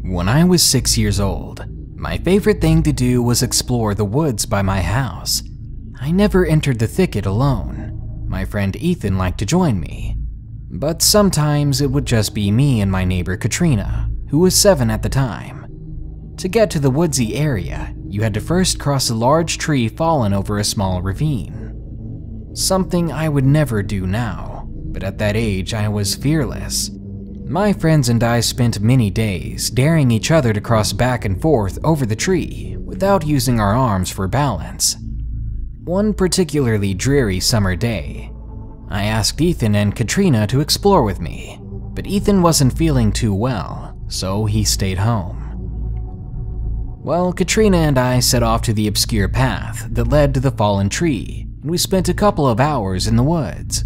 When I was 6 years old, my favorite thing to do was explore the woods by my house. I never entered the thicket alone. My friend Ethan liked to join me. But sometimes it would just be me and my neighbor Katrina, who was 7 at the time. To get to the woodsy area, you had to first cross a large tree fallen over a small ravine. Something I would never do now, but at that age I was fearless. My friends and I spent many days daring each other to cross back and forth over the tree without using our arms for balance. One particularly dreary summer day, I asked Ethan and Katrina to explore with me, but Ethan wasn't feeling too well, so he stayed home. Well, Katrina and I set off to the obscure path that led to the fallen tree, and we spent a couple of hours in the woods.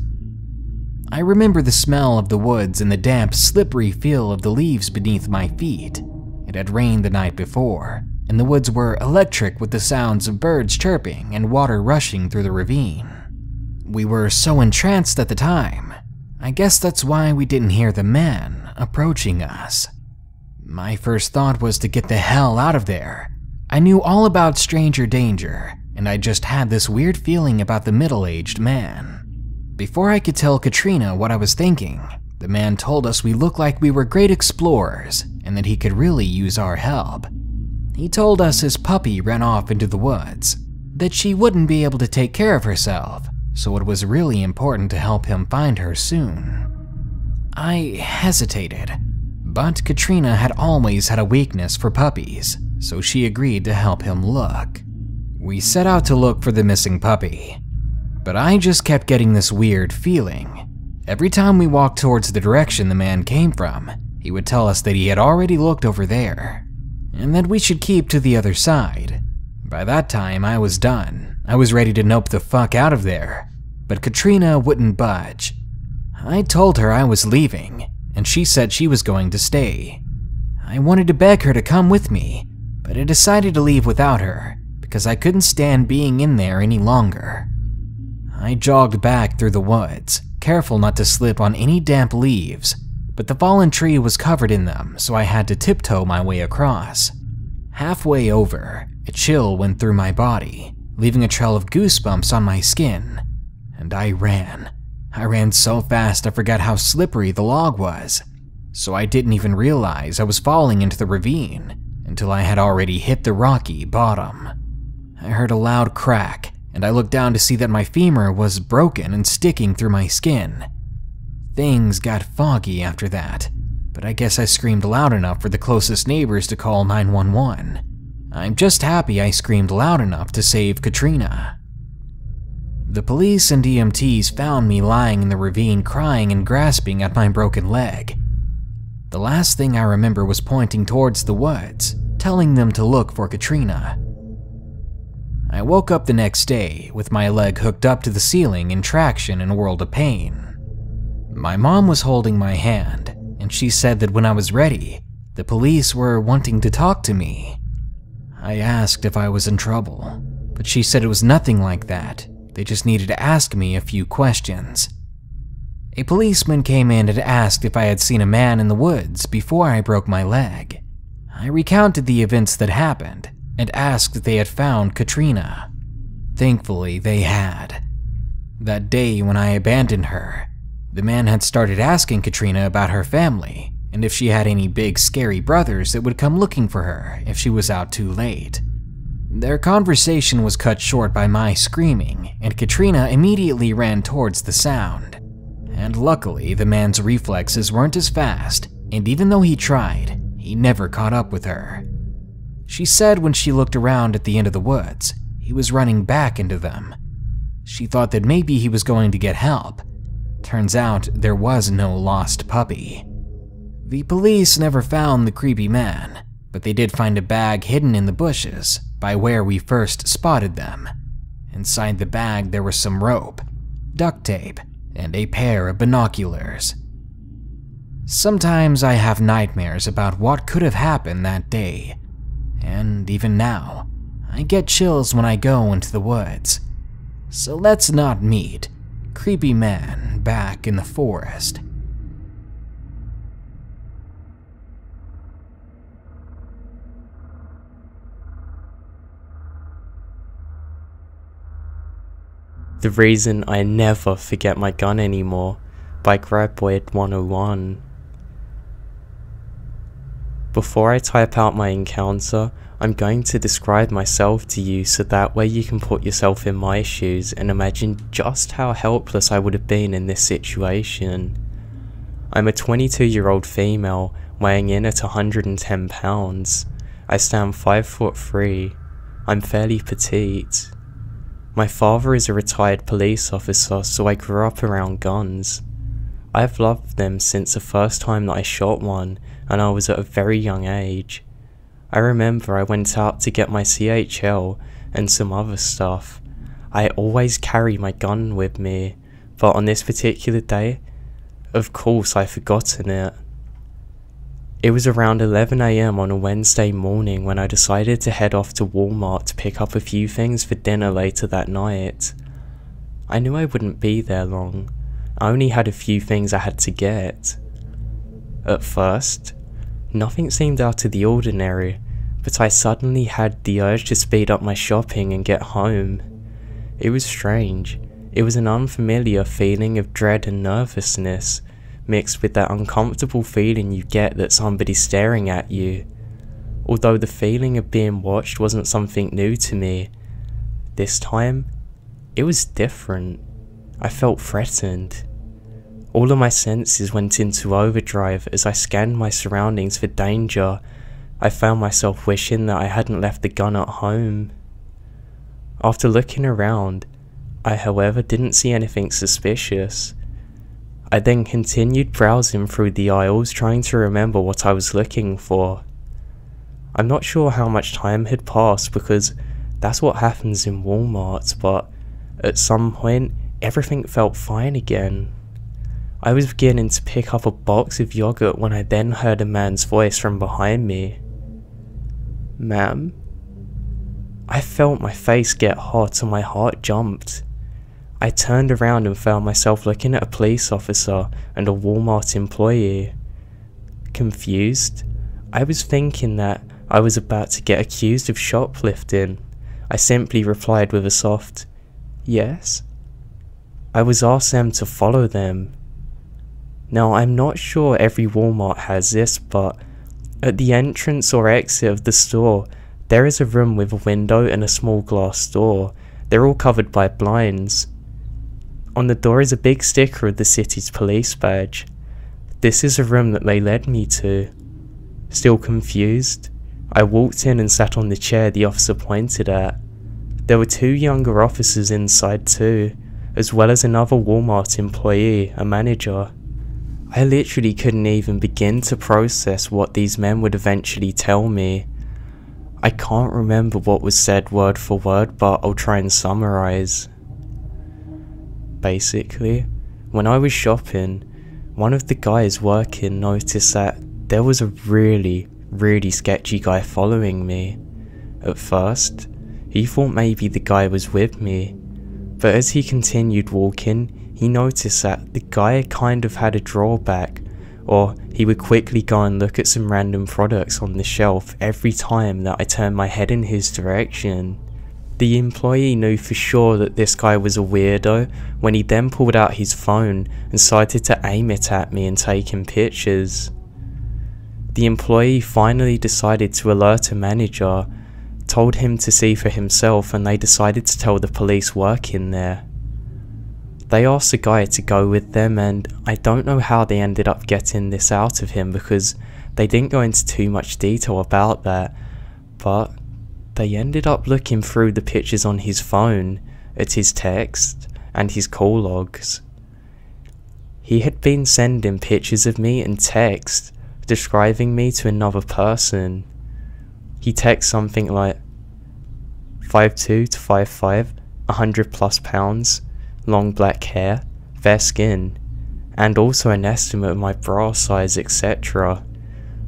I remember the smell of the woods and the damp, slippery feel of the leaves beneath my feet. It had rained the night before, and the woods were electric with the sounds of birds chirping and water rushing through the ravine. We were so entranced at the time. I guess that's why we didn't hear the man approaching us. My first thought was to get the hell out of there. I knew all about stranger danger, and I just had this weird feeling about the middle-aged man. Before I could tell Katrina what I was thinking, the man told us we looked like we were great explorers and that he could really use our help. He told us his puppy ran off into the woods, that she wouldn't be able to take care of herself, so it was really important to help him find her soon. I hesitated, but Katrina had always had a weakness for puppies, so she agreed to help him look. We set out to look for the missing puppy. But I just kept getting this weird feeling. Every time we walked towards the direction the man came from, he would tell us that he had already looked over there, and that we should keep to the other side. By that time, I was done. I was ready to nope the fuck out of there, but Katrina wouldn't budge. I told her I was leaving, and she said she was going to stay. I wanted to beg her to come with me, but I decided to leave without her because I couldn't stand being in there any longer. I jogged back through the woods, careful not to slip on any damp leaves, but the fallen tree was covered in them, so I had to tiptoe my way across. Halfway over, a chill went through my body, leaving a trail of goosebumps on my skin, and I ran. I ran so fast I forgot how slippery the log was, so I didn't even realize I was falling into the ravine until I had already hit the rocky bottom. I heard a loud crack, and I looked down to see that my femur was broken and sticking through my skin. Things got foggy after that, but I guess I screamed loud enough for the closest neighbors to call 911. I'm just happy I screamed loud enough to save Katrina. The police and EMTs found me lying in the ravine crying and grasping at my broken leg. The last thing I remember was pointing towards the woods, telling them to look for Katrina. I woke up the next day with my leg hooked up to the ceiling in traction and a world of pain. My mom was holding my hand, and she said that when I was ready, the police were wanting to talk to me. I asked if I was in trouble, but she said it was nothing like that. They just needed to ask me a few questions. A policeman came in and asked if I had seen a man in the woods before I broke my leg. I recounted the events that happened and asked if they had found Katrina. Thankfully, they had. That day when I abandoned her, the man had started asking Katrina about her family and if she had any big scary brothers that would come looking for her if she was out too late. Their conversation was cut short by my screaming, and Katrina immediately ran towards the sound. And luckily, the man's reflexes weren't as fast, and even though he tried, he never caught up with her. She said when she looked around at the end of the woods, he was running back into them. She thought that maybe he was going to get help. Turns out there was no lost puppy. The police never found the creepy man, but they did find a bag hidden in the bushes by where we first spotted them. Inside the bag there was some rope, duct tape, and a pair of binoculars. Sometimes I have nightmares about what could have happened that day, and even now, I get chills when I go into the woods. So let's not meet creepy man back in the forest. The reason I never forget my gun anymore by Graboid 101. Before I type out my encounter, I'm going to describe myself to you so that way you can put yourself in my shoes and imagine just how helpless I would have been in this situation. I'm a 22-year-old female weighing in at 110 pounds. I stand 5'3". I'm fairly petite. My father is a retired police officer, so I grew up around guns. I've loved them since the first time that I shot one, and I was at a very young age. I remember I went out to get my CHL and some other stuff. I always carry my gun with me, but on this particular day, of course I'd forgotten it. It was around 11 AM on a Wednesday morning when I decided to head off to Walmart to pick up a few things for dinner later that night. I knew I wouldn't be there long. I only had a few things I had to get. At first, nothing seemed out of the ordinary, but I suddenly had the urge to speed up my shopping and get home. It was strange. It was an unfamiliar feeling of dread and nervousness, mixed with that uncomfortable feeling you get that somebody's staring at you. Although the feeling of being watched wasn't something new to me, this time, it was different. I felt threatened. All of my senses went into overdrive as I scanned my surroundings for danger. I found myself wishing that I hadn't left the gun at home. After looking around, I however didn't see anything suspicious. I then continued browsing through the aisles trying to remember what I was looking for. I'm not sure how much time had passed because that's what happens in Walmart, but at some point everything felt fine again. I was beginning to pick up a box of yogurt when I then heard a man's voice from behind me. "Ma'am?" I felt my face get hot and my heart jumped. I turned around and found myself looking at a police officer and a Walmart employee. Confused, I was thinking that I was about to get accused of shoplifting. I simply replied with a soft, "Yes." I was asked them to follow them. Now I'm not sure every Walmart has this, but at the entrance or exit of the store, there is a room with a window and a small glass door. They're all covered by blinds. On the door is a big sticker of the city's police badge. This is a room that they led me to. Still confused, I walked in and sat on the chair the officer pointed at. There were two younger officers inside too, as well as another Walmart employee, a manager. I literally couldn't even begin to process what these men would eventually tell me. I can't remember what was said word for word, but I'll try and summarize. Basically, when I was shopping, one of the guys working noticed that there was a really sketchy guy following me. At first, he thought maybe the guy was with me, but as he continued walking, he noticed that the guy kind of had a drawback, or he would quickly go and look at some random products on the shelf every time that I turned my head in his direction. The employee knew for sure that this guy was a weirdo when he then pulled out his phone and started to aim it at me and taking pictures. The employee finally decided to alert a manager, told him to see for himself, and they decided to tell the police working there. They asked the guy to go with them, and I don't know how they ended up getting this out of him because they didn't go into too much detail about that, but they ended up looking through the pictures on his phone, at his text, and his call logs. He had been sending pictures of me and text, describing me to another person. He texted something like 5'2" to 5'5", 100 plus pounds, long black hair, fair skin, and also an estimate of my bra size, etc.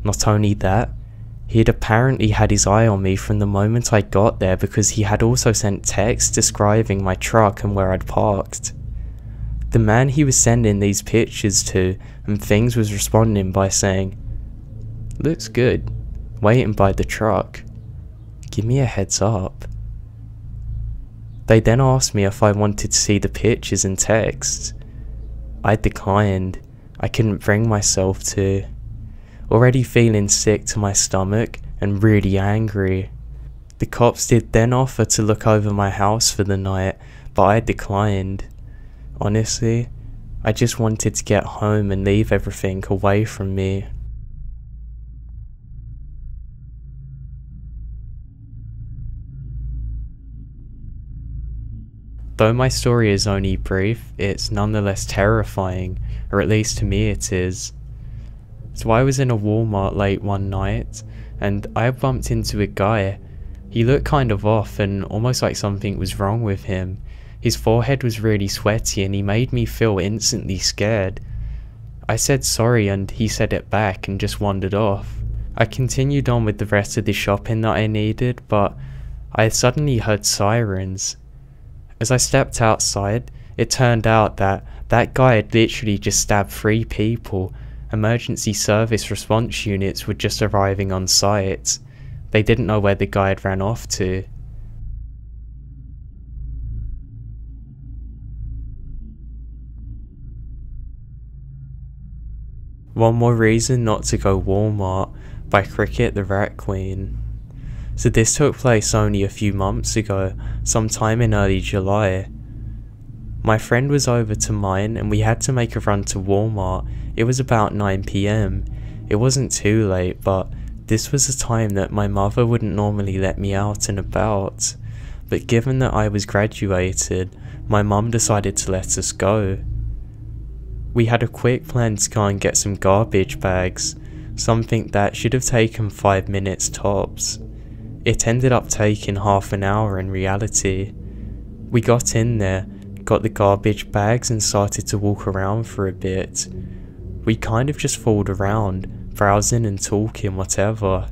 Not only that, he had apparently had his eye on me from the moment I got there because he had also sent texts describing my truck and where I'd parked. The man he was sending these pictures to and things was responding by saying, "Looks good, waiting by the truck. Give me a heads up." They then asked me if I wanted to see the pictures and texts. I declined. I couldn't bring myself to. Already feeling sick to my stomach and really angry. The cops did then offer to look over my house for the night, but I declined. Honestly, I just wanted to get home and leave everything away from me. Though my story is only brief, it's nonetheless terrifying, or at least to me it is. So I was in a Walmart late one night, and I bumped into a guy. He looked kind of off and almost like something was wrong with him. His forehead was really sweaty and he made me feel instantly scared. I said sorry and he said it back and just wandered off. I continued on with the rest of the shopping that I needed, but I suddenly heard sirens. As I stepped outside, it turned out that that guy had literally just stabbed 3 people. Emergency service response units were just arriving on site. They didn't know where the guy had ran off to. One More Reason Not to Go Walmart by Cricket the Rat Queen. So this took place only a few months ago, sometime in early July. My friend was over to mine and we had to make a run to Walmart. It was about 9 PM. It wasn't too late, but this was a time that my mother wouldn't normally let me out and about. But given that I was graduated, my mum decided to let us go. We had a quick plan to go and get some garbage bags, something that should have taken 5 minutes tops. It ended up taking half an hour in reality. We got in there, got the garbage bags and started to walk around for a bit. We kind of just fooled around, browsing and talking, whatever.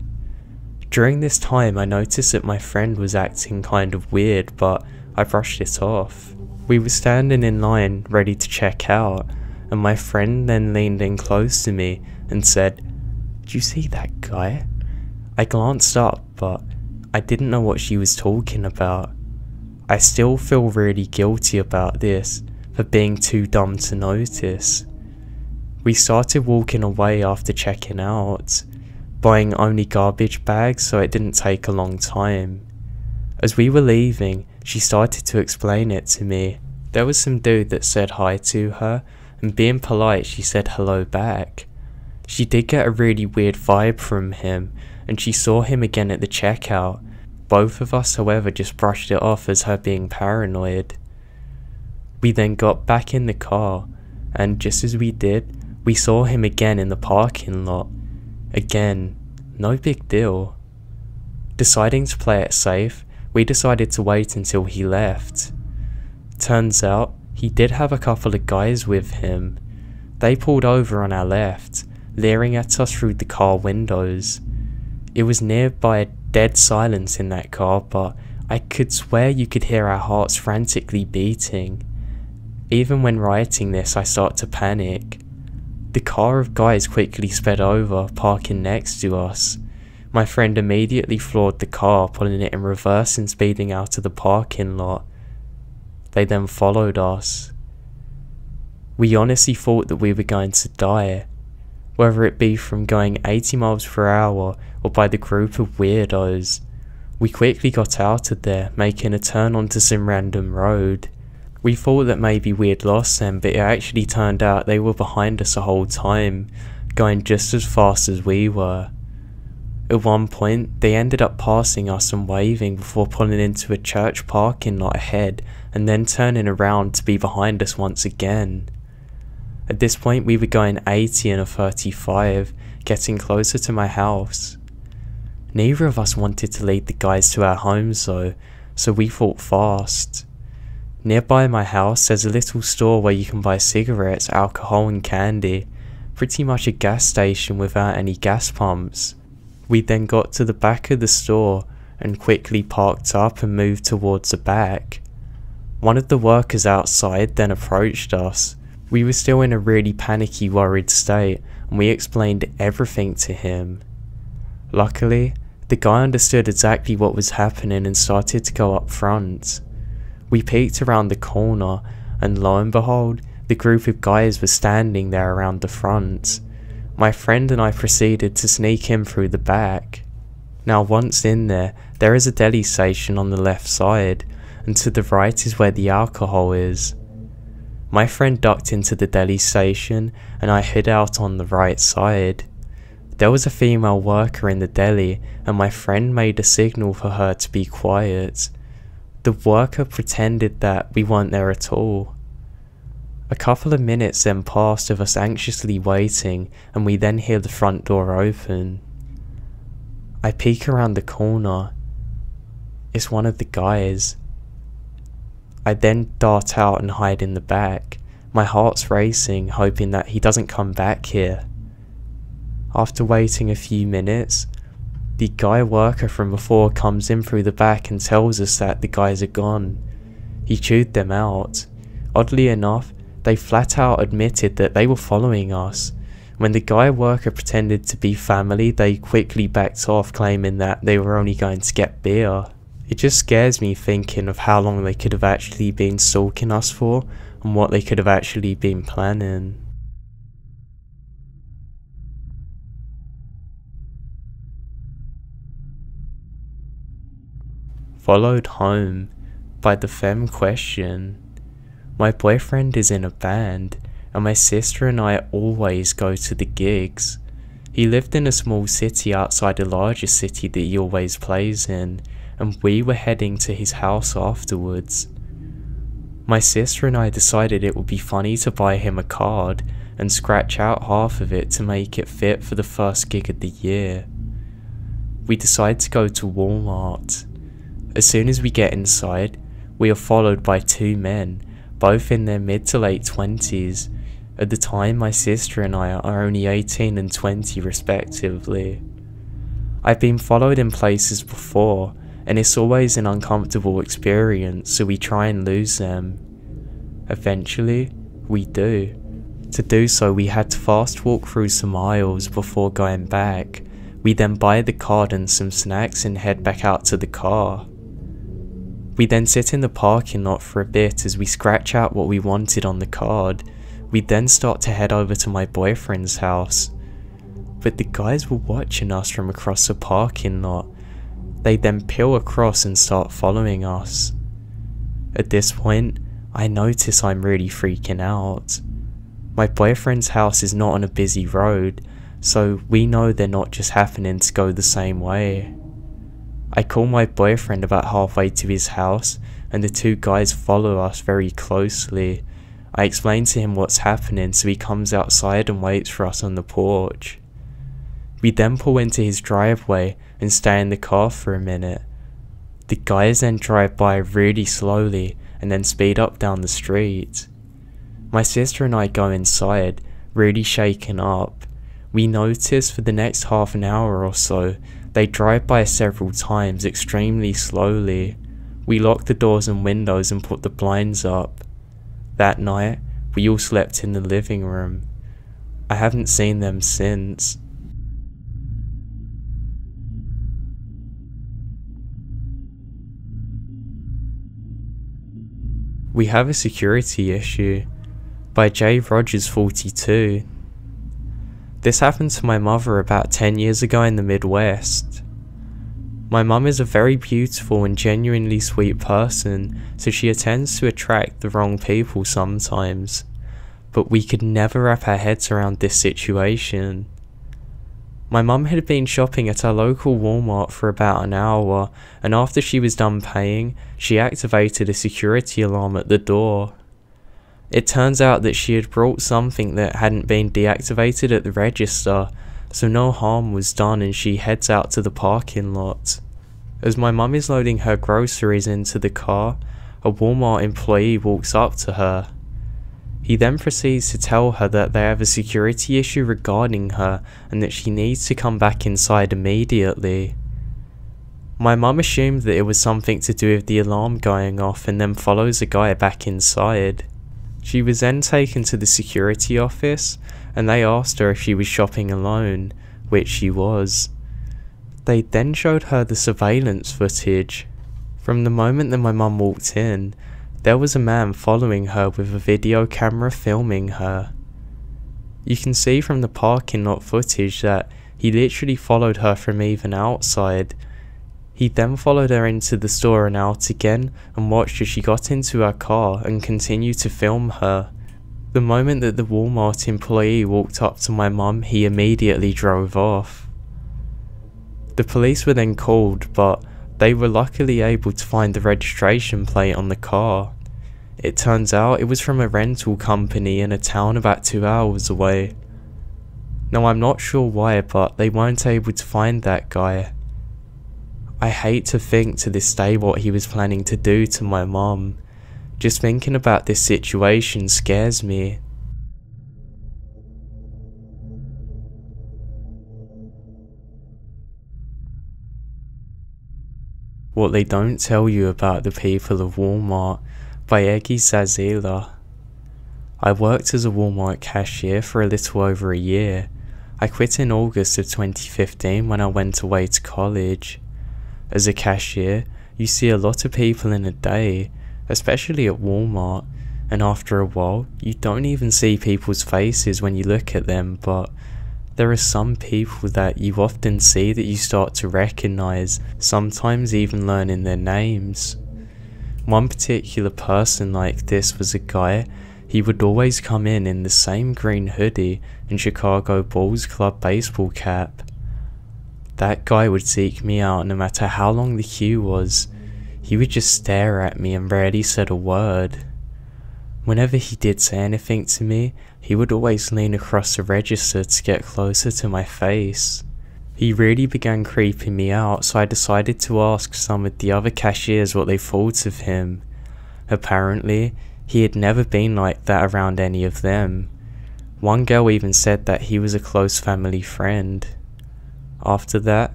During this time I noticed that my friend was acting kind of weird, but I brushed it off. We were standing in line ready to check out, and my friend then leaned in close to me and said, "Do you see that guy?" I glanced up, but I didn't know what she was talking about. I still feel really guilty about this, for being too dumb to notice. We started walking away after checking out, buying only garbage bags so it didn't take a long time. As we were leaving, she started to explain it to me. There was some dude that said hi to her, and being polite she said hello back. She did get a really weird vibe from him, and she saw him again at the checkout. Both of us, however, just brushed it off as her being paranoid. We then got back in the car, and just as we did, we saw him again in the parking lot. Again, no big deal. Deciding to play it safe, we decided to wait until he left. Turns out, he did have a couple of guys with him. They pulled over on our left, leering at us through the car windows. It was nearby dead silence in that car, but I could swear you could hear our hearts frantically beating. Even when writing this, I start to panic. The car of guys quickly sped over, parking next to us. My friend immediately floored the car, pulling it in reverse and speeding out of the parking lot. They then followed us. We honestly thought that we were going to die, whether it be from going 80 miles per hour or by the group of weirdos. We quickly got out of there, making a turn onto some random road. We thought that maybe we had lost them, but it actually turned out they were behind us the whole time, going just as fast as we were. At one point, they ended up passing us and waving before pulling into a church parking lot ahead and then turning around to be behind us once again. At this point we were going 80 in a 35, getting closer to my house. Neither of us wanted to lead the guys to our homes though, so we thought fast. Nearby my house there's a little store where you can buy cigarettes, alcohol and candy, pretty much a gas station without any gas pumps. We then got to the back of the store and quickly parked up and moved towards the back. One of the workers outside then approached us. We were still in a really panicky, worried state, and we explained everything to him. Luckily, the guy understood exactly what was happening and started to go up front. We peeked around the corner, and lo and behold, the group of guys was standing there around the front. My friend and I proceeded to sneak in through the back. Now once in there is a deli station on the left side, and to the right is where the alcohol is. My friend ducked into the deli station, and I hid out on the right side. There was a female worker in the deli, and my friend made a signal for her to be quiet. The worker pretended that we weren't there at all. A couple of minutes then passed of us anxiously waiting, and we then hear the front door open. I peek around the corner. It's one of the guys. I then dart out and hide in the back. My heart's racing, hoping that he doesn't come back here. After waiting a few minutes, the guy worker from before comes in through the back and tells us that the guys are gone. He chewed them out. Oddly enough, they flat out admitted that they were following us. When the guy worker pretended to be family, they quickly backed off, claiming that they were only going to get beer. It just scares me thinking of how long they could have actually been stalking us for, and what they could have actually been planning. Followed home by the femme question. My boyfriend is in a band, and my sister and I always go to the gigs. He lived in a small city outside a larger city that he always plays in, and we were heading to his house afterwards. My sister and I decided it would be funny to buy him a card and scratch out half of it to make it fit for the first gig of the year. We decide to go to Walmart. As soon as we get inside, we are followed by two men, both in their mid to late 20s. At the time, my sister and I are only 18 and 20 respectively. I've been followed in places before, and it's always an uncomfortable experience, so we try and lose them. Eventually, we do. To do so, we had to fast walk through some aisles before going back. We then buy the card and some snacks and head back out to the car. We then sit in the parking lot for a bit as we scratch out what we wanted on the card. We then start to head over to my boyfriend's house. But the guys were watching us from across the parking lot. They then peel across and start following us. At this point, I notice I'm really freaking out. My boyfriend's house is not on a busy road, so we know they're not just happening to go the same way. I call my boyfriend about halfway to his house, and the two guys follow us very closely. I explain to him what's happening, so he comes outside and waits for us on the porch. We then pull into his driveway and stay in the car for a minute. The guys then drive by really slowly and then speed up down the street. My sister and I go inside, really shaken up. We notice for the next half an hour or so, they drive by several times extremely slowly. We lock the doors and windows and put the blinds up. That night, we all slept in the living room. I haven't seen them since. We Have a Security Issue by J. Rogers 42. This happened to my mother about 10 years ago in the Midwest. My mum is a very beautiful and genuinely sweet person, so she tends to attract the wrong people sometimes. But we could never wrap our heads around this situation. My mum had been shopping at our local Walmart for about an hour, and after she was done paying, she activated a security alarm at the door. It turns out that she had brought something that hadn't been deactivated at the register, so no harm was done, and she heads out to the parking lot. As my mum is loading her groceries into the car, a Walmart employee walks up to her. He then proceeds to tell her that they have a security issue regarding her and that she needs to come back inside immediately. My mum assumed that it was something to do with the alarm going off and then follows the guy back inside. She was then taken to the security office and they asked her if she was shopping alone, which she was. They then showed her the surveillance footage. From the moment that my mum walked in, There was a man following her with a video camera filming her. You can see from the parking lot footage that he literally followed her from even outside. He then followed her into the store and out again and watched as she got into her car and continued to film her. The moment that the Walmart employee walked up to my mum, he immediately drove off. The police were then called, but they were luckily able to find the registration plate on the car. It turns out it was from a rental company in a town about 2 hours away. Now I'm not sure why, but they weren't able to find that guy. I hate to think to this day what he was planning to do to my mum. Just thinking about this situation scares me. What They Don't Tell You About the People of Walmart by Eggy Zazila. I worked as a Walmart cashier for a little over a year. I quit in August of 2015 when I went away to college. As a cashier, you see a lot of people in a day, especially at Walmart, and after a while, you don't even see people's faces when you look at them, but there are some people that you often see that you start to recognize, sometimes even learning their names. One particular person like this was a guy. He would always come in the same green hoodie and Chicago Bulls Club baseball cap. That guy would seek me out no matter how long the queue was. He would just stare at me and rarely said a word. Whenever he did say anything to me, he would always lean across the register to get closer to my face. He really began creeping me out, so I decided to ask some of the other cashiers what they thought of him. Apparently, he had never been like that around any of them. One girl even said that he was a close family friend. After that,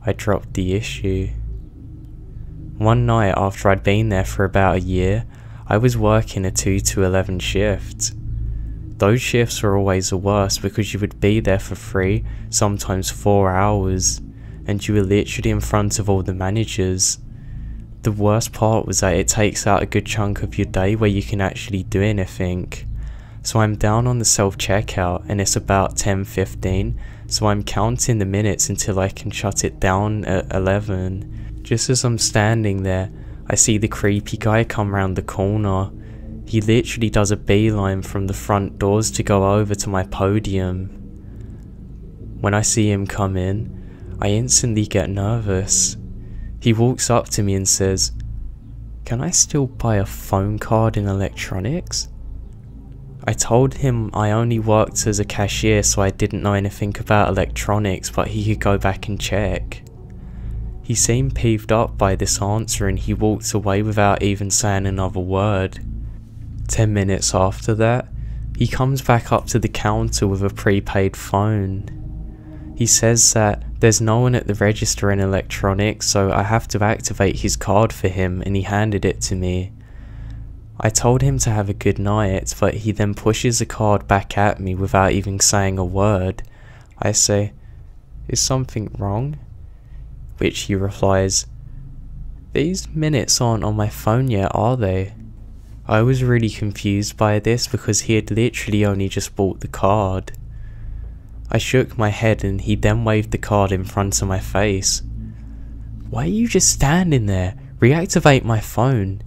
I dropped the issue. One night after I'd been there for about a year, I was working a 2 to 11 shift. Those shifts were always the worst because you would be there for 3, sometimes 4 hours, and you were literally in front of all the managers. The worst part was that it takes out a good chunk of your day where you can actually do anything. So I'm down on the self-checkout and it's about 10:15, so I'm counting the minutes until I can shut it down at 11. Just as I'm standing there, I see the creepy guy come round the corner. He literally does a beeline from the front doors to go over to my podium. When I see him come in, I instantly get nervous. He walks up to me and says, "Can I still buy a phone card in electronics?" I told him I only worked as a cashier, so I didn't know anything about electronics, but he could go back and check. He seemed peeved up by this answer and he walked away without even saying another word. 10 minutes after that, he comes back up to the counter with a prepaid phone. He says that there's no one at the register in electronics, so I have to activate his card for him, and he handed it to me. I told him to have a good night, but he then pushes the card back at me without even saying a word. I say, "Is something wrong?" Which he replies, "These minutes aren't on my phone yet, are they?" I was really confused by this because he had literally only just bought the card. I shook my head and he then waved the card in front of my face. "Why are you just standing there? Reactivate my phone."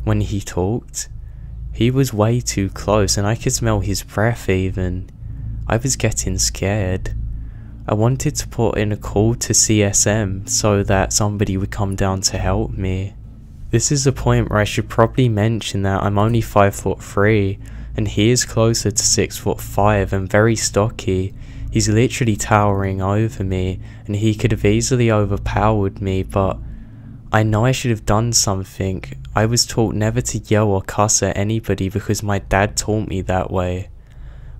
When he talked, he was way too close and I could smell his breath even. I was getting scared. I wanted to put in a call to CSM so that somebody would come down to help me. This is a point where I should probably mention that I'm only 5'3" and he is closer to 6'5" and very stocky. He's literally towering over me and he could have easily overpowered me, but I know I should have done something. I was taught never to yell or cuss at anybody because my dad taught me that way.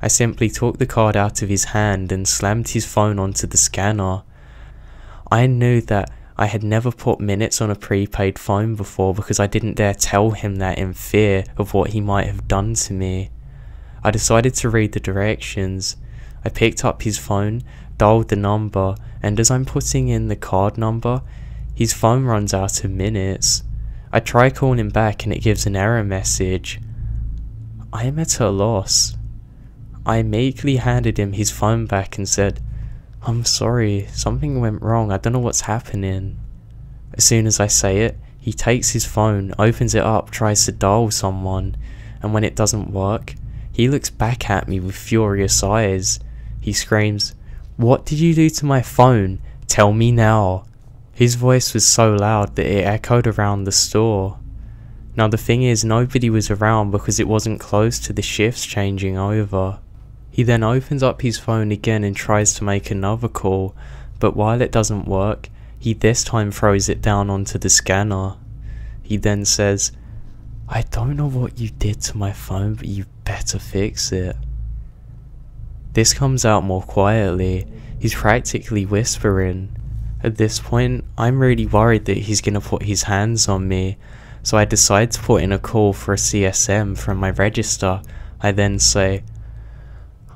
I simply took the card out of his hand and slammed his phone onto the scanner. I knew that I had never put minutes on a prepaid phone before because I didn't dare tell him that in fear of what he might have done to me. I decided to read the directions. I picked up his phone, dialed the number, and as I'm putting in the card number, his phone runs out of minutes. I try calling back and it gives an error message. I am at a loss. I immediately handed him his phone back and said, "I'm sorry, something went wrong, I don't know what's happening." As soon as I say it, he takes his phone, opens it up, tries to dial someone, and when it doesn't work, he looks back at me with furious eyes. He screams, "What did you do to my phone? Tell me now." His voice was so loud that it echoed around the store. Now the thing is, nobody was around because it wasn't close to the shifts changing over. He then opens up his phone again and tries to make another call, but while it doesn't work, he this time throws it down onto the scanner. He then says, "I don't know what you did to my phone, but you better fix it." This comes out more quietly. He's practically whispering. At this point, I'm really worried that he's gonna put his hands on me, so I decide to put in a call for a CSM from my register. I then say,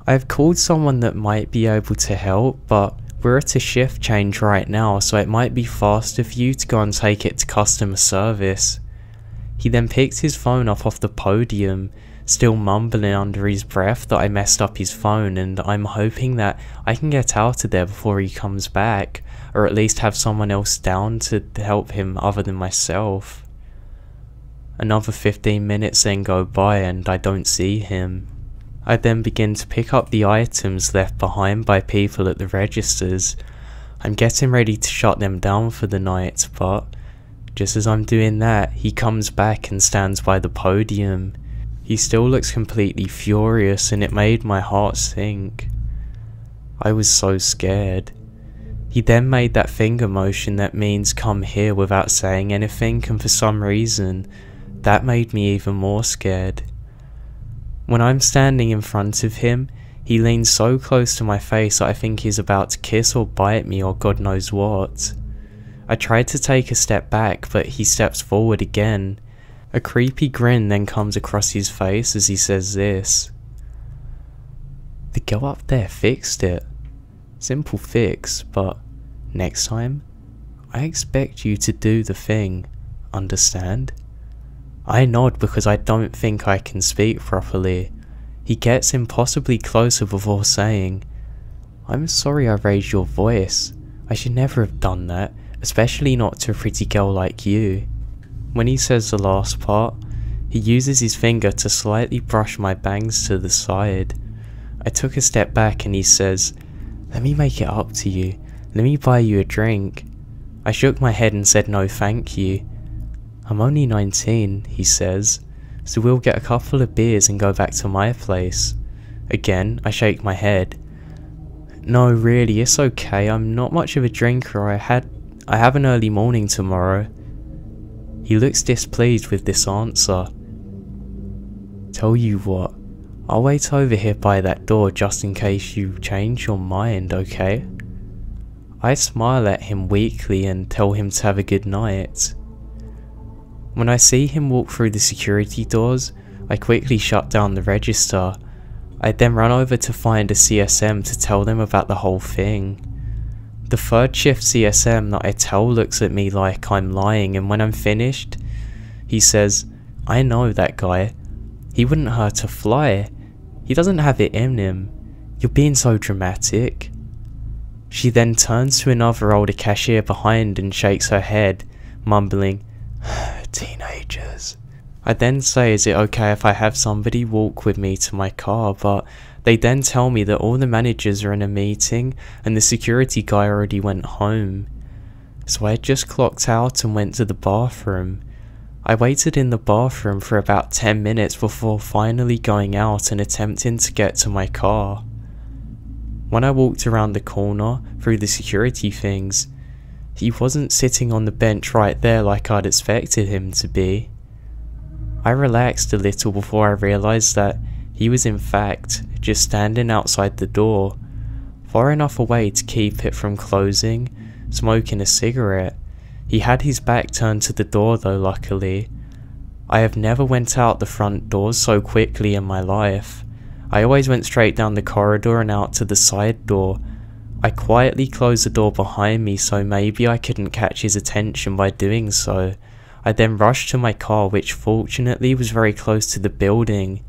"I've called someone that might be able to help, but we're at a shift change right now, so it might be faster for you to go and take it to customer service." He then picks his phone up off the podium, still mumbling under his breath that I messed up his phone, and I'm hoping that I can get out of there before he comes back, or at least have someone else down to help him other than myself. Another 15 minutes then go by and I don't see him. I then begin to pick up the items left behind by people at the registers. I'm getting ready to shut them down for the night, but just as I'm doing that, he comes back and stands by the podium. He still looks completely furious and it made my heart sink. I was so scared. He then made that finger motion that means "come here" without saying anything, and for some reason, that made me even more scared. When I'm standing in front of him, he leans so close to my face that I think he's about to kiss or bite me or God knows what. I tried to take a step back, but he steps forward again. A creepy grin then comes across his face as he says this: "The girl up there fixed it. Simple fix, but next time, I expect you to do the thing, understand?" I nod because I don't think I can speak properly. He gets impossibly closer before saying, "I'm sorry I raised your voice. I should never have done that, especially not to a pretty girl like you." When he says the last part, he uses his finger to slightly brush my bangs to the side. I took a step back and he says, "Let me make it up to you. Let me buy you a drink." I shook my head and said no thank you. "I'm only 19, he says, "so we'll get a couple of beers and go back to my place." Again, I shake my head. "No, really, it's okay. I'm not much of a drinker. I have an early morning tomorrow." He looks displeased with this answer. "Tell you what, I'll wait over here by that door just in case you change your mind, okay?" I smile at him weakly and tell him to have a good night. When I see him walk through the security doors, I quickly shut down the register. I then run over to find a CSM to tell them about the whole thing. The third shift CSM that I tell looks at me like I'm lying, and when I'm finished, he says, "I know that guy. He wouldn't hurt a fly. He doesn't have it in him. You're being so dramatic." She then turns to another older cashier behind and shakes her head, mumbling, "Teenagers." I then say, "Is it okay if I have somebody walk with me to my car?" But they then tell me that all the managers are in a meeting and the security guy already went home. So I just clocked out and went to the bathroom. I waited in the bathroom for about 10 minutes before finally going out and attempting to get to my car. When I walked around the corner through the security things, he wasn't sitting on the bench right there like I'd expected him to be. I relaxed a little before I realised that he was in fact just standing outside the door, far enough away to keep it from closing, smoking a cigarette. He had his back turned to the door though, luckily. I have never went out the front doors so quickly in my life. I always went straight down the corridor and out to the side door. I quietly closed the door behind me so maybe I couldn't catch his attention by doing so. I then rushed to my car, which fortunately was very close to the building.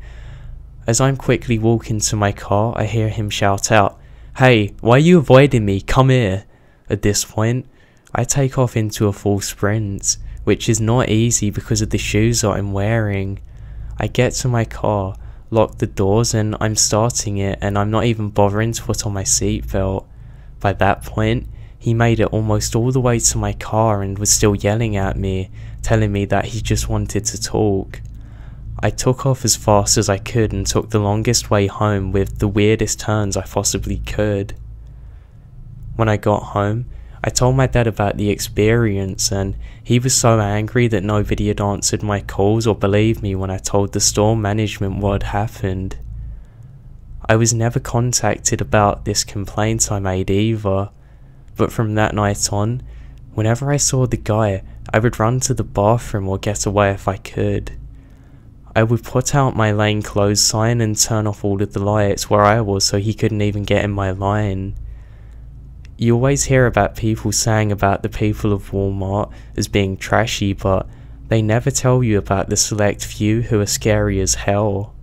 As I'm quickly walking to my car, I hear him shout out, "Hey, why are you avoiding me? Come here." At this point, I take off into a full sprint, which is not easy because of the shoes that I'm wearing. I get to my car, lock the doors, and I'm starting it, and I'm not even bothering to put on my seatbelt. By that point, he made it almost all the way to my car and was still yelling at me, telling me that he just wanted to talk. I took off as fast as I could and took the longest way home with the weirdest turns I possibly could. When I got home, I told my dad about the experience, and he was so angry that nobody had answered my calls or believed me when I told the store management what had happened. I was never contacted about this complaint I made either, but from that night on, whenever I saw the guy, I would run to the bathroom or get away if I could. I would put out my lane closed sign and turn off all of the lights where I was so he couldn't even get in my line. You always hear about people saying about the people of Walmart as being trashy, but they never tell you about the select few who are scary as hell.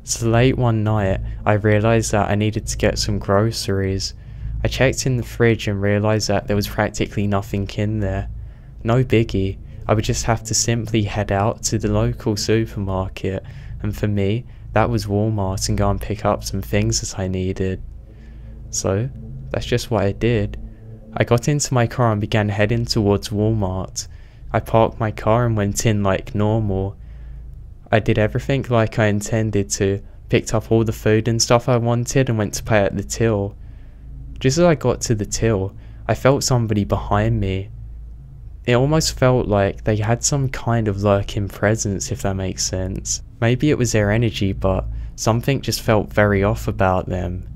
So late one night, I realised that I needed to get some groceries. I checked in the fridge and realised that there was practically nothing in there. No biggie. I would just have to simply head out to the local supermarket, and for me, that was Walmart, and go and pick up some things that I needed. So, that's just what I did. I got into my car and began heading towards Walmart. I parked my car and went in like normal. I did everything like I intended to, picked up all the food and stuff I wanted and went to pay at the till. Just as I got to the till, I felt somebody behind me. It almost felt like they had some kind of lurking presence, if that makes sense. Maybe it was their energy, but something just felt very off about them.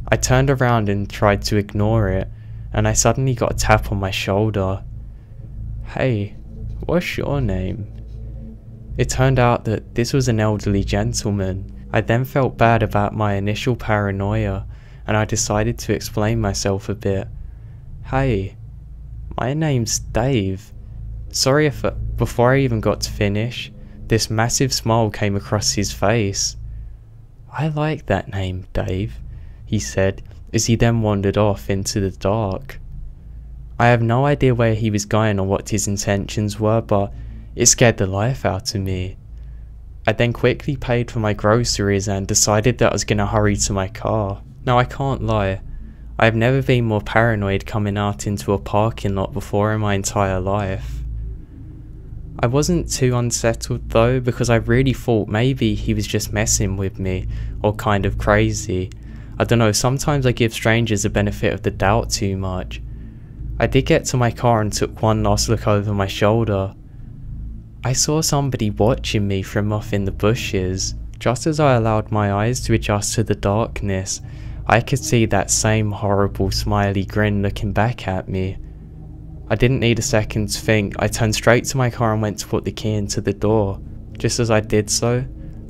I turned around and tried to ignore it, and I suddenly got a tap on my shoulder. "Hey, what's your name?" It turned out that this was an elderly gentleman. I then felt bad about my initial paranoia, and I decided to explain myself a bit. "Hey, my name's Dave." Sorry if before I even got to finish, this massive smile came across his face. "I like that name, Dave," he said, as he then wandered off into the dark. I have no idea where he was going or what his intentions were, but it scared the life out of me. I then quickly paid for my groceries and decided that I was going to hurry to my car. Now I can't lie, I have never been more paranoid coming out into a parking lot before in my entire life. I wasn't too unsettled though, because I really thought maybe he was just messing with me, or kind of crazy. I don't know, sometimes I give strangers the benefit of the doubt too much. I did get to my car and took one last look over my shoulder. I saw somebody watching me from off in the bushes. Just as I allowed my eyes to adjust to the darkness, I could see that same horrible smiley grin looking back at me. I didn't need a second to think. I turned straight to my car and went to put the key into the door. Just as I did so,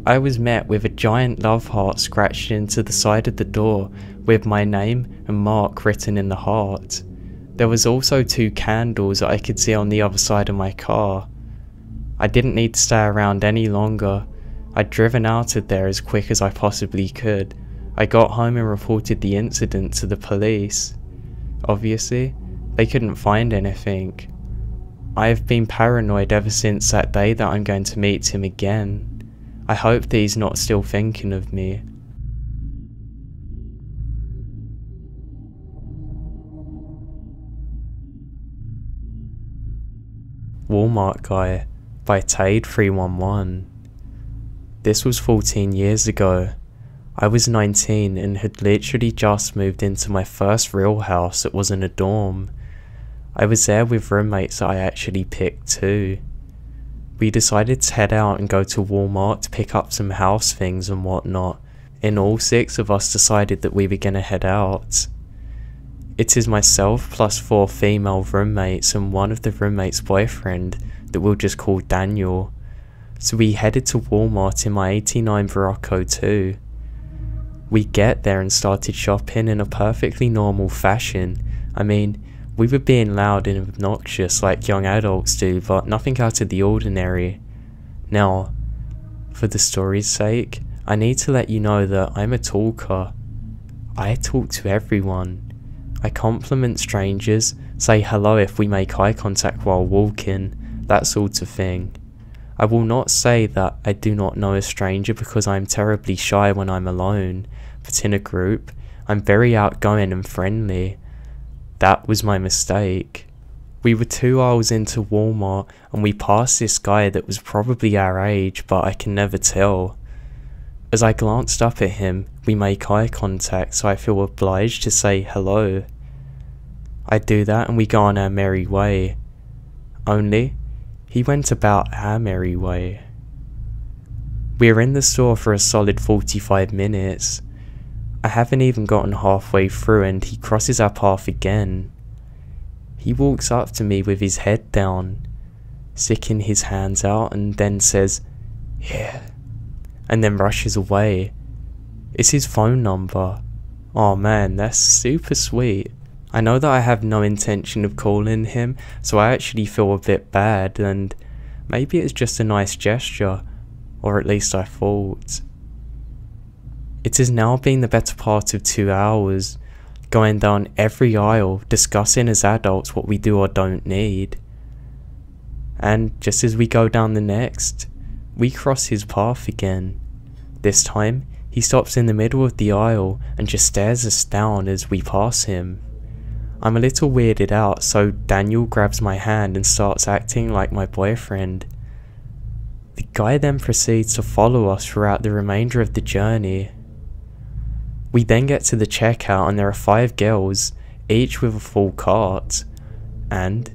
I was met with a giant love heart scratched into the side of the door with my name and Mark written in the heart. There was also 2 candles that I could see on the other side of my car. I didn't need to stay around any longer. I'd driven out of there as quick as I possibly could. I got home and reported the incident to the police. Obviously, they couldn't find anything. I have been paranoid ever since that day that I'm going to meet him again. I hope that he's not still thinking of me. Walmart Guy by Tade311. This was 14 years ago. I was 19 and had literally just moved into my first real house that wasn't a dorm. I was there with roommates that I actually picked too. We decided to head out and go to Walmart to pick up some house things and whatnot, and all 6 of us decided that we were gonna head out. It is myself plus 4 female roommates and one of the roommates' boyfriend that we'll just call Daniel. So we headed to Walmart in my '89 Barocco too. We get there and started shopping in a perfectly normal fashion. I mean, we were being loud and obnoxious like young adults do, but nothing out of the ordinary. Now, for the story's sake, I need to let you know that I'm a talker. I talk to everyone. I compliment strangers, say hello if we make eye contact while walking, that sort of thing. I will not say that I do not know a stranger because I'm terribly shy when I'm alone, but in a group, I'm very outgoing and friendly. That was my mistake. We were 2 aisles into Walmart and we passed this guy that was probably our age, but I can never tell. As I glanced up at him, we make eye contact, so I feel obliged to say hello. I do that and we go on our merry way. Only, he went about our merry way. We are in the store for a solid 45 minutes. I haven't even gotten halfway through and he crosses our path again. He walks up to me with his head down, sticking his hands out, and then says, "Here," and then rushes away. It's his phone number. Oh man, that's super sweet. I know that I have no intention of calling him, so I actually feel a bit bad, and maybe it's just a nice gesture, or at least I thought. It has now been the better part of 2 hours, going down every aisle, discussing as adults what we do or don't need. And just as we go down the next, we cross his path again. This time, he stops in the middle of the aisle and just stares us down as we pass him. I'm a little weirded out, so Daniel grabs my hand and starts acting like my boyfriend. The guy then proceeds to follow us throughout the remainder of the journey. We then get to the checkout and there are 5 girls, each with a full cart, and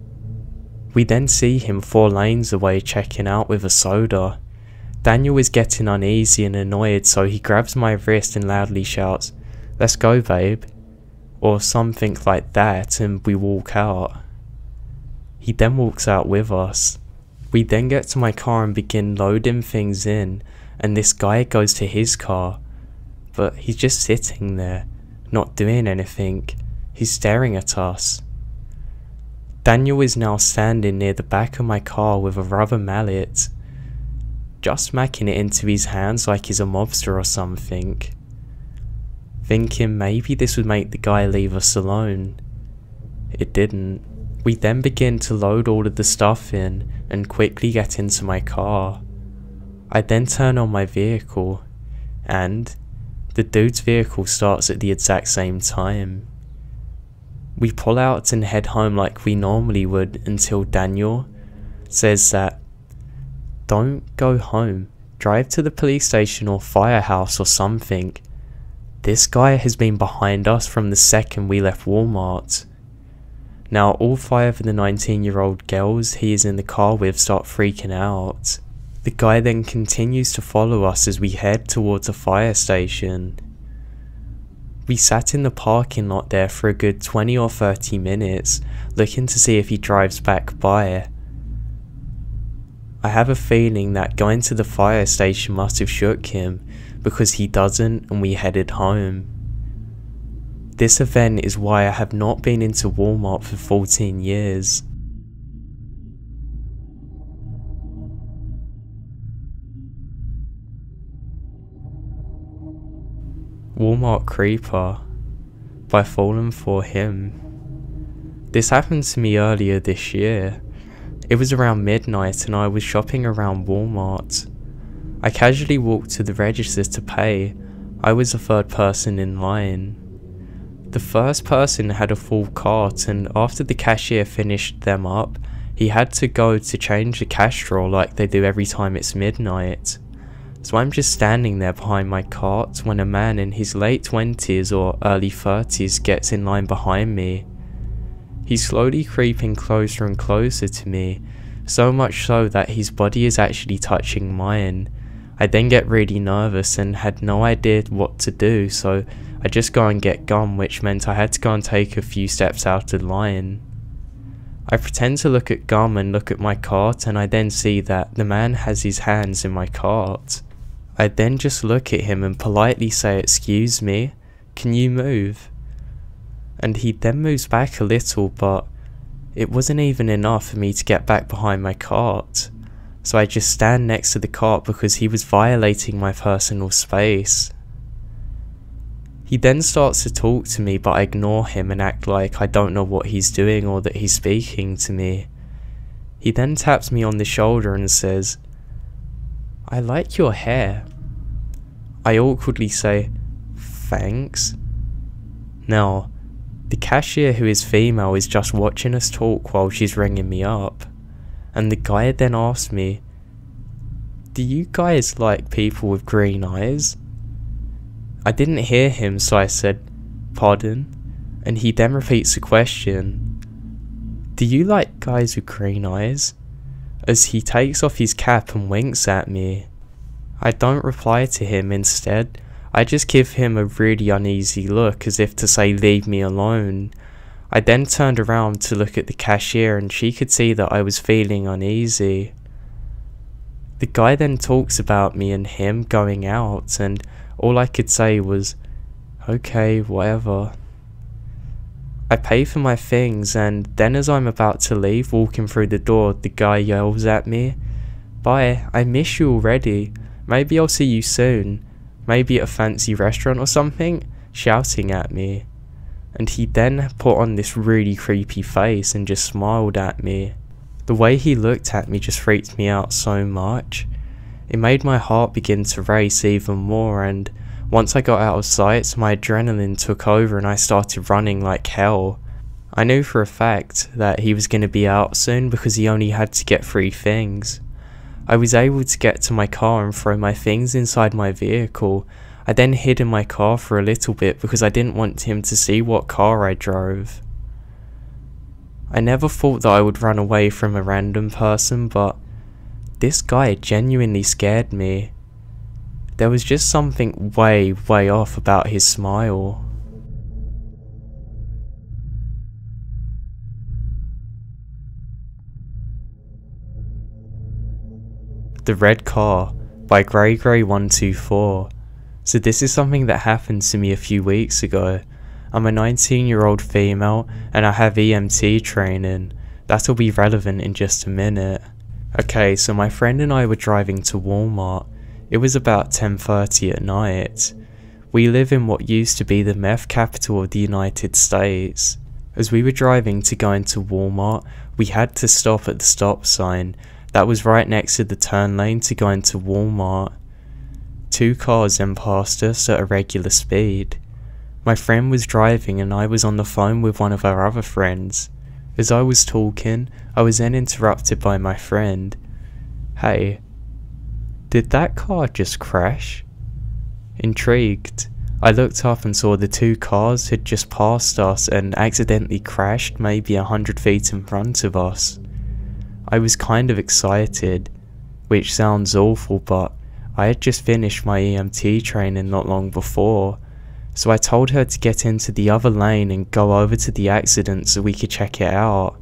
we then see him 4 lanes away checking out with a soda. Daniel is getting uneasy and annoyed, so he grabs my wrist and loudly shouts, "Let's go, babe," or something like that, and we walk out. He then walks out with us. We then get to my car and begin loading things in, and this guy goes to his car, but he's just sitting there, not doing anything. He's staring at us. Daniel is now standing near the back of my car with a rubber mallet, just smacking it into his hands like he's a mobster or something. Thinking maybe this would make the guy leave us alone. It didn't. We then begin to load all of the stuff in and quickly get into my car. I then turn on my vehicle, and the dude's vehicle starts at the exact same time. We pull out and head home like we normally would until Daniel says that, "Don't go home, drive to the police station or firehouse or something. This guy has been behind us from the second we left Walmart." Now all 5 of the 19-year-old girls he is in the car with start freaking out. The guy then continues to follow us as we head towards a fire station. We sat in the parking lot there for a good 20 or 30 minutes, looking to see if he drives back by. I have a feeling that going to the fire station must have shook him, because he doesn't, and we headed home. This event is why I have not been into Walmart for 14 years. Walmart Creeper by Fallen for Him. This happened to me earlier this year. It was around midnight and I was shopping around Walmart. I casually walked to the register to pay. I was the 3rd person in line. The first person had a full cart, and after the cashier finished them up, he had to go to change the cash drawer like they do every time it's midnight. So I'm just standing there behind my cart when a man in his late 20s or early 30s gets in line behind me. He's slowly creeping closer and closer to me, so much so that his body is actually touching mine. I then get really nervous and had no idea what to do, so I just go and get gum, which meant I had to go and take a few steps out of line. I pretend to look at gum and look at my cart, and I then see that the man has his hands in my cart. I then just look at him and politely say, "Excuse me, can you move?" And he then moves back a little, but it wasn't even enough for me to get back behind my cart. So I just stand next to the cart because he was violating my personal space. He then starts to talk to me, but I ignore him and act like I don't know what he's doing or that he's speaking to me. He then taps me on the shoulder and says, "I like your hair." I awkwardly say, "Thanks." Now, the cashier, who is female, is just watching us talk while she's ringing me up. And the guy then asked me, "Do you guys like people with green eyes?" I didn't hear him, so I said, "Pardon?" And he then repeats the question, "Do you like guys with green eyes?" As he takes off his cap and winks at me. I don't reply to him. Instead, I just give him a really uneasy look as if to say, "Leave me alone." I then turned around to look at the cashier and she could see that I was feeling uneasy. The guy then talks about me and him going out, and all I could say was, "Okay, whatever." I pay for my things, and then as I'm about to leave, walking through the door, the guy yells at me, "Bye, I miss you already. Maybe I'll see you soon. Maybe at a fancy restaurant or something," shouting at me. And he then put on this really creepy face and just smiled at me. The way he looked at me just freaked me out so much. It made my heart begin to race even more, and once I got out of sight, my adrenaline took over and I started running like hell. I knew for a fact that he was going to be out soon because he only had to get 3 things. I was able to get to my car and throw my things inside my vehicle. I then hid in my car for a little bit because I didn't want him to see what car I drove. I never thought that I would run away from a random person, but this guy genuinely scared me. There was just something way off about his smile. The Red Car by Grey124. So this is something that happened to me a few weeks ago. I'm a 19-year-old female and I have EMT training. That'll be relevant in just a minute. Okay, so my friend and I were driving to Walmart. It was about 10:30 at night. We live in what used to be the meth capital of the United States. As we were driving to go into Walmart, we had to stop at the stop sign. That was right next to the turn lane to go into Walmart. 2 cars then passed us at a regular speed. My friend was driving and I was on the phone with one of our other friends. As I was talking, I was then interrupted by my friend. "Hey, did that car just crash?" Intrigued, I looked up and saw the 2 cars had just passed us and accidentally crashed maybe 100 feet in front of us. I was kind of excited, which sounds awful, but I had just finished my EMT training not long before, so I told her to get into the other lane and go over to the accident so we could check it out.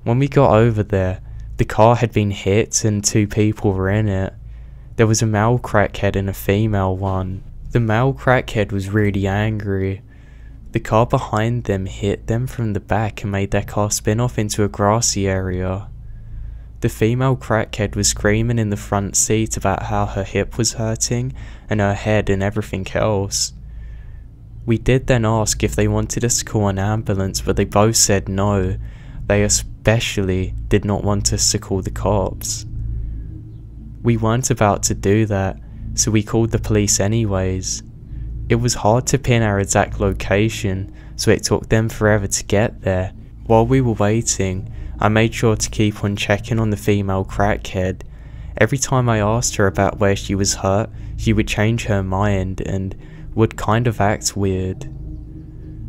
When we got over there, the car had been hit and 2 people were in it. There was a male crackhead and a female one. The male crackhead was really angry. The car behind them hit them from the back and made their car spin off into a grassy area. The female crackhead was screaming in the front seat about how her hip was hurting and her head and everything else. We did then ask if they wanted us to call an ambulance, but they both said no. They especially did not want us to call the cops. We weren't about to do that, so we called the police anyways. It was hard to pin our exact location, so it took them forever to get there. While we were waiting, I made sure to keep on checking on the female crackhead. Every time I asked her about where she was hurt, she would change her mind and would kind of act weird.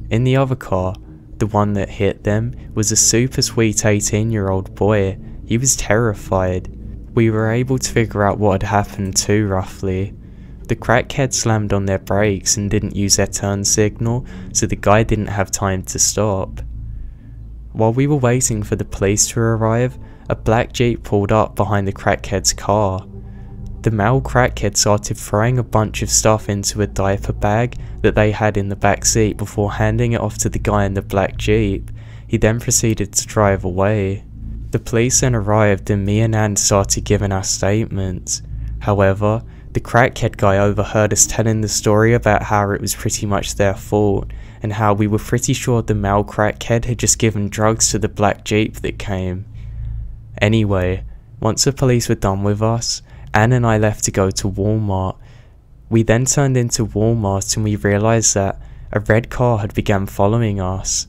In the other car, the one that hit them, was a super sweet 18-year-old boy. He was terrified. We were able to figure out what had happened too, roughly. The crackhead slammed on their brakes and didn't use their turn signal, so the guy didn't have time to stop. While we were waiting for the police to arrive, a black Jeep pulled up behind the crackhead's car. The male crackhead started throwing a bunch of stuff into a diaper bag that they had in the back seat before handing it off to the guy in the black Jeep. He then proceeded to drive away. The police then arrived and me and Anne started giving our statements. However, the crackhead guy overheard us telling the story about how it was pretty much their fault and how we were pretty sure the male crackhead had just given drugs to the black Jeep that came. Anyway, once the police were done with us, Anne and I left to go to Walmart. We then turned into Walmart and we realised that a red car had begun following us.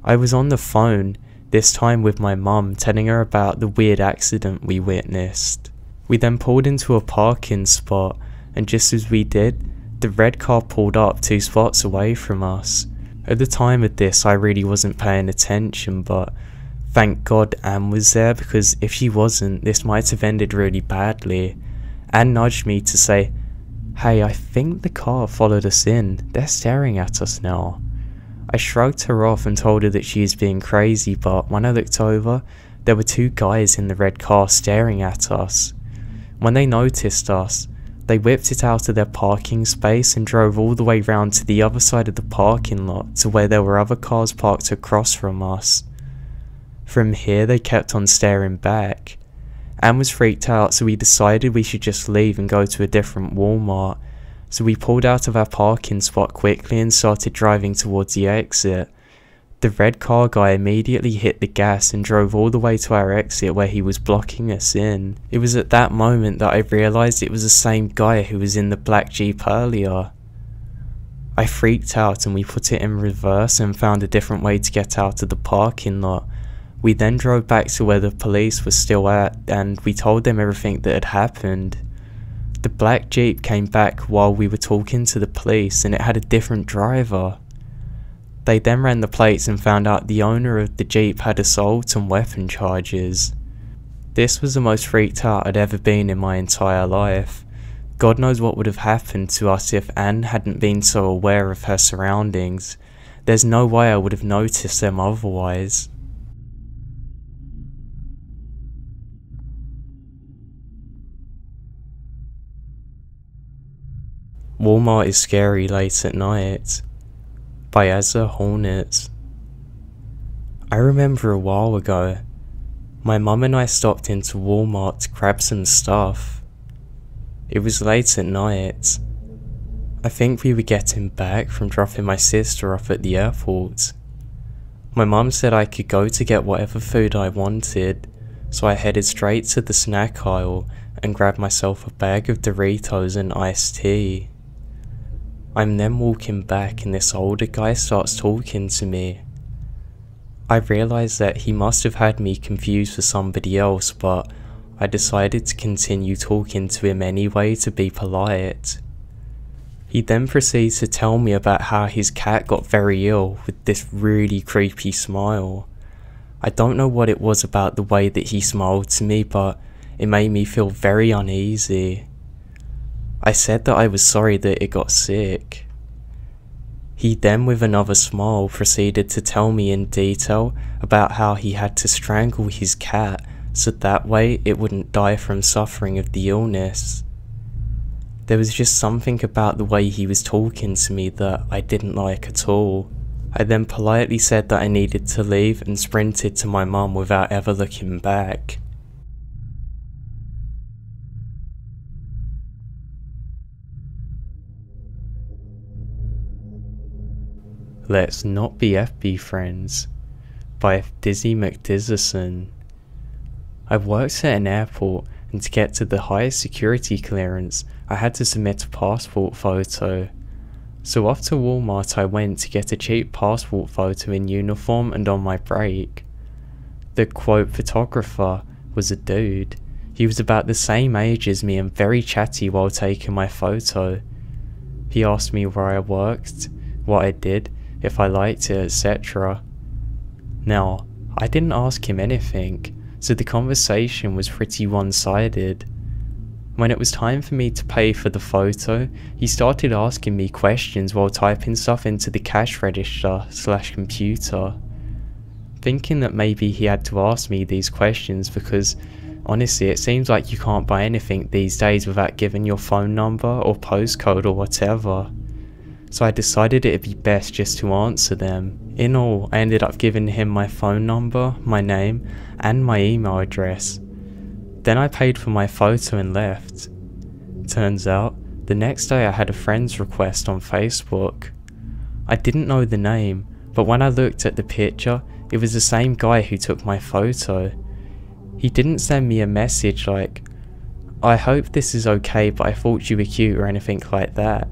I was on the phone, this time with my mum, telling her about the weird accident we witnessed. We then pulled into a parking spot, and just as we did, the red car pulled up 2 spots away from us. At the time of this, I really wasn't paying attention, but thank God Anne was there, because if she wasn't, this might have ended really badly. Anne nudged me to say, "Hey, I think the car followed us in. They're staring at us now." I shrugged her off and told her that she was being crazy, but when I looked over, there were 2 guys in the red car staring at us. When they noticed us, they whipped it out of their parking space and drove all the way round to the other side of the parking lot to where there were other cars parked across from us. From here, they kept on staring back. Anne was freaked out, so we decided we should just leave and go to a different Walmart. So we pulled out of our parking spot quickly and started driving towards the exit. The red car guy immediately hit the gas and drove all the way to our exit where he was blocking us in. It was at that moment that I realised it was the same guy who was in the black Jeep earlier. I freaked out and we put it in reverse and found a different way to get out of the parking lot. We then drove back to where the police were still at and we told them everything that had happened. The black Jeep came back while we were talking to the police and it had a different driver. They then ran the plates and found out the owner of the Jeep had assault and weapon charges. This was the most freaked out I'd ever been in my entire life. God knows what would have happened to us if Anne hadn't been so aware of her surroundings. There's no way I would have noticed them otherwise. Walmart is Scary Late at Night by Asa Hornets. I remember a while ago, my mum and I stopped into Walmart to grab some stuff. It was late at night. I think we were getting back from dropping my sister off at the airport. My mum said I could go to get whatever food I wanted, so I headed straight to the snack aisle and grabbed myself a bag of Doritos and iced tea. I'm then walking back and this older guy starts talking to me. I realised that he must have had me confused for somebody else, but I decided to continue talking to him anyway to be polite. He then proceeds to tell me about how his cat got very ill with this really creepy smile. I don't know what it was about the way that he smiled to me, but it made me feel very uneasy. I said that I was sorry that it got sick. He then, with another smile, proceeded to tell me in detail about how he had to strangle his cat so that way it wouldn't die from suffering of the illness. There was just something about the way he was talking to me that I didn't like at all. I then politely said that I needed to leave and sprinted to my mum without ever looking back. Let's Not Be FB Friends by Dizzy McDizerson. I've worked at an airport and to get to the highest security clearance I had to submit a passport photo. So off to Walmart I went to get a cheap passport photo in uniform and on my break. The quote photographer was a dude. He was about the same age as me and very chatty while taking my photo. He asked me where I worked, what I did, if I liked it, etc. Now, I didn't ask him anything, so the conversation was pretty one-sided. When it was time for me to pay for the photo, he started asking me questions while typing stuff into the cash register / computer. Thinking that maybe he had to ask me these questions because Honestly, it seems like you can't buy anything these days without giving your phone number or postcode or whatever. So I decided it'd be best just to answer them. In all, I ended up giving him my phone number, my name, and my email address. Then I paid for my photo and left. Turns out, the next day I had a friend's request on Facebook. I didn't know the name, but when I looked at the picture, it was the same guy who took my photo. He didn't send me a message like, "I hope this is okay, but I thought you were cute," or anything like that.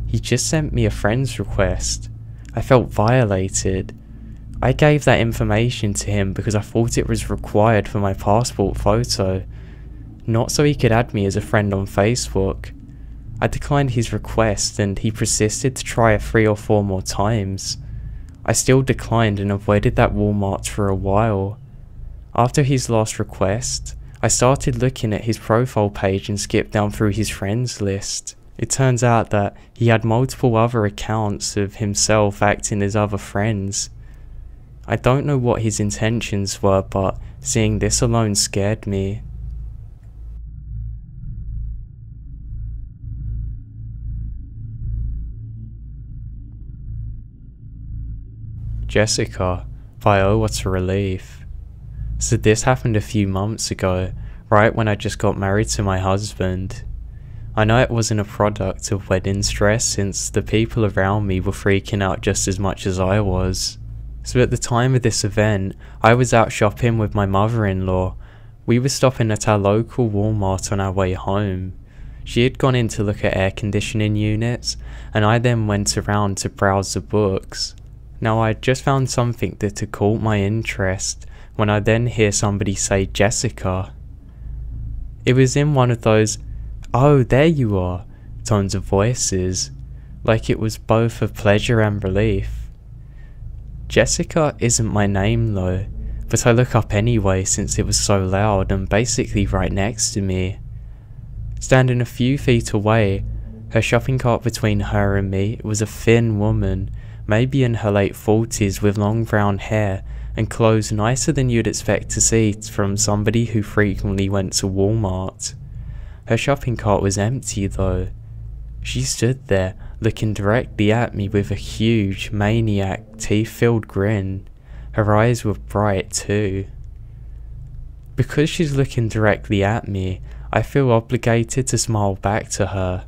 He just sent me a friend's request. I felt violated. I gave that information to him because I thought it was required for my passport photo, not so he could add me as a friend on Facebook. I declined his request and he persisted to try 3 or 4 more times. I still declined and avoided that Walmart for a while. After his last request, I started looking at his profile page and skipped down through his friends list. It turns out that he had multiple other accounts of himself acting as other friends. I don't know what his intentions were, but seeing this alone scared me. Jessica, by oh what a relief. So this happened a few months ago, right when I just got married to my husband. I know it wasn't a product of wedding stress since the people around me were freaking out just as much as I was. So at the time of this event, I was out shopping with my mother-in-law. We were stopping at our local Walmart on our way home. She had gone in to look at air conditioning units, and I then went around to browse the books. Now I had just found something that had caught my interest when I then hear somebody say Jessica. It was in one of those, "Oh, there you are," tones of voices, like it was both of pleasure and relief. Jessica isn't my name though, but I look up anyway since it was so loud and basically right next to me. Standing a few feet away, her shopping cart between her and me, was a thin woman, maybe in her late 40s with long brown hair and clothes nicer than you'd expect to see from somebody who frequently went to Walmart. Her shopping cart was empty though. She stood there, looking directly at me with a huge, maniac, teeth-filled grin. Her eyes were bright too. Because she's looking directly at me, I feel obligated to smile back to her.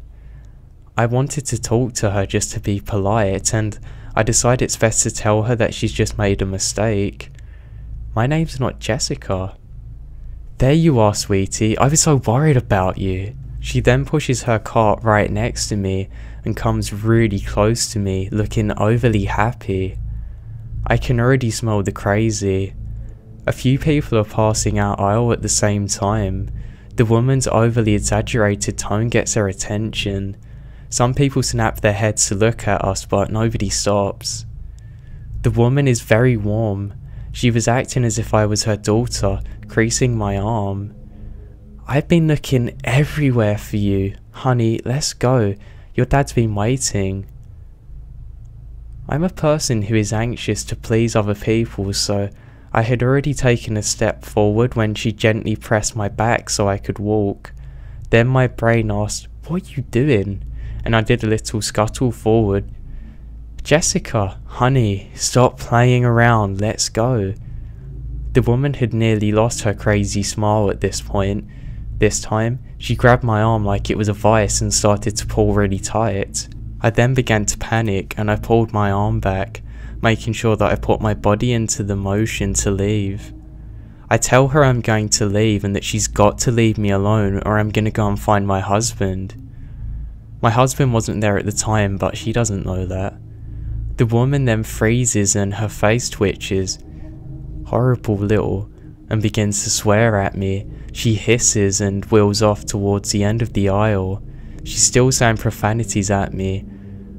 I wanted to talk to her just to be polite, and I decide it's best to tell her that she's just made a mistake. My name's not Jessica. "There you are, sweetie, I was so worried about you." She then pushes her cart right next to me and comes really close to me, looking overly happy. I can already smell the crazy. A few people are passing our aisle at the same time. The woman's overly exaggerated tone gets her attention. Some people snap their heads to look at us, but nobody stops. The woman is very warm. She was acting as if I was her daughter, creasing my arm. "I've been looking everywhere for you. Honey, let's go. Your dad's been waiting." I'm a person who is anxious to please other people, so I had already taken a step forward when she gently pressed my back so I could walk. Then my brain asked, "What are you doing?" And I did a little scuttle forward. "Jessica, honey, stop playing around, let's go." The woman had nearly lost her crazy smile at this point. This time, she grabbed my arm like it was a vice and started to pull really tight. I then began to panic and I pulled my arm back, making sure that I put my body into the motion to leave. I tell her I'm going to leave and that she's got to leave me alone or I'm going to go and find my husband. My husband wasn't there at the time, but she doesn't know that. The woman then freezes and her face twitches, horrible little, and begins to swear at me. She hisses and wheels off towards the end of the aisle. She's still saying profanities at me.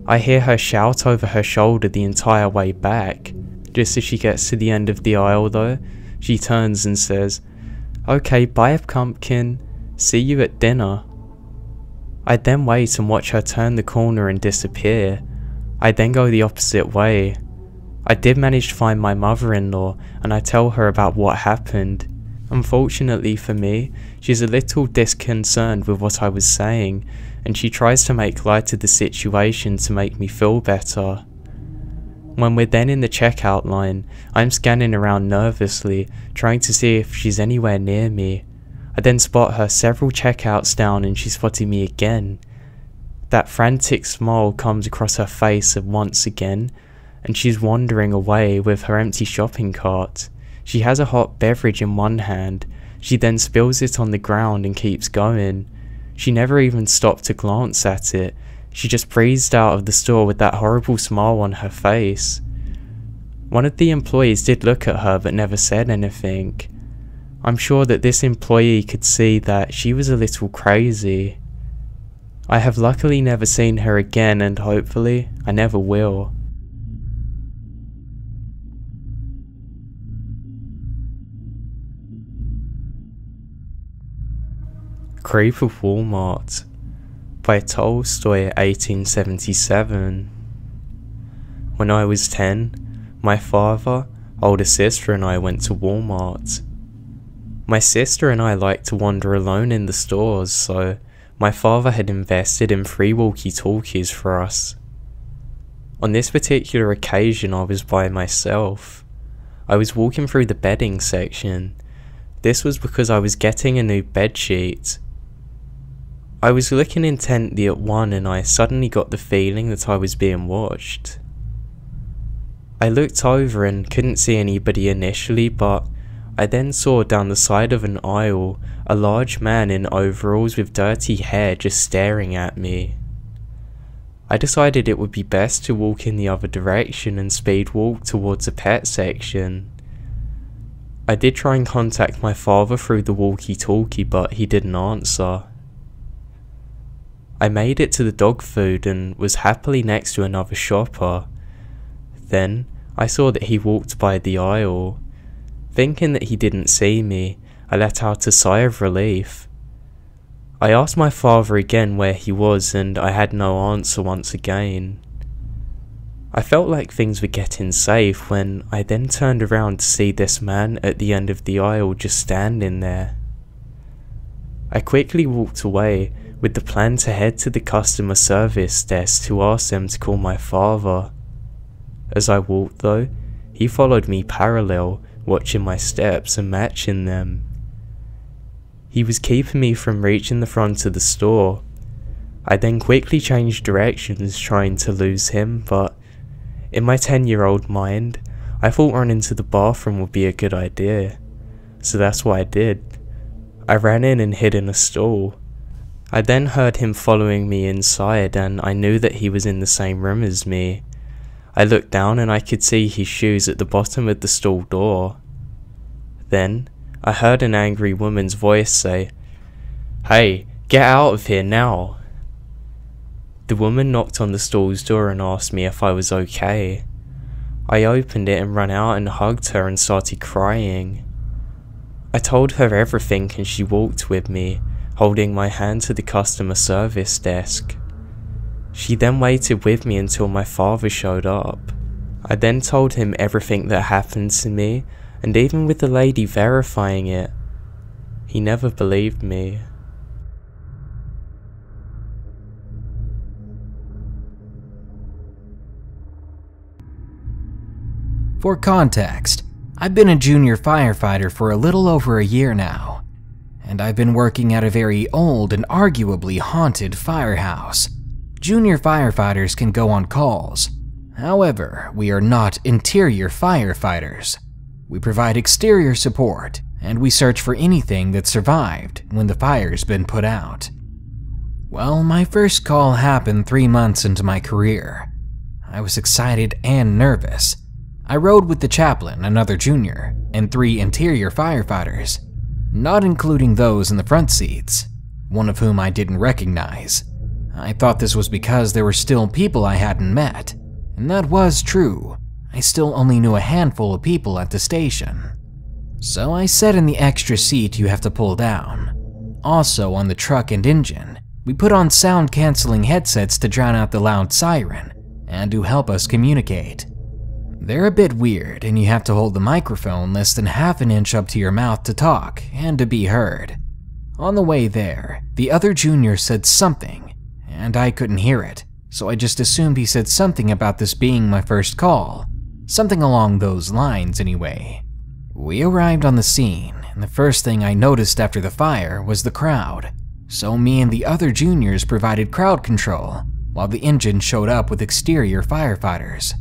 I hear her shout over her shoulder the entire way back. Just as she gets to the end of the aisle though, she turns and says, "Okay, bye pumpkin, see you at dinner." I then wait and watch her turn the corner and disappear. I then go the opposite way. I did manage to find my mother-in-law and I tell her about what happened. Unfortunately for me, she's a little disconcerted with what I was saying, and she tries to make light of the situation to make me feel better. When we're then in the checkout line, I'm scanning around nervously, trying to see if she's anywhere near me. I then spot her several checkouts down and she's spotting me again. That frantic smile comes across her face once again, and she's wandering away with her empty shopping cart. She has a hot beverage in one hand. She then spills it on the ground and keeps going. She never even stopped to glance at it. She just breezed out of the store with that horrible smile on her face. One of the employees did look at her but never said anything. I'm sure that this employee could see that she was a little crazy. I have luckily never seen her again, and hopefully I never will. Creep of Walmart by Tolstoy, 1877. When I was 10, my father, older sister and I went to Walmart. My sister and I liked to wander alone in the stores, so my father had invested in 3 walkie-talkies for us. On this particular occasion I was by myself. I was walking through the bedding section. This was because I was getting a new bedsheet. I was looking intently at one and I suddenly got the feeling that I was being watched. I looked over and couldn't see anybody initially, but I then saw down the side of an aisle a large man in overalls with dirty hair just staring at me. I decided it would be best to walk in the other direction and speed walk towards the pet section. I did try and contact my father through the walkie-talkie, but he didn't answer. I made it to the dog food and was happily next to another shopper. Then I saw that he walked by the aisle. Thinking that he didn't see me, I let out a sigh of relief. I asked my father again where he was and I had no answer once again. I felt like things were getting safe when I then turned around to see this man at the end of the aisle just standing there. I quickly walked away with the plan to head to the customer service desk to ask them to call my father. As I walked though, he followed me parallel, watching my steps and matching them. He was keeping me from reaching the front of the store. I then quickly changed directions trying to lose him, but in my 10-year-old mind, I thought running to the bathroom would be a good idea. So that's what I did. I ran in and hid in a stall. I then heard him following me inside and I knew that he was in the same room as me. I looked down and I could see his shoes at the bottom of the stall door. Then, I heard an angry woman's voice say, "Hey, get out of here now." The woman knocked on the stall's door and asked me if I was okay. I opened it and ran out and hugged her and started crying. I told her everything and she walked with me, holding my hand to the customer service desk. She then waited with me until my father showed up. I then told him everything that happened to me, and even with the lady verifying it, he never believed me. For context, I've been a junior firefighter for a little over a year now, and I've been working at a very old and arguably haunted firehouse. Junior firefighters can go on calls. However, we are not interior firefighters. We provide exterior support, and we search for anything that survived when the fire's been put out. Well, my first call happened 3 months into my career. I was excited and nervous. I rode with the chaplain, another junior, and 3 interior firefighters, not including those in the front seats, one of whom I didn't recognize. I thought this was because there were still people I hadn't met, and that was true. I still only knew a handful of people at the station. So I sat in the extra seat you have to pull down. Also on the truck and engine, we put on sound-canceling headsets to drown out the loud siren and to help us communicate. They're a bit weird, and you have to hold the microphone less than half an inch up to your mouth to talk and to be heard. On the way there, the other junior said something, and I couldn't hear it, so I just assumed he said something about this being my first call. Something along those lines anyway. We arrived on the scene, and the first thing I noticed after the fire was the crowd. So me and the other juniors provided crowd control, while the engine showed up with exterior firefighters.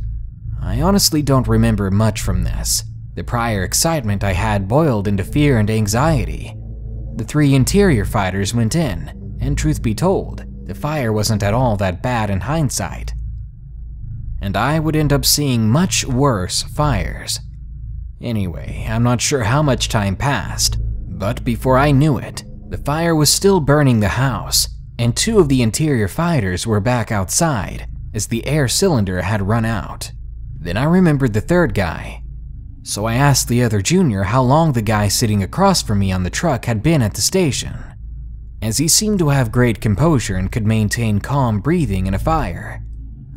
I honestly don't remember much from this. The prior excitement I had boiled into fear and anxiety. The 3 interior fighters went in, and truth be told, the fire wasn't at all that bad in hindsight. And I would end up seeing much worse fires. Anyway, I'm not sure how much time passed, but before I knew it, the fire was still burning the house, and 2 of the interior fighters were back outside, as the air cylinder had run out. Then I remembered the 3rd guy, so I asked the other junior how long the guy sitting across from me on the truck had been at the station, as he seemed to have great composure and could maintain calm breathing in a fire.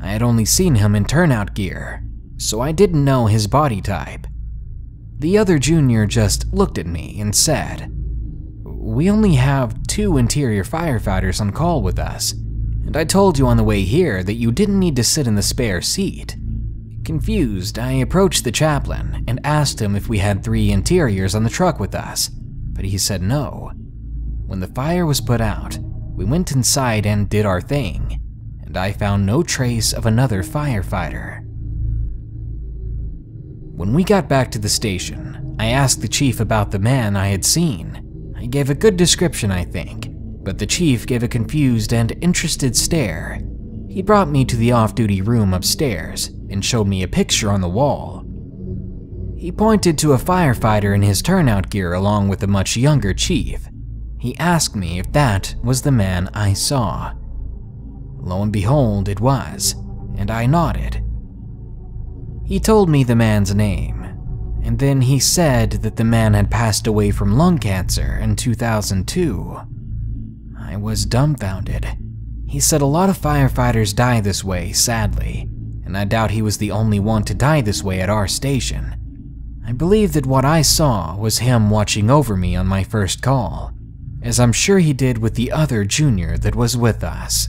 I had only seen him in turnout gear, so I didn't know his body type. The other junior just looked at me and said, "We only have 2 interior firefighters on call with us, and I told you on the way here that you didn't need to sit in the spare seat." Confused, I approached the chaplain and asked him if we had 3 interiors on the truck with us, but he said no. When the fire was put out, we went inside and did our thing, and I found no trace of another firefighter. When we got back to the station, I asked the chief about the man I had seen. I gave a good description, I think, but the chief gave a confused and interested stare. He brought me to the off-duty room upstairs and showed me a picture on the wall. He pointed to a firefighter in his turnout gear along with a much younger chief. He asked me if that was the man I saw. Lo and behold, it was, and I nodded. He told me the man's name, and then he said that the man had passed away from lung cancer in 2002. I was dumbfounded. He said a lot of firefighters die this way, sadly, and I doubt he was the only one to die this way at our station. I believe that what I saw was him watching over me on my first call, as I'm sure he did with the other junior that was with us.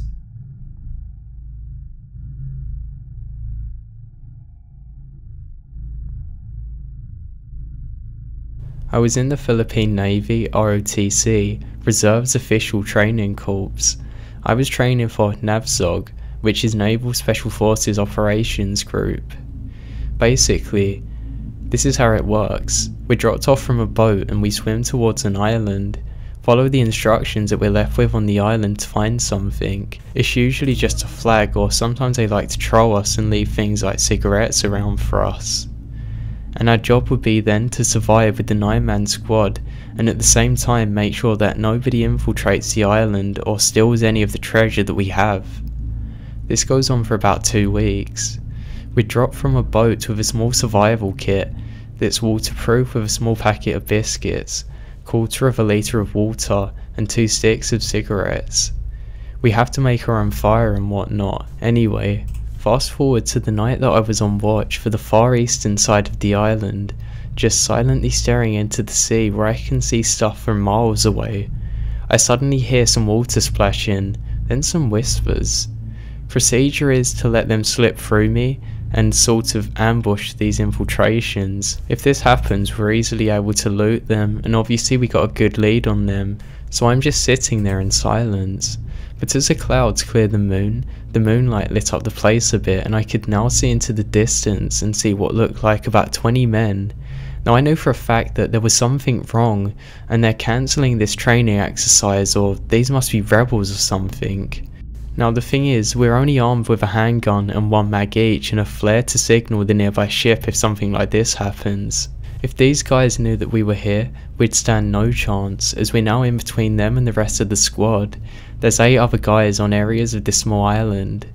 I was in the Philippine Navy ROTC, Reserves Official Training Corps. I was training for NAVSOG, which is Naval Special Forces Operations Group. Basically, this is how it works. We're dropped off from a boat and we swim towards an island. Follow the instructions that we're left with on the island to find something. It's usually just a flag, or sometimes they like to troll us and leave things like cigarettes around for us. And our job would be then to survive with the 9-man squad, and at the same time make sure that nobody infiltrates the island or steals any of the treasure that we have. This goes on for about 2 weeks. We're dropped from a boat with a small survival kit that's waterproof with a small packet of biscuits, 1/4 of a litre of water, and 2 sticks of cigarettes. We have to make our own fire and whatnot. Anyway, fast forward to the night that I was on watch for the far eastern side of the island, just silently staring into the sea where I can see stuff from miles away. I suddenly hear some water splash in, then some whispers. Procedure is to let them slip through me and sort of ambush these infiltrations. If this happens, we're easily able to loot them, and obviously we got a good lead on them, so I'm just sitting there in silence. But as the clouds cleared the moonlight lit up the place a bit, and I could now see into the distance and see what looked like about 20 men. Now I know for a fact that there was something wrong, and they're cancelling this training exercise, or these must be rebels or something. Now the thing is, we're only armed with a handgun and 1 mag each and a flare to signal the nearby ship if something like this happens. If these guys knew that we were here, we'd stand no chance, as we're now in between them and the rest of the squad. There's 8 other guys on areas of this small island.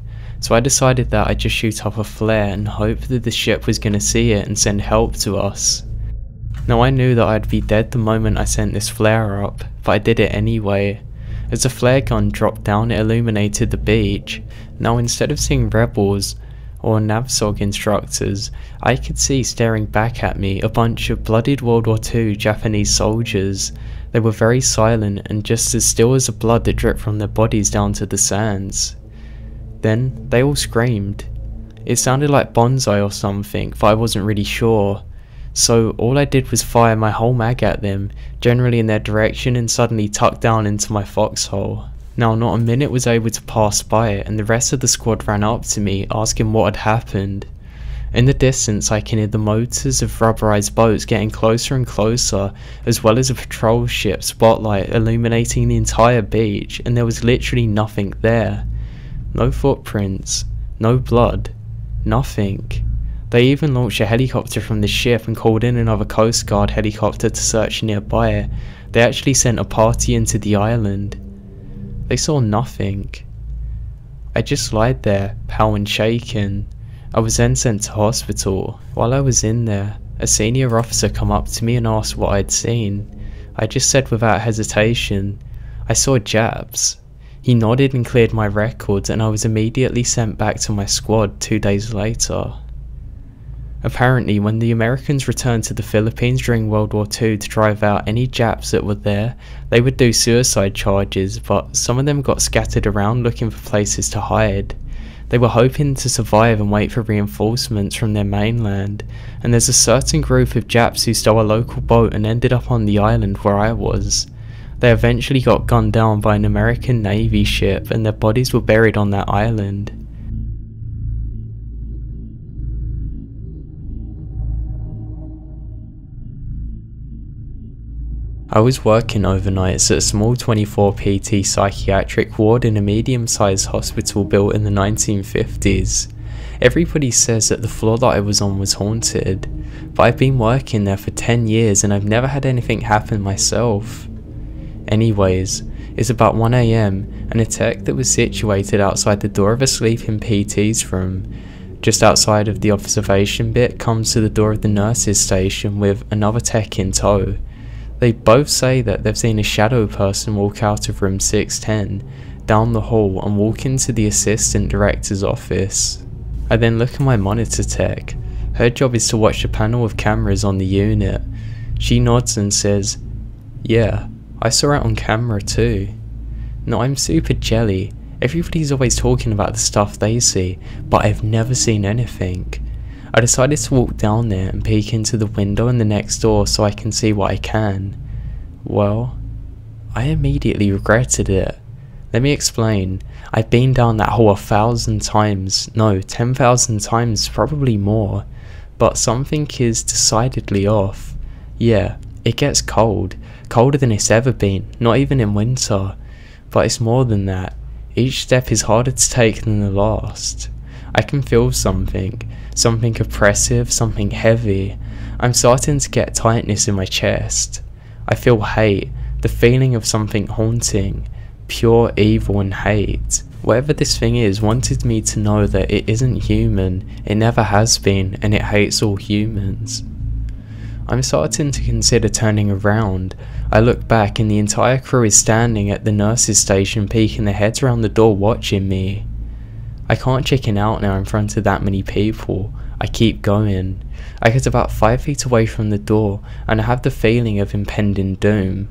So I decided that I'd just shoot up a flare and hope that the ship was going to see it and send help to us. Now I knew that I'd be dead the moment I sent this flare up, but I did it anyway. As the flare gun dropped down, it illuminated the beach. Now instead of seeing rebels, or NAVSOG instructors, I could see staring back at me a bunch of bloodied World War II Japanese soldiers. They were very silent and just as still as the blood that dripped from their bodies down to the sands. Then they all screamed. It sounded like bonsai or something, but I wasn't really sure. So all I did was fire my whole mag at them, generally in their direction, and suddenly tucked down into my foxhole. Now not a minute was able to pass by and the rest of the squad ran up to me asking what had happened. In the distance I can hear the motors of rubberized boats getting closer and closer, as well as a patrol ship spotlight illuminating the entire beach, and there was literally nothing there. No footprints, no blood, nothing. They even launched a helicopter from the ship and called in another Coast Guard helicopter to search nearby. They actually sent a party into the island. They saw nothing. I just lied there, pale and shaken. I was then sent to hospital. While I was in there, a senior officer come up to me and asked what I'd seen. I just said without hesitation, I saw Japs. He nodded and cleared my records, and I was immediately sent back to my squad 2 days later. Apparently, when the Americans returned to the Philippines during World War II to drive out any Japs that were there, they would do suicide charges, but some of them got scattered around looking for places to hide. They were hoping to survive and wait for reinforcements from their mainland, and there's a certain group of Japs who stole a local boat and ended up on the island where I was. They eventually got gunned down by an American Navy ship and their bodies were buried on that island. I was working overnights at a small 24 PT psychiatric ward in a medium-sized hospital built in the 1950s. Everybody says that the floor that I was on was haunted, but I've been working there for 10 years and I've never had anything happen myself. Anyways, it's about 1 AM and a tech that was situated outside the door of a sleeping PT's room, just outside of the observation bit, comes to the door of the nurse's station with another tech in tow. They both say that they've seen a shadow person walk out of room 610, down the hall and walk into the assistant director's office. I then look at my monitor tech. Her job is to watch the panel of cameras on the unit. She nods and says, "Yeah, I saw it on camera too." Now I'm super jelly. Everybody's always talking about the stuff they see, but I've never seen anything. I decided to walk down there and peek into the window in the next door so I can see what I can. Well, I immediately regretted it. Let me explain. I've been down that hole 1,000 times, no, 10,000 times, probably more, but something is decidedly off. Yeah, it gets cold, colder than it's ever been, not even in winter, but it's more than that. Each step is harder to take than the last. I can feel something oppressive, something heavy. I'm starting to get tightness in my chest. I feel hate, the feeling of something haunting, pure evil and hate. Whatever this thing is wanted me to know that it isn't human, it never has been, and it hates all humans. I'm starting to consider turning around. I look back and the entire crew is standing at the nurse's station peeking their heads around the door watching me. I can't chicken out now in front of that many people. I keep going. I get about 5 feet away from the door and I have the feeling of impending doom.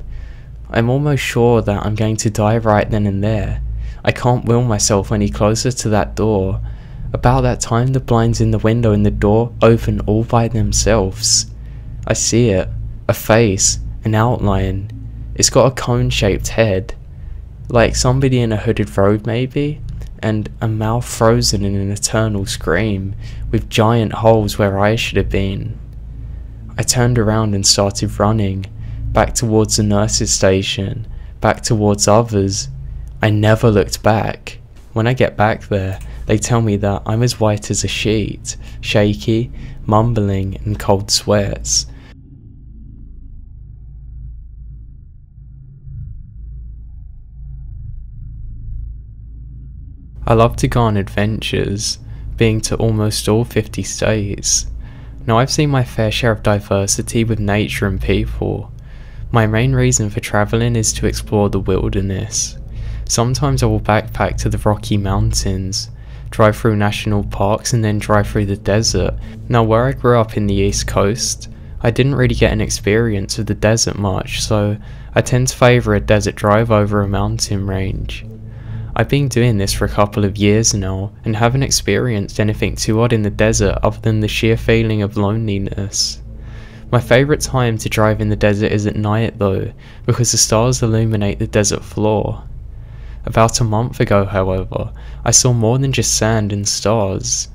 I'm almost sure that I'm going to die right then and there. I can't will myself any closer to that door. About that time the blinds in the window and the door open all by themselves. I see it. A face. An outline. It's got a cone-shaped head. Like somebody in a hooded robe maybe? And a mouth frozen in an eternal scream, with giant holes where eyes should have been. I turned around and started running, back towards the nurse's station, back towards others. I never looked back. When I get back there, they tell me that I'm as white as a sheet, shaky, mumbling, and cold sweats. I love to go on adventures, being to almost all 50 states. Now I've seen my fair share of diversity with nature and people. My main reason for travelling is to explore the wilderness. Sometimes I will backpack to the Rocky Mountains, drive through national parks, and then drive through the desert. Now, where I grew up in the East Coast, I didn't really get an experience of the desert much, so I tend to favour a desert drive over a mountain range. I've been doing this for a couple of years now, and haven't experienced anything too odd in the desert other than the sheer feeling of loneliness. My favourite time to drive in the desert is at night though, because the stars illuminate the desert floor. About a month ago, however, I saw more than just sand and stars.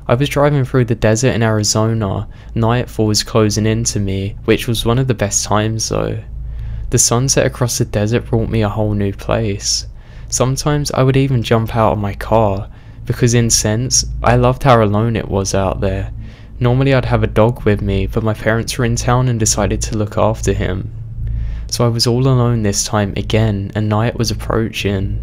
I was driving through the desert in Arizona, nightfall was closing in to me, which was one of the best times though. The sunset across the desert brought me a whole new place. Sometimes I would even jump out of my car, because in sense, I loved how alone it was out there. Normally I'd have a dog with me, but my parents were in town and decided to look after him. So I was all alone this time again, and night was approaching.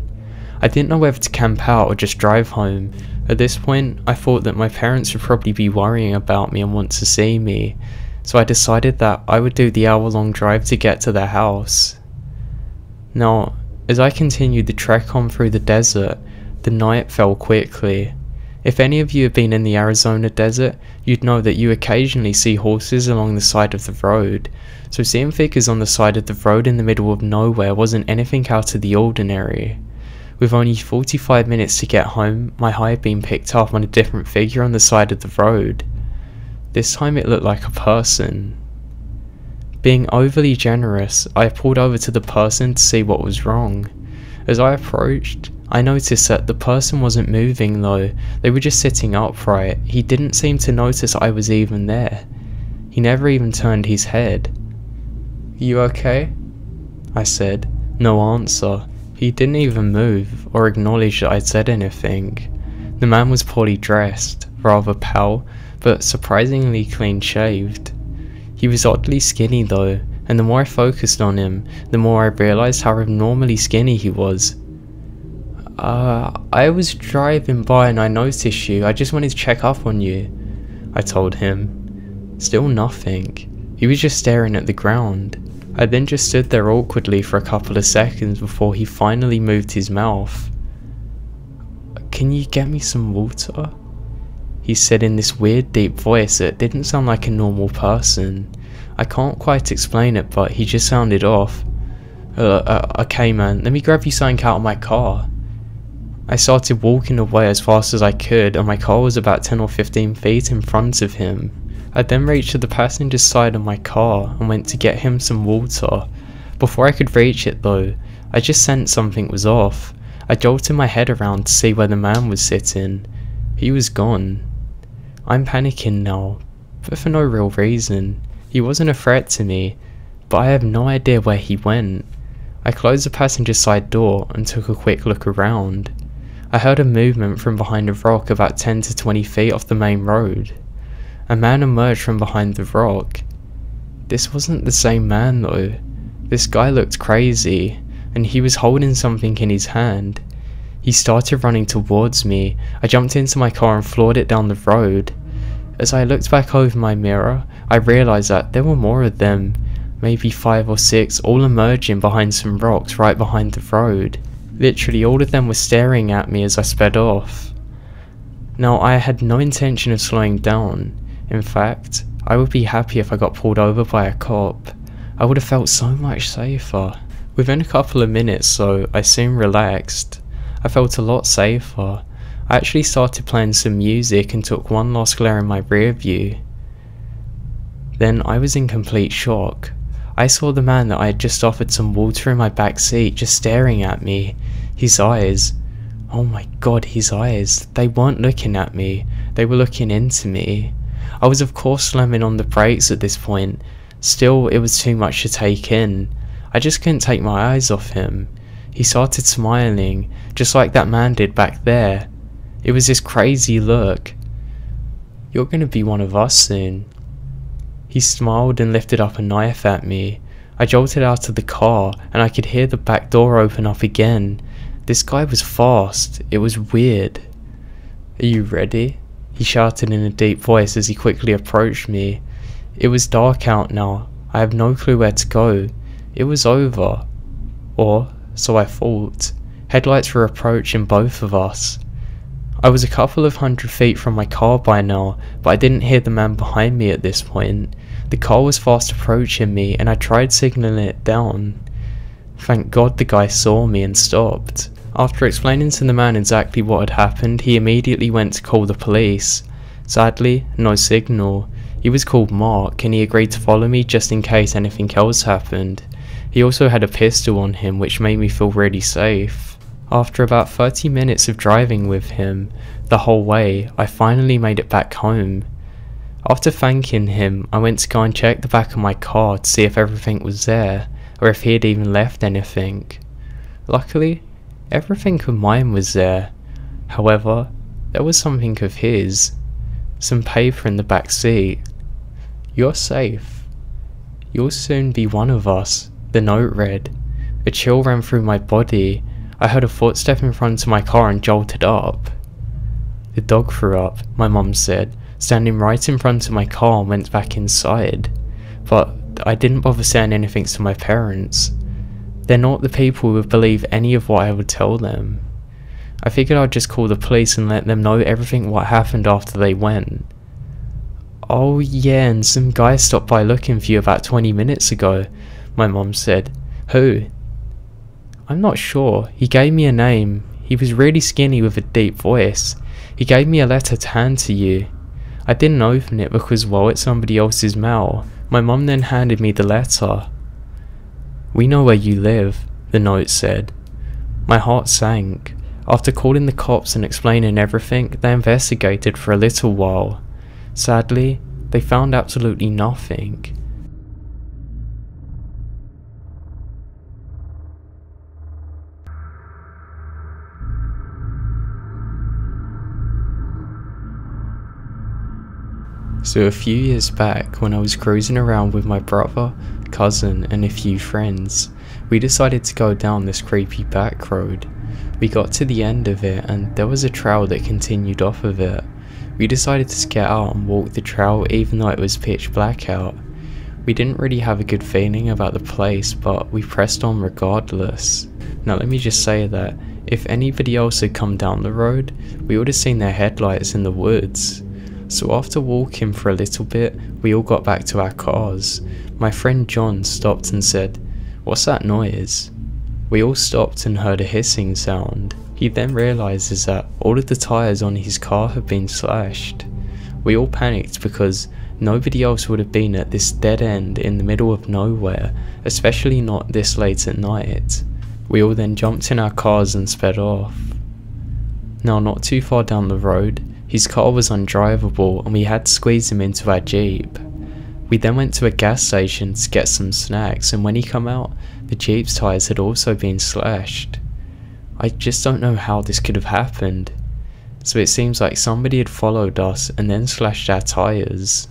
I didn't know whether to camp out or just drive home. At this point, I thought that my parents would probably be worrying about me and want to see me, so I decided that I would do the hour-long drive to get to their house. Now, as I continued the trek on through the desert, the night fell quickly. If any of you have been in the Arizona desert, you'd know that you occasionally see horses along the side of the road, so seeing figures on the side of the road in the middle of nowhere wasn't anything out of the ordinary. With only 45 minutes to get home, my eye had been picked up on a different figure on the side of the road. This time it looked like a person. Being overly generous, I pulled over to the person to see what was wrong. As I approached, I noticed that the person wasn't moving though, they were just sitting upright. He didn't seem to notice I was even there. He never even turned his head. "You okay?" I said. No answer. He didn't even move or acknowledge that I'd said anything. The man was poorly dressed, rather pale, but surprisingly clean shaved. He was oddly skinny though, and the more I focused on him, the more I realised how abnormally skinny he was. I was driving by and I noticed you. I just wanted to check up on you," I told him. Still nothing. He was just staring at the ground. I then just stood there awkwardly for a couple of seconds before he finally moved his mouth. "Can you get me some water?" he said in this weird deep voice that didn't sound like a normal person. I can't quite explain it, but he just sounded off. Okay man, let me grab you something out of my car." I started walking away as fast as I could, and my car was about 10 or 15 feet in front of him. I then reached to the passenger side of my car and went to get him some water. Before I could reach it though, I just sensed something was off. I jolted my head around to see where the man was sitting. He was gone. I'm panicking now, but for no real reason. He wasn't a threat to me, but I have no idea where he went. I closed the passenger side door and took a quick look around. I heard a movement from behind a rock about 10 to 20 feet off the main road. A man emerged from behind the rock. This wasn't the same man though. This guy looked crazy, and he was holding something in his hand. He started running towards me. I jumped into my car and floored it down the road. As I looked back over my mirror, I realised that there were more of them, maybe 5 or 6, all emerging behind some rocks right behind the road. Literally all of them were staring at me as I sped off. Now I had no intention of slowing down. In fact, I would be happy if I got pulled over by a cop. I would have felt so much safer. Within a couple of minutes though, I soon relaxed. I felt a lot safer. I actually started playing some music and took one last glare in my rear view. Then I was in complete shock. I saw the man that I had just offered some water in my back seat just staring at me. His eyes, oh my god, his eyes, they weren't looking at me, they were looking into me. I was of course slamming on the brakes at this point. Still, it was too much to take in. I just couldn't take my eyes off him. He started smiling, just like that man did back there. It was this crazy look. "You're gonna be one of us soon." He smiled and lifted up a knife at me. I jolted out of the car and I could hear the back door open up again. This guy was fast. It was weird. "Are you ready?" he shouted in a deep voice as he quickly approached me. It was dark out now. I have no clue where to go. It was over. Or so I thought. Headlights were approaching both of us. I was a couple of 100 feet from my car by now, but I didn't hear the man behind me at this point. The car was fast approaching me and I tried signaling it down. Thank God the guy saw me and stopped. After explaining to the man exactly what had happened, he immediately went to call the police. Sadly, no signal. He was called Mark and he agreed to follow me just in case anything else happened. He also had a pistol on him, which made me feel really safe. After about 30 minutes of driving with him the whole way, I finally made it back home. After thanking him, I went to go and check the back of my car to see if everything was there, or if he had even left anything. Luckily, everything of mine was there. However, there was something of his. Some paper in the back seat. "You're safe. You'll soon be one of us," the note read. A chill ran through my body. I heard a footstep in front of my car and jolted up. "The dog threw up," my mum said, standing right in front of my car, and went back inside. But I didn't bother saying anything to my parents. They're not the people who would believe any of what I would tell them. I figured I'd just call the police and let them know everything what happened after they went. "Oh yeah, and some guy stopped by looking for you about 20 minutes ago," my mum said. "Who?" "I'm not sure. He gave me a name. He was really skinny with a deep voice. He gave me a letter to hand to you. I didn't open it because, well, it's somebody else's mail." My mum then handed me the letter. "We know where you live," the note said. My heart sank. After calling the cops and explaining everything, they investigated for a little while. Sadly, they found absolutely nothing. So a few years back, when I was cruising around with my brother, cousin and a few friends, we decided to go down this creepy back road. We got to the end of it and there was a trail that continued off of it. We decided to get out and walk the trail even though it was pitch black out. We didn't really have a good feeling about the place, but we pressed on regardless. Now let me just say that if anybody else had come down the road, we would have seen their headlights in the woods. So after walking for a little bit, we all got back to our cars. My friend John stopped and said, "What's that noise?" We all stopped and heard a hissing sound. He then realises that all of the tyres on his car have been slashed. We all panicked because nobody else would have been at this dead end in the middle of nowhere, especially not this late at night. We all then jumped in our cars and sped off. Now not too far down the road, his car was undrivable and we had to squeeze him into our Jeep. We then went to a gas station to get some snacks, and when he come out, the Jeep's tyres had also been slashed. I just don't know how this could have happened. So it seems like somebody had followed us and then slashed our tyres.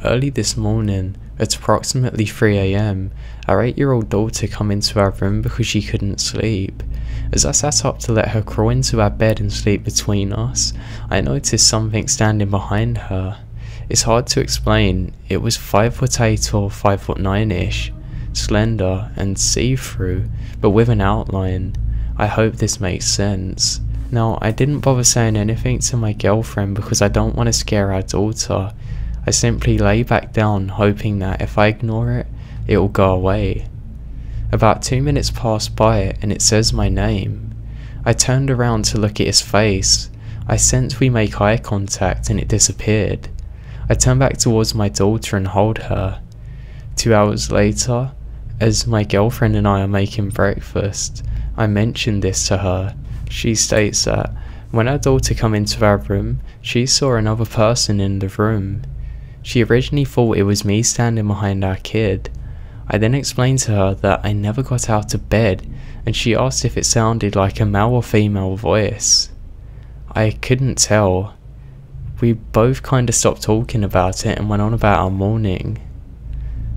Early this morning, at approximately 3 AM, our 8-year-old daughter come into our room because she couldn't sleep. As I sat up to let her crawl into our bed and sleep between us, I noticed something standing behind her. It's hard to explain. It was 5'8" or 5'9"-ish, slender and see-through, but with an outline. I hope this makes sense. Now, I didn't bother saying anything to my girlfriend because I don't want to scare our daughter. I simply lay back down hoping that if I ignore it, it will go away. About 2 minutes passed by and it says my name. I turned around to look at his face. I sensed we make eye contact and it disappeared. I turned back towards my daughter and hold her. 2 hours later, as my girlfriend and I are making breakfast, I mentioned this to her. She states that when our daughter come into our room, she saw another person in the room. She originally thought it was me standing behind our kid. I then explained to her that I never got out of bed, and she asked if it sounded like a male or female voice. I couldn't tell. We both kinda stopped talking about it and went on about our morning.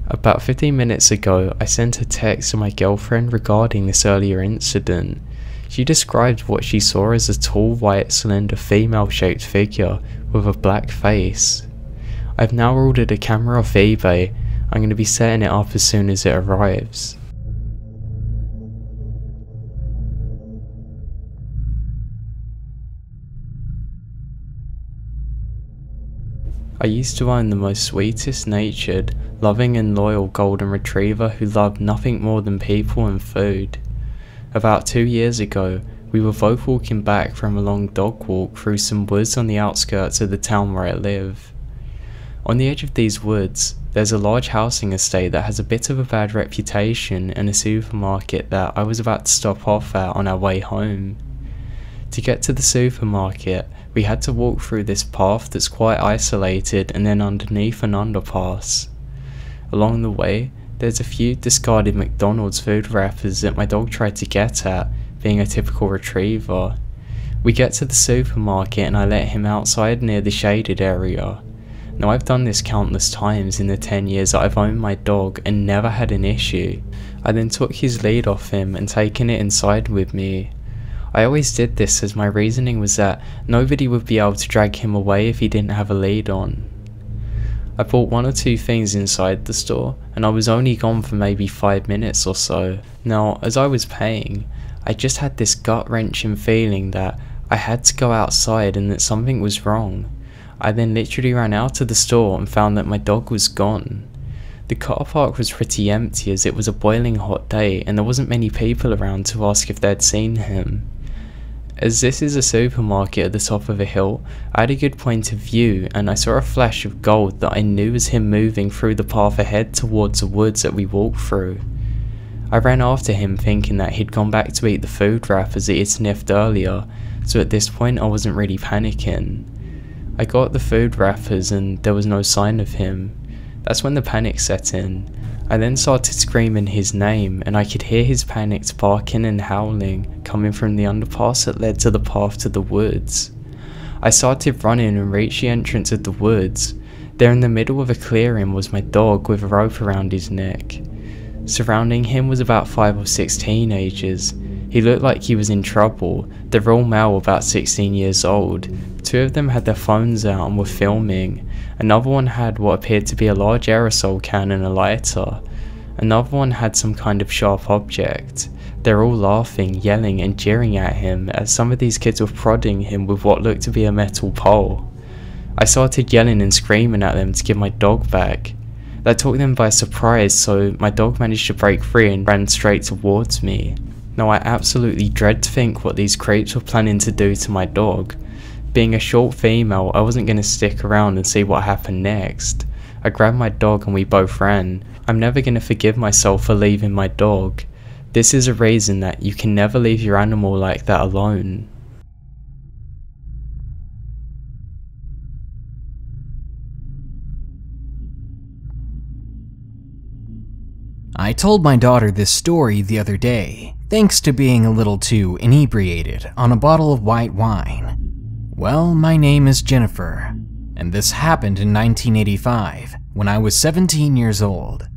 About 15 minutes ago, I sent a text to my girlfriend regarding this earlier incident. She described what she saw as a tall, white, slender, female-shaped figure with a black face. I've now ordered a camera off eBay. I'm going to be setting it up as soon as it arrives. I used to own the most sweetest natured, loving and loyal golden retriever who loved nothing more than people and food. About 2 years ago, we were both walking back from a long dog walk through some woods on the outskirts of the town where I live. On the edge of these woods, there's a large housing estate that has a bit of a bad reputation and a supermarket that I was about to stop off at on our way home. To get to the supermarket, we had to walk through this path that's quite isolated and then underneath an underpass. Along the way, there's a few discarded McDonald's food wrappers that my dog tried to get at, being a typical retriever. We get to the supermarket and I let him outside near the shaded area. Now I've done this countless times in the 10 years that I've owned my dog and never had an issue. I then took his lead off him and taken it inside with me. I always did this as my reasoning was that nobody would be able to drag him away if he didn't have a lead on. I bought 1 or 2 things inside the store and I was only gone for maybe 5 minutes or so. Now as I was paying, I just had this gut-wrenching feeling that I had to go outside and that something was wrong. I then literally ran out of the store and found that my dog was gone. The car park was pretty empty as it was a boiling hot day and there wasn't many people around to ask if they'd seen him. As this is a supermarket at the top of a hill, I had a good point of view and I saw a flash of gold that I knew was him moving through the path ahead towards the woods that we walked through. I ran after him thinking that he'd gone back to eat the food wrappers that he'd sniffed earlier, so at this point I wasn't really panicking. I got the food wrappers and there was no sign of him. That's when the panic set in. I then started screaming his name and I could hear his panicked barking and howling coming from the underpass that led to the path to the woods. I started running and reached the entrance of the woods. There in the middle of a clearing was my dog with a rope around his neck. Surrounding him was about 5 or 6 teenagers. He looked like he was in trouble. They're all male, about 16 years old. 2 of them had their phones out and were filming. Another one had what appeared to be a large aerosol can and a lighter. Another one had some kind of sharp object. They're all laughing, yelling and jeering at him as some of these kids were prodding him with what looked to be a metal pole. I started yelling and screaming at them to give my dog back. That took them by surprise, so my dog managed to break free and ran straight towards me. Now I absolutely dread to think what these creeps were planning to do to my dog. Being a short female, I wasn't going to stick around and see what happened next. I grabbed my dog and we both ran. I'm never going to forgive myself for leaving my dog. This is a reason that you can never leave your animal like that alone. I told my daughter this story the other day, thanks to being a little too inebriated on a bottle of white wine. Well, my name is Jennifer, and this happened in 1985, when I was 17 years old.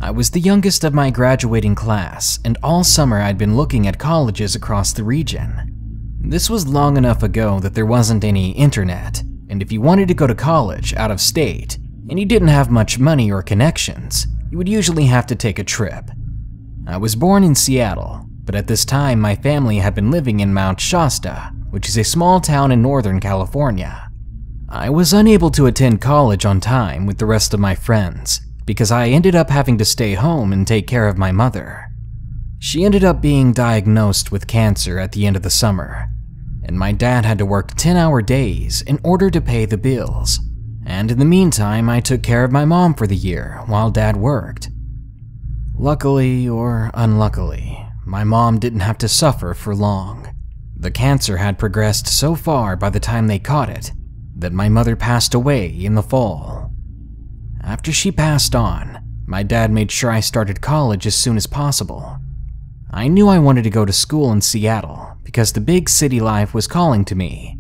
I was the youngest of my graduating class, and all summer I'd been looking at colleges across the region. This was long enough ago that there wasn't any internet, and if you wanted to go to college out of state, and you didn't have much money or connections, you would usually have to take a trip. I was born in Seattle, but at this time my family had been living in Mount Shasta, which is a small town in Northern California. I was unable to attend college on time with the rest of my friends because I ended up having to stay home and take care of my mother. She ended up being diagnosed with cancer at the end of the summer, and my dad had to work 10-hour days in order to pay the bills. And in the meantime, I took care of my mom for the year while Dad worked. Luckily or unluckily, my mom didn't have to suffer for long. The cancer had progressed so far by the time they caught it that my mother passed away in the fall. After she passed on, my dad made sure I started college as soon as possible. I knew I wanted to go to school in Seattle because the big city life was calling to me.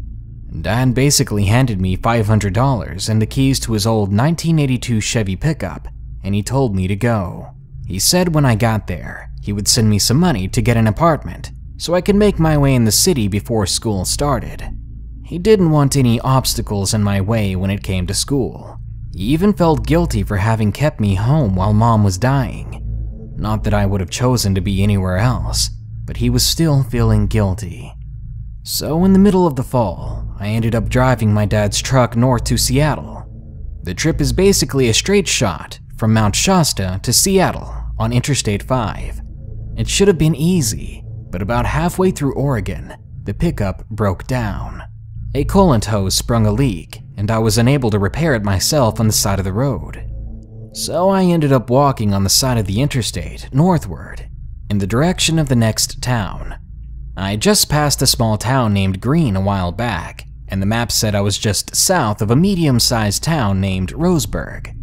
Dad basically handed me $500 and the keys to his old 1982 Chevy pickup, and he told me to go. He said when I got there, he would send me some money to get an apartment, so I could make my way in the city before school started. He didn't want any obstacles in my way when it came to school. He even felt guilty for having kept me home while Mom was dying. Not that I would have chosen to be anywhere else, but he was still feeling guilty. So in the middle of the fall, I ended up driving my dad's truck north to Seattle. The trip is basically a straight shot from Mount Shasta to Seattle on Interstate 5. It should have been easy, but about halfway through Oregon, the pickup broke down. A coolant hose sprung a leak, and I was unable to repair it myself on the side of the road. So I ended up walking on the side of the interstate northward, in the direction of the next town. I just passed a small town named Greene a while back, and the map said I was just south of a medium-sized town named Roseburg.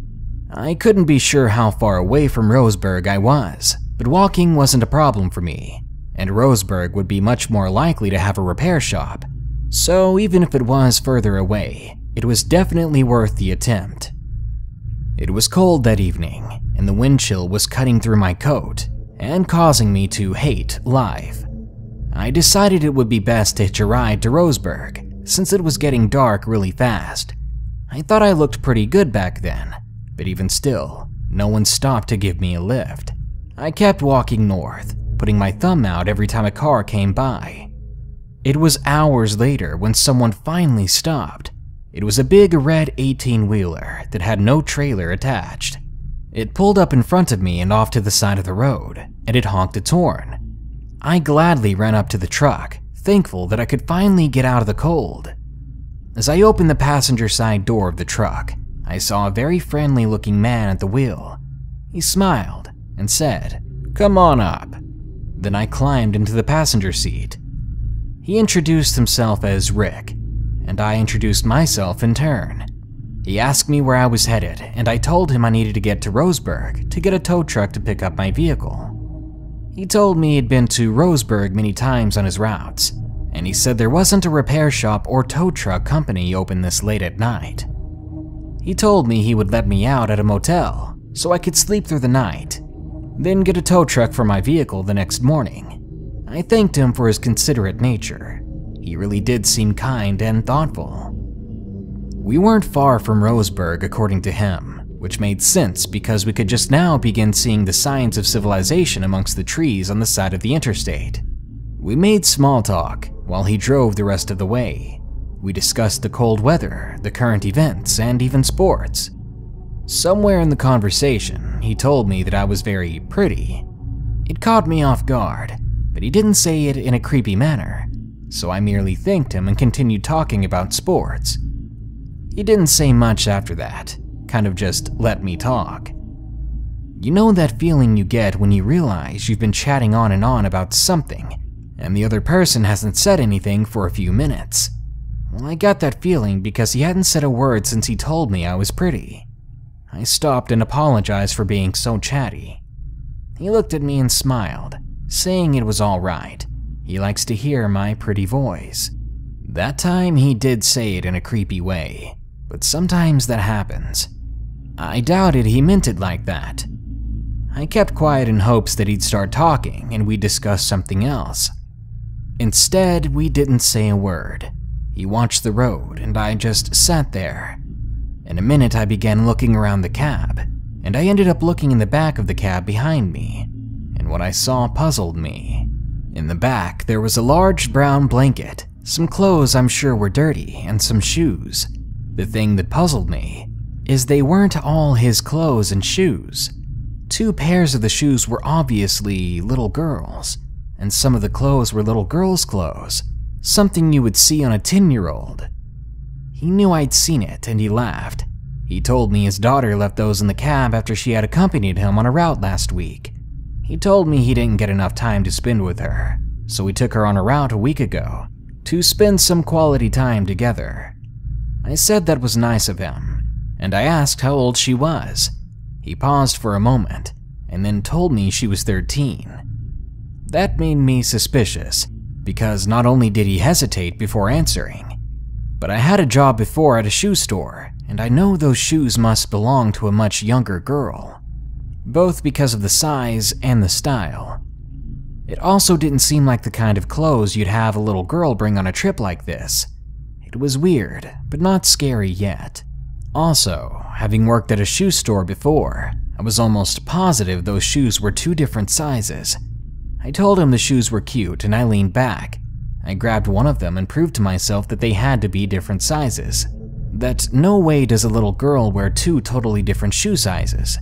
I couldn't be sure how far away from Roseburg I was, but walking wasn't a problem for me, and Roseburg would be much more likely to have a repair shop. So even if it was further away, it was definitely worth the attempt. It was cold that evening, and the wind chill was cutting through my coat and causing me to hate life. I decided it would be best to hitch a ride to Roseburg, since it was getting dark really fast. I thought I looked pretty good back then, but even still, no one stopped to give me a lift. I kept walking north, putting my thumb out every time a car came by. It was hours later when someone finally stopped. It was a big red 18-wheeler that had no trailer attached. It pulled up in front of me and off to the side of the road, and it honked its horn. I gladly ran up to the truck, thankful that I could finally get out of the cold. As I opened the passenger side door of the truck, I saw a very friendly-looking man at the wheel. He smiled and said, "Come on up." Then I climbed into the passenger seat. He introduced himself as Rick, and I introduced myself in turn. He asked me where I was headed, and I told him I needed to get to Roseburg to get a tow truck to pick up my vehicle. He told me he'd been to Roseburg many times on his routes, and he said there wasn't a repair shop or tow truck company open this late at night. He told me he would let me out at a motel so I could sleep through the night, then get a tow truck for my vehicle the next morning. I thanked him for his considerate nature. He really did seem kind and thoughtful. We weren't far from Roseburg according to him, which made sense because we could just now begin seeing the signs of civilization amongst the trees on the side of the interstate. We made small talk while he drove the rest of the way. We discussed the cold weather, the current events, and even sports. Somewhere in the conversation, he told me that I was very pretty. It caught me off guard, but he didn't say it in a creepy manner, so I merely thanked him and continued talking about sports. He didn't say much after that, kind of just let me talk. You know that feeling you get when you realize you've been chatting on and on about something, and the other person hasn't said anything for a few minutes? Well, I got that feeling because he hadn't said a word since he told me I was pretty. I stopped and apologized for being so chatty. He looked at me and smiled, saying it was all right. He likes to hear my pretty voice. That time he did say it in a creepy way, but sometimes that happens. I doubted he meant it like that. I kept quiet in hopes that he'd start talking and we'd discuss something else. Instead, we didn't say a word. He watched the road and I just sat there. In a minute I began looking around the cab, and I ended up looking in the back of the cab behind me, and what I saw puzzled me. In the back there was a large brown blanket, some clothes I'm sure were dirty, and some shoes. The thing that puzzled me is they weren't all his clothes and shoes. 2 pairs of the shoes were obviously little girls, and some of the clothes were little girls' clothes, something you would see on a 10-year-old. He knew I'd seen it and he laughed. He told me his daughter left those in the cab after she had accompanied him on a route last week. He told me he didn't get enough time to spend with her, so he took her on a route a week ago to spend some quality time together. I said that was nice of him, and I asked how old she was. He paused for a moment and then told me she was 13. That made me suspicious, because not only did he hesitate before answering, but I had a job before at a shoe store, and I know those shoes must belong to a much younger girl, both because of the size and the style. It also didn't seem like the kind of clothes you'd have a little girl bring on a trip like this. It was weird, but not scary yet. Also, having worked at a shoe store before, I was almost positive those shoes were 2 different sizes. I told him the shoes were cute and I leaned back. I grabbed one of them and proved to myself that they had to be different sizes. That no way does a little girl wear 2 totally different shoe sizes.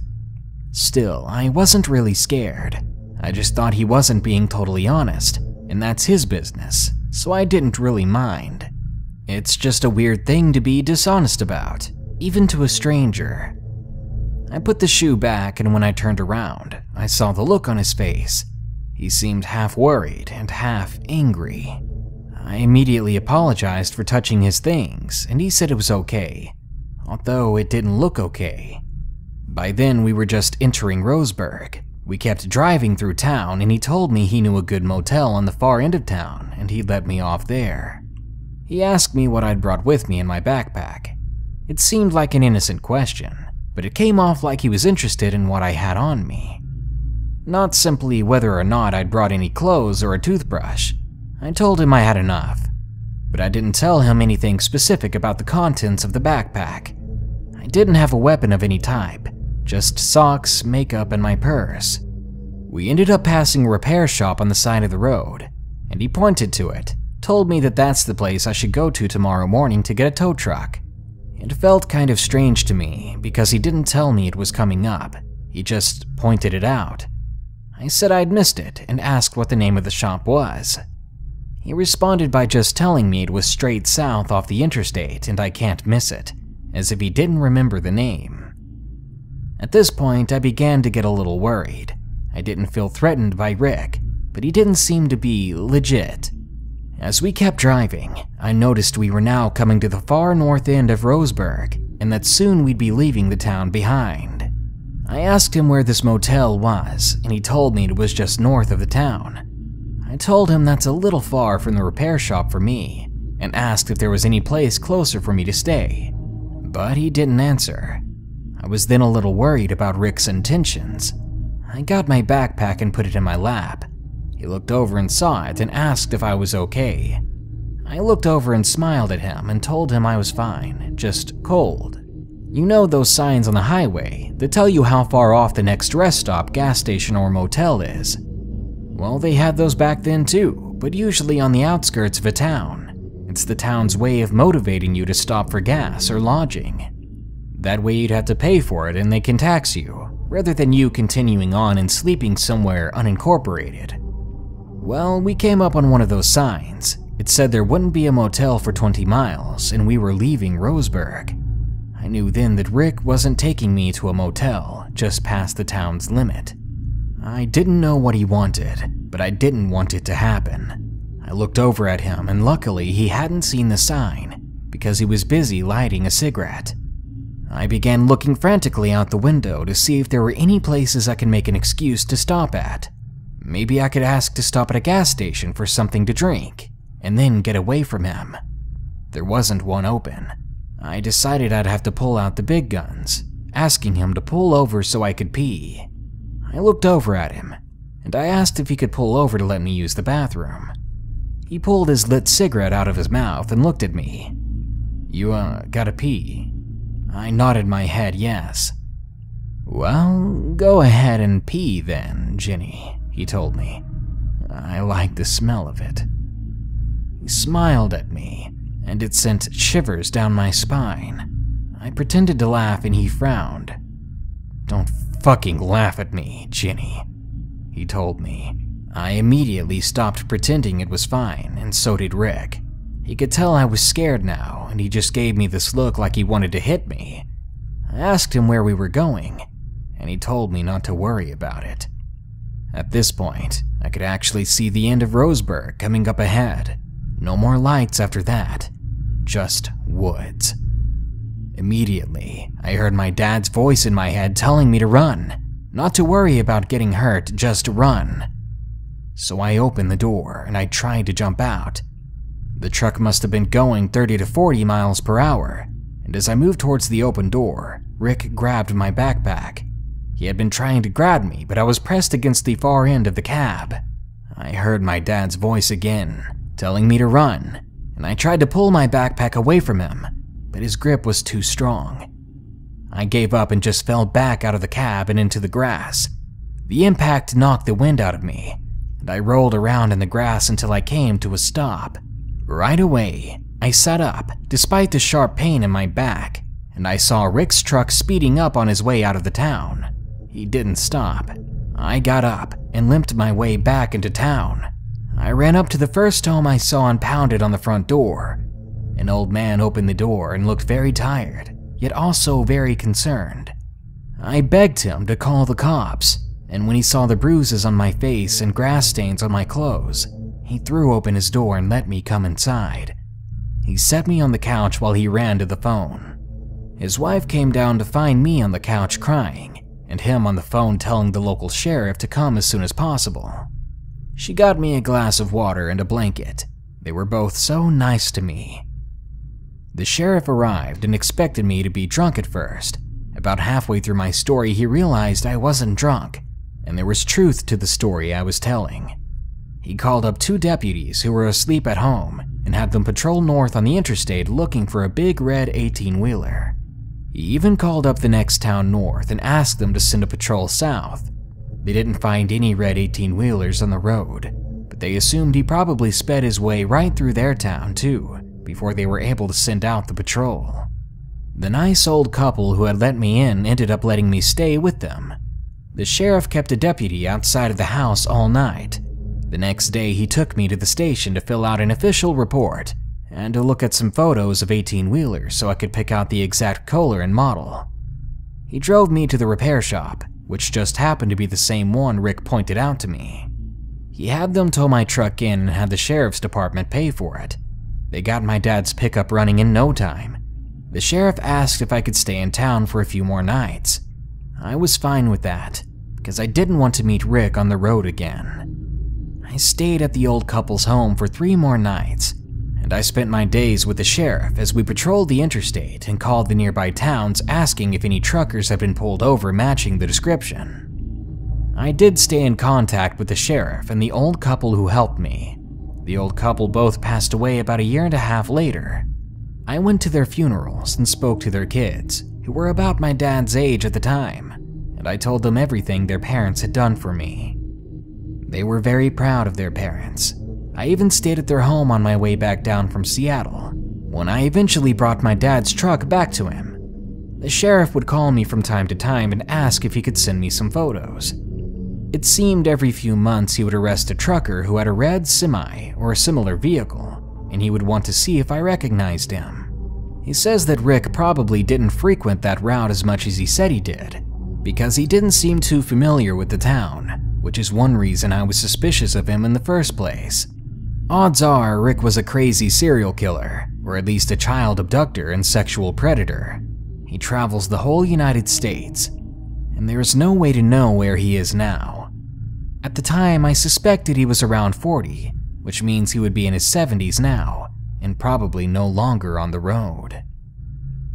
Still, I wasn't really scared. I just thought he wasn't being totally honest, and that's his business, so I didn't really mind. It's just a weird thing to be dishonest about, even to a stranger. I put the shoe back, and when I turned around, I saw the look on his face. He seemed half worried and half angry. I immediately apologized for touching his things, and he said it was okay, although it didn't look okay. By then, we were just entering Roseburg. We kept driving through town, and he told me he knew a good motel on the far end of town, and he'd let me off there. He asked me what I'd brought with me in my backpack. It seemed like an innocent question, but it came off like he was interested in what I had on me. Not simply whether or not I'd brought any clothes or a toothbrush. I told him I had enough, but I didn't tell him anything specific about the contents of the backpack. I didn't have a weapon of any type, just socks, makeup, and my purse. We ended up passing a repair shop on the side of the road, and he pointed to it, told me that that's the place I should go to tomorrow morning to get a tow truck. It felt kind of strange to me because he didn't tell me it was coming up, he just pointed it out. I said I'd missed it and asked what the name of the shop was. He responded by just telling me it was straight south off the interstate and I can't miss it, as if he didn't remember the name. At this point, I began to get a little worried. I didn't feel threatened by Rick, but he didn't seem to be legit. As we kept driving, I noticed we were now coming to the far north end of Roseburg, and that soon we'd be leaving the town behind. I asked him where this motel was, and he told me it was just north of the town. I told him that's a little far from the repair shop for me, and asked if there was any place closer for me to stay, but he didn't answer. I was then a little worried about Rick's intentions. I got my backpack and put it in my lap. He looked over and saw it and asked if I was okay. I looked over and smiled at him and told him I was fine, just cold. You know those signs on the highway that tell you how far off the next rest stop, gas station, or motel is? Well, they had those back then too, but usually on the outskirts of a town. It's the town's way of motivating you to stop for gas or lodging. That way you'd have to pay for it and they can tax you, rather than you continuing on and sleeping somewhere unincorporated. Well, we came up on one of those signs. It said there wouldn't be a motel for 20 miles, and we were leaving Roseburg. I knew then that Rick wasn't taking me to a motel just past the town's limit. I didn't know what he wanted, but I didn't want it to happen. I looked over at him, and luckily he hadn't seen the sign, because he was busy lighting a cigarette. I began looking frantically out the window to see if there were any places I could make an excuse to stop at. Maybe I could ask to stop at a gas station for something to drink, and then get away from him. There wasn't one open. I decided I'd have to pull out the big guns, asking him to pull over so I could pee. I looked over at him, and I asked if he could pull over to let me use the bathroom. He pulled his lit cigarette out of his mouth and looked at me. You, gotta pee? I nodded my head yes. Well, go ahead and pee then, Ginny, he told me. I like the smell of it. He smiled at me, and it sent shivers down my spine. I pretended to laugh and he frowned. Don't fucking laugh at me, Ginny, he told me. I immediately stopped pretending it was fine, and so did Rick. He could tell I was scared now, and he just gave me this look like he wanted to hit me. I asked him where we were going, and he told me not to worry about it. At this point, I could actually see the end of Roseburg coming up ahead. No more lights after that, just woods. Immediately, I heard my dad's voice in my head telling me to run, not to worry about getting hurt, just run. So I opened the door and I tried to jump out. The truck must have been going 30 to 40 miles per hour, and as I moved towards the open door, Rick grabbed my backpack. He had been trying to grab me, but I was pressed against the far end of the cab. I heard my dad's voice again, telling me to run, and I tried to pull my backpack away from him, but his grip was too strong. I gave up and just fell back out of the cab and into the grass. The impact knocked the wind out of me, and I rolled around in the grass until I came to a stop. Right away, I sat up, despite the sharp pain in my back, and I saw Rick's truck speeding up on his way out of the town. He didn't stop. I got up and limped my way back into town. I ran up to the first home I saw and pounded on the front door. An old man opened the door and looked very tired, yet also very concerned. I begged him to call the cops, and when he saw the bruises on my face and grass stains on my clothes, he threw open his door and let me come inside. He set me on the couch while he ran to the phone. His wife came down to find me on the couch crying, and him on the phone telling the local sheriff to come as soon as possible. She got me a glass of water and a blanket. They were both so nice to me. The sheriff arrived and expected me to be drunk at first. About halfway through my story, he realized I wasn't drunk, and there was truth to the story I was telling. He called up 2 deputies who were asleep at home and had them patrol north on the interstate looking for a big red 18-wheeler. He even called up the next town north and asked them to send a patrol south. They didn't find any red 18-wheelers on the road, but they assumed he probably sped his way right through their town too, before they were able to send out the patrol. The nice old couple who had let me in ended up letting me stay with them. The sheriff kept a deputy outside of the house all night. The next day he took me to the station to fill out an official report and to look at some photos of 18-wheelers so I could pick out the exact color and model. He drove me to the repair shop, which just happened to be the same one Rick pointed out to me. He had them tow my truck in and had the sheriff's department pay for it. They got my dad's pickup running in no time. The sheriff asked if I could stay in town for a few more nights. I was fine with that, because I didn't want to meet Rick on the road again. I stayed at the old couple's home for 3 more nights, and I spent my days with the sheriff as we patrolled the interstate and called the nearby towns asking if any truckers had been pulled over matching the description. I did stay in contact with the sheriff and the old couple who helped me. The old couple both passed away about 1.5 years later. I went to their funerals and spoke to their kids, who were about my dad's age at the time, and I told them everything their parents had done for me. They were very proud of their parents. I even stayed at their home on my way back down from Seattle, when I eventually brought my dad's truck back to him. The sheriff would call me from time to time and ask if he could send me some photos. It seemed every few months he would arrest a trucker who had a red semi or a similar vehicle, and he would want to see if I recognized him. He says that Rick probably didn't frequent that route as much as he said he did, because he didn't seem too familiar with the town, which is one reason I was suspicious of him in the first place. Odds are Rick was a crazy serial killer, or at least a child abductor and sexual predator. He travels the whole United States, and there is no way to know where he is now. At the time, I suspected he was around 40, which means he would be in his 70s now, and probably no longer on the road.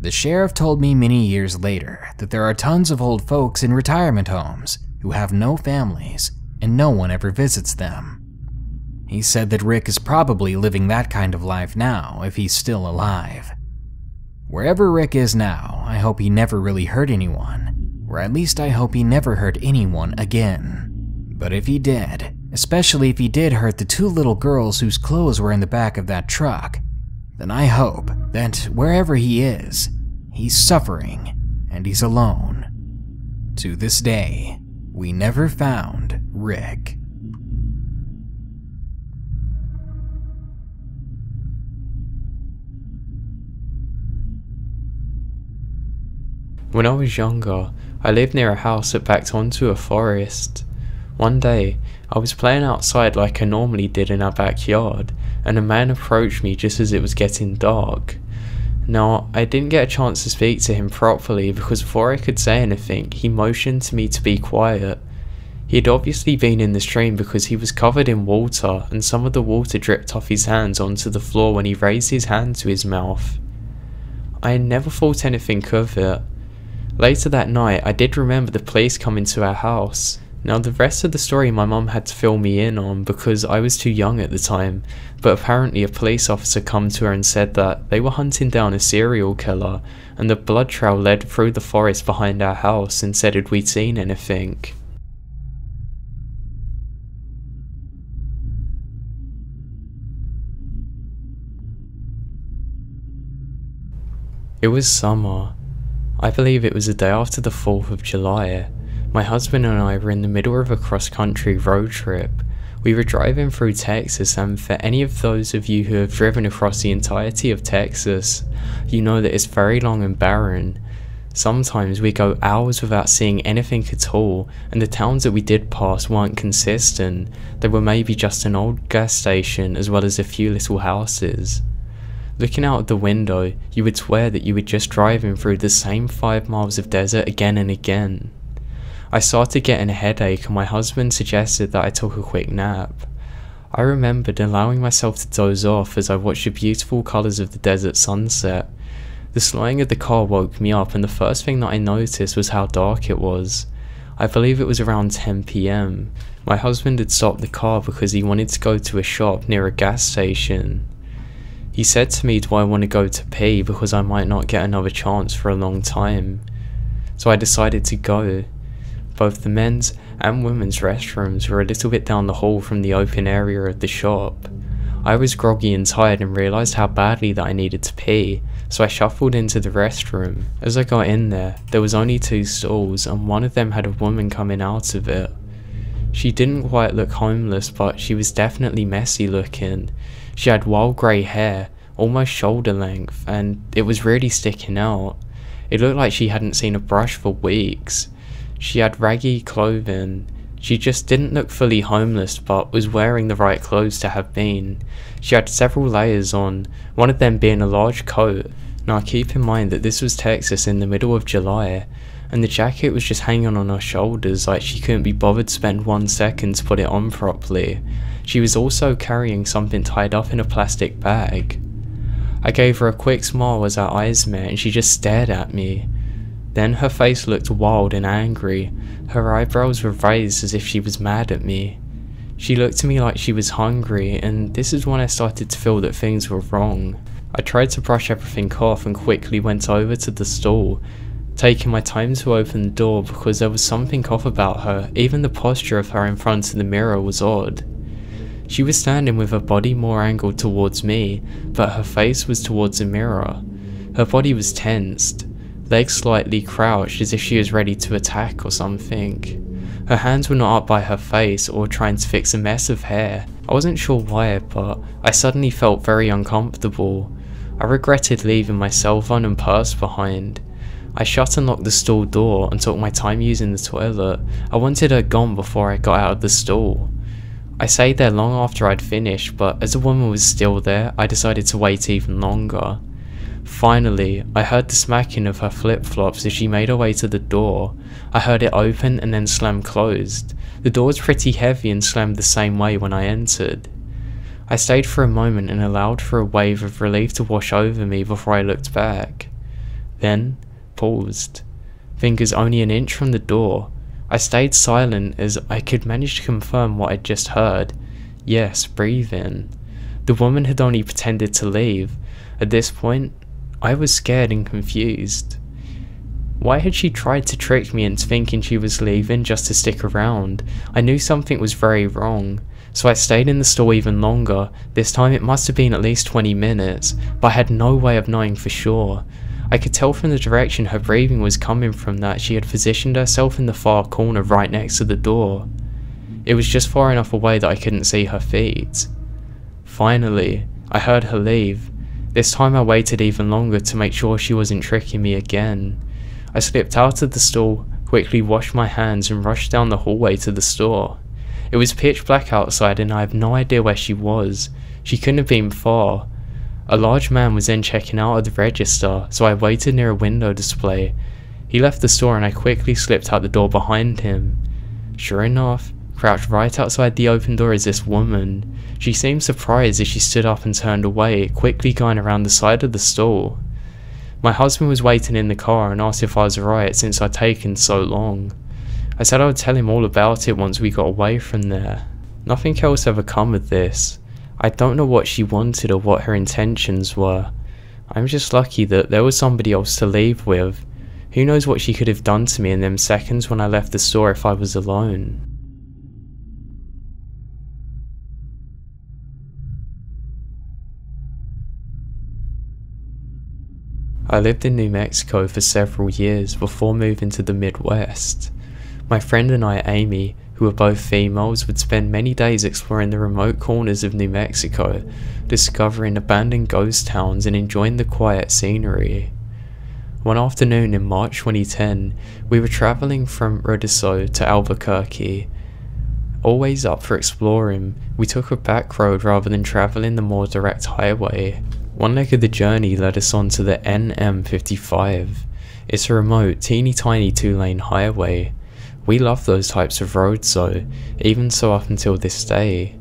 The sheriff told me many years later that there are tons of old folks in retirement homes who have no families, and no one ever visits them. He said that Rick is probably living that kind of life now if he's still alive. Wherever Rick is now, I hope he never really hurt anyone, or at least I hope he never hurt anyone again. But if he did, especially if he did hurt the 2 little girls whose clothes were in the back of that truck, then I hope that wherever he is, he's suffering and he's alone. To this day, we never found Rick. When I was younger, I lived near a house that backed onto a forest. One day, I was playing outside like I normally did in our backyard, and a man approached me just as it was getting dark. Now, I didn't get a chance to speak to him properly because before I could say anything, he motioned to me to be quiet. He had obviously been in the stream because he was covered in water, and some of the water dripped off his hands onto the floor when he raised his hand to his mouth. I had never thought anything of it. Later that night, I did remember the police coming to our house. Now the rest of the story my mum had to fill me in on because I was too young at the time, but apparently a police officer come to her and said that they were hunting down a serial killer and the blood trail led through the forest behind our house and said if we'd seen anything. It was summer. I believe it was the day after the 4th of July. My husband and I were in the middle of a cross-country road trip. We were driving through Texas, and for any of those of you who have driven across the entirety of Texas, you know that it's very long and barren. Sometimes we go hours without seeing anything at all, and the towns that we did pass weren't consistent. They were maybe just an old gas station as well as a few little houses. Looking out of the window, you would swear that you were just driving through the same 5 miles of desert again and again. I started getting a headache and my husband suggested that I took a quick nap. I remembered allowing myself to doze off as I watched the beautiful colours of the desert sunset. The slowing of the car woke me up and the first thing that I noticed was how dark it was. I believe it was around 10 PM. My husband had stopped the car because he wanted to go to a shop near a gas station. He said to me, do I want to go to pee because I might not get another chance for a long time. So I decided to go. Both the men's and women's restrooms were a little bit down the hall from the open area of the shop. I was groggy and tired and realised how badly that I needed to pee, so I shuffled into the restroom. As I got in there was only 2 stalls and one of them had a woman coming out of it. She didn't quite look homeless, but she was definitely messy looking. She had wild grey hair, almost shoulder length, and it was really sticking out. It looked like she hadn't seen a brush for weeks. She had raggy clothing. She just didn't look fully homeless, but was wearing the right clothes to have been. She had several layers on, one of them being a large coat. Now keep in mind that this was Texas in the middle of July, and the jacket was just hanging on her shoulders like she couldn't be bothered to spend 1 second to put it on properly. She was also carrying something tied up in a plastic bag. I gave her a quick smile as our eyes met and she just stared at me. Then her face looked wild and angry. Her eyebrows were raised as if she was mad at me. She looked at me like she was hungry, and this is when I started to feel that things were wrong. I tried to brush everything off and quickly went over to the stall, taking my time to open the door because there was something off about her. Even the posture of her in front of the mirror was odd. She was standing with her body more angled towards me, but her face was towards the mirror. Her body was tensed, legs slightly crouched as if she was ready to attack or something. Her hands were not up by her face or trying to fix a mess of hair. I wasn't sure why, but I suddenly felt very uncomfortable. I regretted leaving my cell phone and purse behind. I shut and locked the stall door and took my time using the toilet. I wanted her gone before I got out of the stall. I stayed there long after I'd finished, but as the woman was still there, I decided to wait even longer. Finally, I heard the smacking of her flip-flops as she made her way to the door. I heard it open and then slam closed. The door was pretty heavy and slammed the same way when I entered. I stayed for a moment and allowed for a wave of relief to wash over me before I looked back. Then, paused. Fingers only an inch from the door. I stayed silent as I could manage to confirm what I'd just heard. Yes, breathing. The woman had only pretended to leave. At this point, I was scared and confused. Why had she tried to trick me into thinking she was leaving just to stick around? I knew something was very wrong, so I stayed in the store even longer. This time it must have been at least 20 minutes, but I had no way of knowing for sure. I could tell from the direction her breathing was coming from that she had positioned herself in the far corner right next to the door. It was just far enough away that I couldn't see her feet. Finally, I heard her leave. This time I waited even longer to make sure she wasn't tricking me again. I slipped out of the store, quickly washed my hands and rushed down the hallway to the store. It was pitch black outside and I have no idea where she was. She couldn't have been far. A large man was then checking out of the register, so I waited near a window display. He left the store and I quickly slipped out the door behind him. Sure enough, crouched right outside the open door is this woman. She seemed surprised as she stood up and turned away, quickly going around the side of the stall. My husband was waiting in the car and asked if I was alright since I'd taken so long. I said I would tell him all about it once we got away from there. Nothing else ever come of this. I don't know what she wanted or what her intentions were. I'm just lucky that there was somebody else to leave with. Who knows what she could have done to me in them seconds when I left the store if I was alone. I lived in New Mexico for several years before moving to the Midwest. My friend and I, Amy, who were both females, would spend many days exploring the remote corners of New Mexico, discovering abandoned ghost towns and enjoying the quiet scenery. One afternoon in March 2010, we were travelling from Ruidoso to Albuquerque. Always up for exploring, we took a back road rather than travelling the more direct highway. One leg of the journey led us onto the NM55. It's a remote, teeny tiny 2-lane highway. We love those types of roads though, even so up until this day.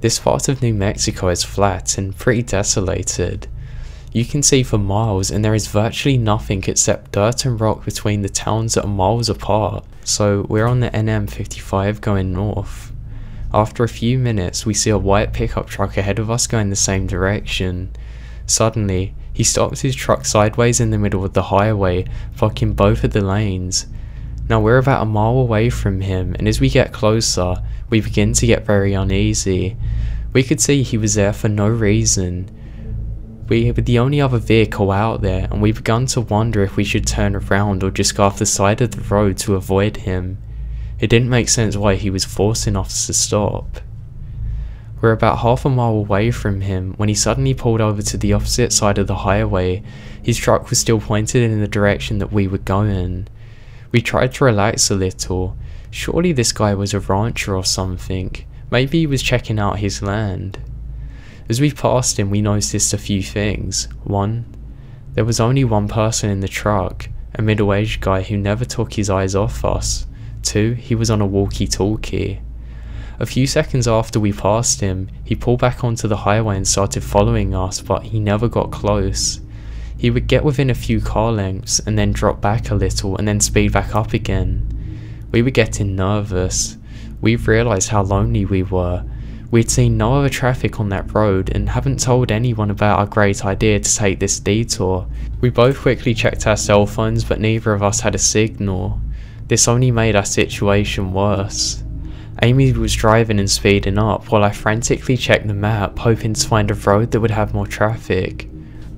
This part of New Mexico is flat and pretty desolated. You can see for miles and there is virtually nothing except dirt and rock between the towns that are miles apart. So we're on the NM55 going north. After a few minutes we see a white pickup truck ahead of us going the same direction. Suddenly, he stops his truck sideways in the middle of the highway, blocking both of the lanes. Now we're about a mile away from him, and as we get closer, we begin to get very uneasy. We could see he was there for no reason. We were the only other vehicle out there, and we began to wonder if we should turn around or just go off the side of the road to avoid him. It didn't make sense why he was forcing us to stop. We're about half a mile away from him when he suddenly pulled over to the opposite side of the highway. His truck was still pointed in the direction that we were going. We tried to relax a little. Surely this guy was a rancher or something. Maybe he was checking out his land. As we passed him, we noticed a few things. 1. There was only one person in the truck, a middle-aged guy who never took his eyes off us. 2. He was on a walkie-talkie. A few seconds after we passed him, he pulled back onto the highway and started following us, but he never got close. He would get within a few car lengths and then drop back a little and then speed back up again. We were getting nervous. We realised how lonely we were. We'd seen no other traffic on that road and haven't told anyone about our great idea to take this detour. We both quickly checked our cell phones, but neither of us had a signal. This only made our situation worse. Amy was driving and speeding up while I frantically checked the map, hoping to find a road that would have more traffic.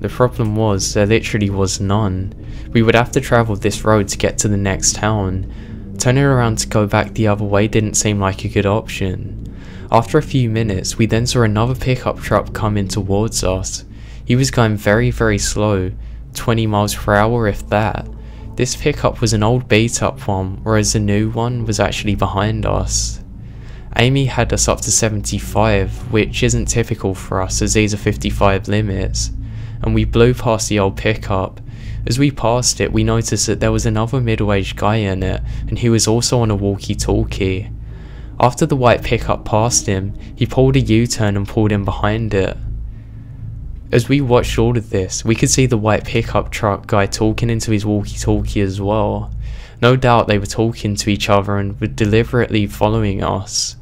The problem was, there literally was none. We would have to travel this road to get to the next town. Turning around to go back the other way didn't seem like a good option. After a few minutes, we then saw another pickup truck coming towards us. He was going very slow, 20 miles per hour if that. This pickup was an old beat up one, whereas the new one was actually behind us. Amy had us up to 75, which isn't typical for us as these are 55 limits, and we blew past the old pickup. As we passed it, we noticed that there was another middle-aged guy in it, and he was also on a walkie-talkie. After the white pickup passed him, he pulled a U-turn and pulled in behind it. As we watched all of this, we could see the white pickup truck guy talking into his walkie-talkie as well. No doubt they were talking to each other and were deliberately following us.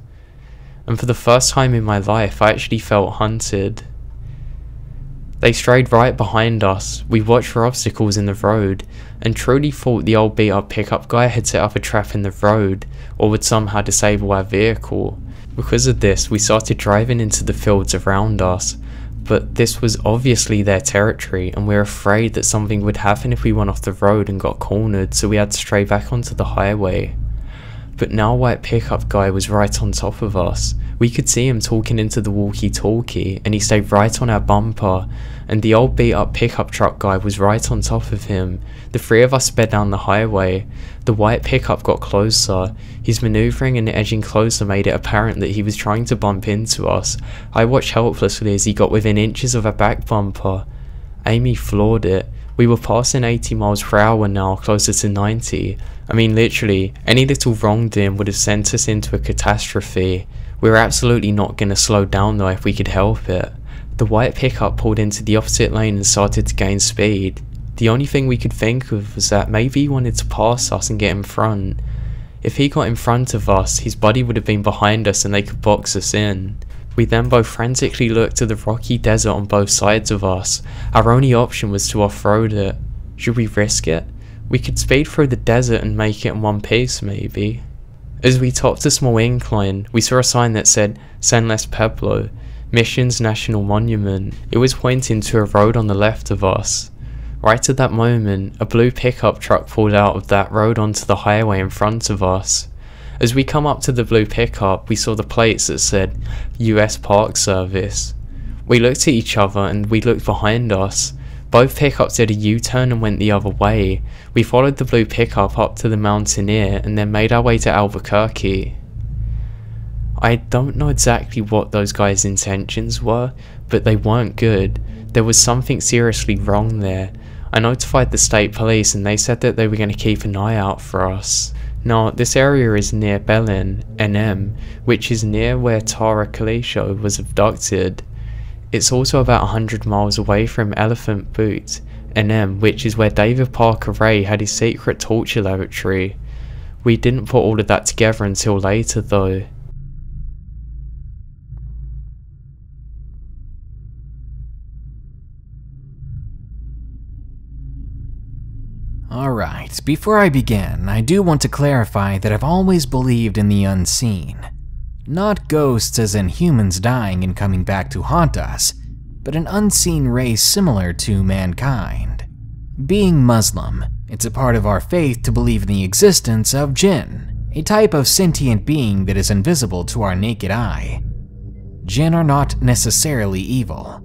And for the first time in my life, I actually felt hunted. They strayed right behind us. We watched for obstacles in the road, and truly thought the old beat up pickup guy had set up a trap in the road, or would somehow disable our vehicle. Because of this, we started driving into the fields around us, but this was obviously their territory, and we were afraid that something would happen if we went off the road and got cornered, so we had to stray back onto the highway. But now white pickup guy was right on top of us. We could see him talking into the walkie-talkie, and he stayed right on our bumper, and the old beat up pickup truck guy was right on top of him. The three of us sped down the highway. The white pickup got closer. His manoeuvring and edging closer made it apparent that he was trying to bump into us. I watched helplessly as he got within inches of our back bumper. Amy floored it. We were passing 80 miles per hour now, closer to 90. I mean literally, any little wrongdoing would have sent us into a catastrophe. We were absolutely not going to slow down though if we could help it. The white pickup pulled into the opposite lane and started to gain speed. The only thing we could think of was that maybe he wanted to pass us and get in front. If he got in front of us, his body would have been behind us and they could box us in. We then both frantically looked to the rocky desert on both sides of us. Our only option was to off-road it. Should we risk it? We could speed through the desert and make it in one piece, maybe. As we topped a small incline, we saw a sign that said San Luis Pueblo, Missions National Monument. It was pointing to a road on the left of us. Right at that moment, a blue pickup truck pulled out of that road onto the highway in front of us. As we come up to the blue pickup, we saw the plates that said US Park Service. We looked at each other and we looked behind us. Both pickups did a U-turn and went the other way. We followed the blue pickup up to the Mountaineer and then made our way to Albuquerque. I don't know exactly what those guys' intentions were, but they weren't good. There was something seriously wrong there. I notified the state police and they said that they were going to keep an eye out for us. Now, this area is near Belen, NM, which is near where Tara Kalisho was abducted. It's also about 100 miles away from Elephant Butte, NM, which is where David Parker Ray had his secret torture laboratory. We didn't put all of that together until later though. Alright, before I begin, I do want to clarify that I've always believed in the unseen. Not ghosts as in humans dying and coming back to haunt us, but an unseen race similar to mankind. Being Muslim, it's a part of our faith to believe in the existence of jinn, a type of sentient being that is invisible to our naked eye. Jinn are not necessarily evil.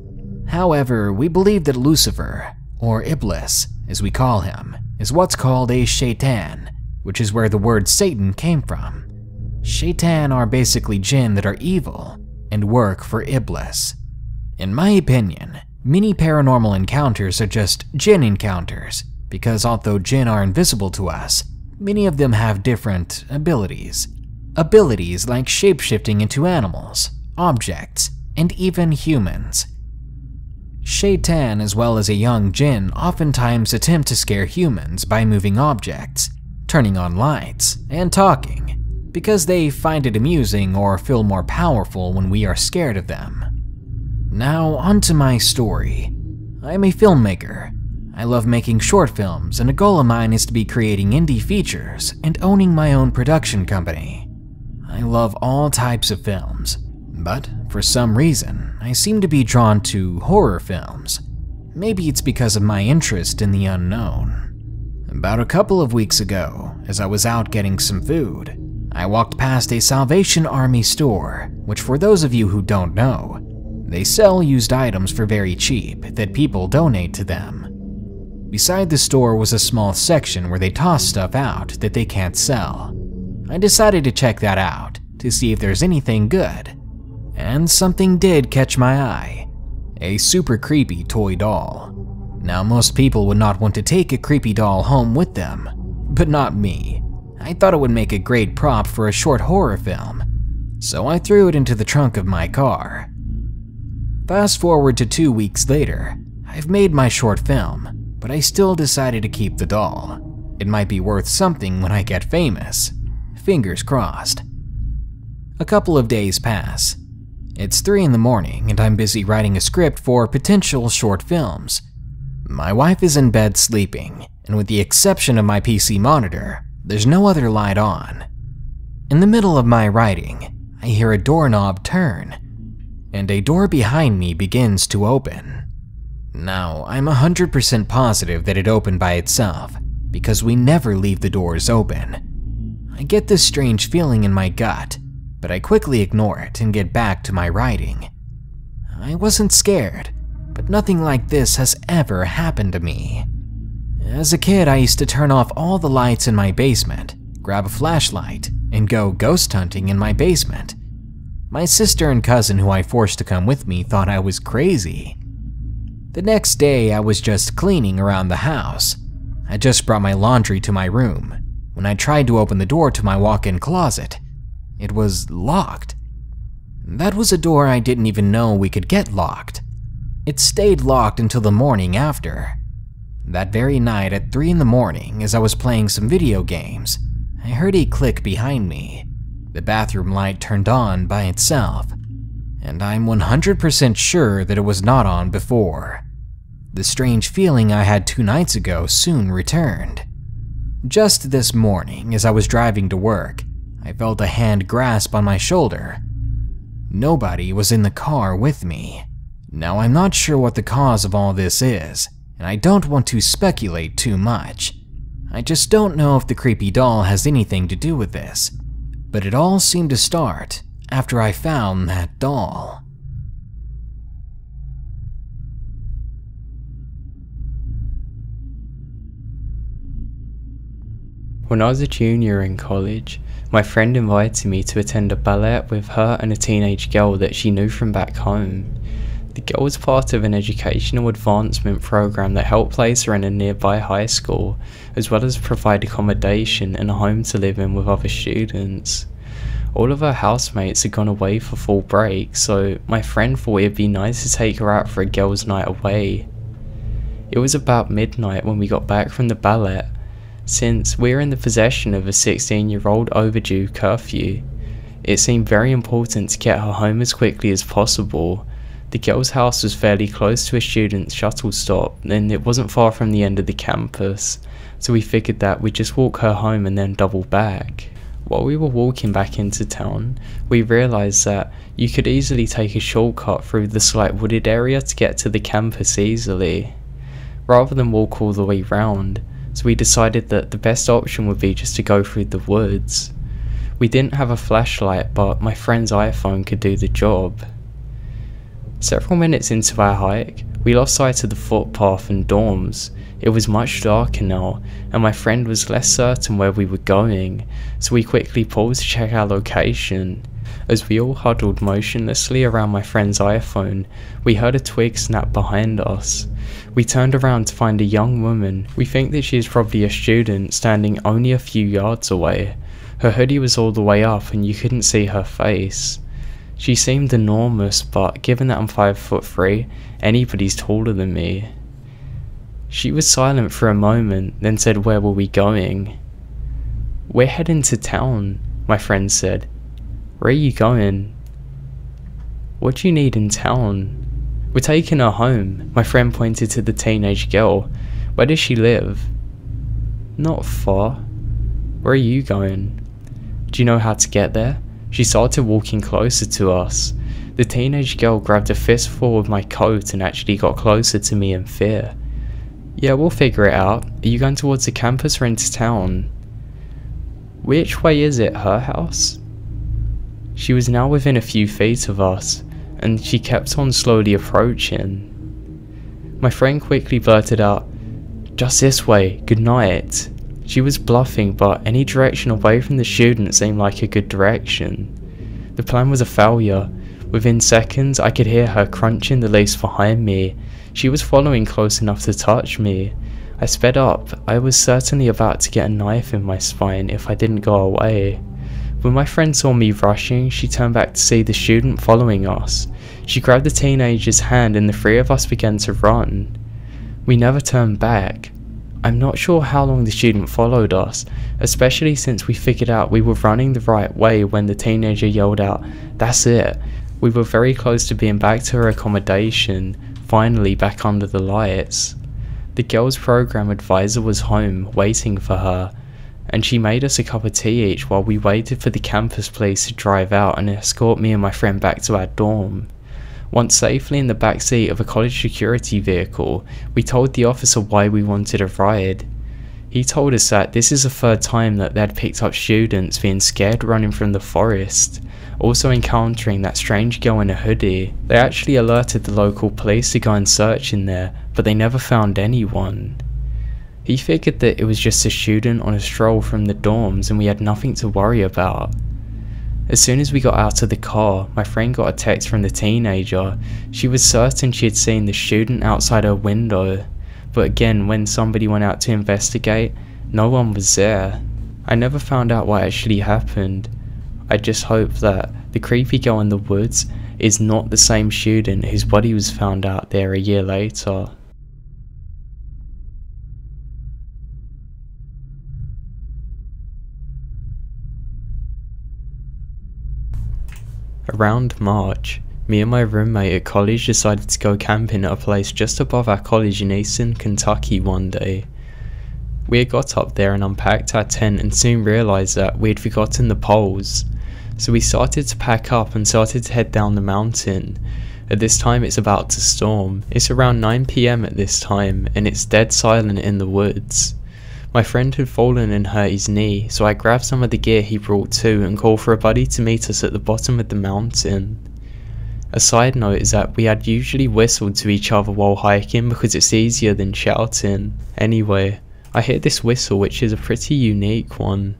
However, we believe that Lucifer, or Iblis, as we call him, is what's called a shaitan, which is where the word Satan came from. Shaitan are basically jinn that are evil and work for Iblis. In my opinion, many paranormal encounters are just jinn encounters, because although jinn are invisible to us, many of them have different abilities. Abilities like shapeshifting into animals, objects, and even humans. Shaitan, as well as a young jinn, oftentimes attempt to scare humans by moving objects, turning on lights, and talking, because they find it amusing or feel more powerful when we are scared of them. Now, onto my story. I'm a filmmaker. I love making short films, and a goal of mine is to be creating indie features and owning my own production company. I love all types of films, but for some reason, I seem to be drawn to horror films. Maybe it's because of my interest in the unknown. About a couple of weeks ago, as I was out getting some food, I walked past a Salvation Army store, which for those of you who don't know, they sell used items for very cheap that people donate to them. Beside the store was a small section where they toss stuff out that they can't sell. I decided to check that out to see if there's anything good. And something did catch my eye. A super creepy toy doll. Now, most people would not want to take a creepy doll home with them, but not me. I thought it would make a great prop for a short horror film, so I threw it into the trunk of my car. Fast forward to 2 weeks later, I've made my short film, but I still decided to keep the doll. It might be worth something when I get famous. Fingers crossed. A couple of days pass. It's 3 in the morning and I'm busy writing a script for potential short films. My wife is in bed sleeping, and with the exception of my PC monitor, there's no other light on. In the middle of my writing, I hear a doorknob turn, and a door behind me begins to open. Now, I'm 100% positive that it opened by itself, because we never leave the doors open. I get this strange feeling in my gut, but I quickly ignore it and get back to my writing. I wasn't scared, but nothing like this has ever happened to me. As a kid, I used to turn off all the lights in my basement, grab a flashlight, and go ghost hunting in my basement. My sister and cousin who I forced to come with me thought I was crazy. The next day, I was just cleaning around the house. I just brought my laundry to my room. When I tried to open the door to my walk-in closet, it was locked. That was a door I didn't even know we could get locked. It stayed locked until the morning after. That very night at 3 in the morning, as I was playing some video games, I heard a click behind me. The bathroom light turned on by itself, and I'm 100% sure that it was not on before. The strange feeling I had 2 nights ago soon returned. Just this morning, as I was driving to work, I felt a hand grasp on my shoulder. Nobody was in the car with me. Now, I'm not sure what the cause of all this is, and I don't want to speculate too much. I just don't know if the creepy doll has anything to do with this, but it all seemed to start after I found that doll. When I was a junior in college, my friend invited me to attend a ballet with her and a teenage girl that she knew from back home. The girl was part of an educational advancement program that helped place her in a nearby high school, as well as provide accommodation and a home to live in with other students. All of her housemates had gone away for fall break, so my friend thought it'd be nice to take her out for a girls' night away. It was about midnight when we got back from the ballet. Since we were in the possession of a 16-year-old overdue curfew, it seemed very important to get her home as quickly as possible. The girl's house was fairly close to a student shuttle stop, and it wasn't far from the end of the campus, so we figured that we'd just walk her home and then double back. While we were walking back into town, we realised that you could easily take a shortcut through the slight wooded area to get to the campus easily, rather than walk all the way round. So we decided that the best option would be just to go through the woods. We didn't have a flashlight, but my friend's iPhone could do the job. Several minutes into our hike, we lost sight of the footpath and dorms. It was much darker now, and my friend was less certain where we were going, so we quickly paused to check our location. As we all huddled motionlessly around my friend's iPhone, we heard a twig snap behind us. We turned around to find a young woman. We think that she is probably a student, standing only a few yards away. Her hoodie was all the way up and you couldn't see her face. She seemed enormous, but given that I'm 5'3", anybody's taller than me. She was silent for a moment, then said, "Where were we going?" "We're heading to town," my friend said. "Where are you going?" "What do you need in town?" "We're taking her home," my friend pointed to the teenage girl. "Where does she live?" "Not far." "Where are you going?" "Do you know how to get there?" She started walking closer to us. The teenage girl grabbed a fistful of my coat and actually got closer to me in fear. "Yeah, we'll figure it out. Are you going towards the campus or into town?" "Which way is it, her house?" She was now within a few feet of us, and she kept on slowly approaching. My friend quickly blurted out, "Just this way, good night." She was bluffing, but any direction away from the student seemed like a good direction. The plan was a failure. Within seconds, I could hear her crunching the leaves behind me. She was following close enough to touch me. I sped up. I was certainly about to get a knife in my spine if I didn't go away. When my friend saw me rushing, she turned back to see the student following us. She grabbed the teenager's hand and the 3 of us began to run. We never turned back. I'm not sure how long the student followed us, especially since we figured out we were running the right way when the teenager yelled out, "That's it." We were very close to being back to her accommodation, finally back under the lights. The girl's program advisor was home, waiting for her, and she made us a cup of tea each while we waited for the campus police to drive out and escort me and my friend back to our dorm. Once safely in the back seat of a college security vehicle, we told the officer why we wanted a ride. He told us that this is the 3rd time that they had picked up students being scared running from the forest, also encountering that strange girl in a hoodie. They actually alerted the local police to go and search in there, but they never found anyone. He figured that it was just a student on a stroll from the dorms and we had nothing to worry about. As soon as we got out of the car, my friend got a text from the teenager. She was certain she had seen the student outside her window, but again, when somebody went out to investigate, no one was there. I never found out what actually happened. I just hope that the creepy girl in the woods is not the same student whose body was found out there a year later. Around March, me and my roommate at college decided to go camping at a place just above our college in Eastern Kentucky one day. We had got up there and unpacked our tent and soon realised that we had forgotten the poles. So we started to pack up and started to head down the mountain. At this time it's about to storm. It's around 9 PM at this time and it's dead silent in the woods. My friend had fallen and hurt his knee, so I grabbed some of the gear he brought too and called for a buddy to meet us at the bottom of the mountain. A side note is that we had usually whistled to each other while hiking because it's easier than shouting. Anyway, I hear this whistle which is a pretty unique one.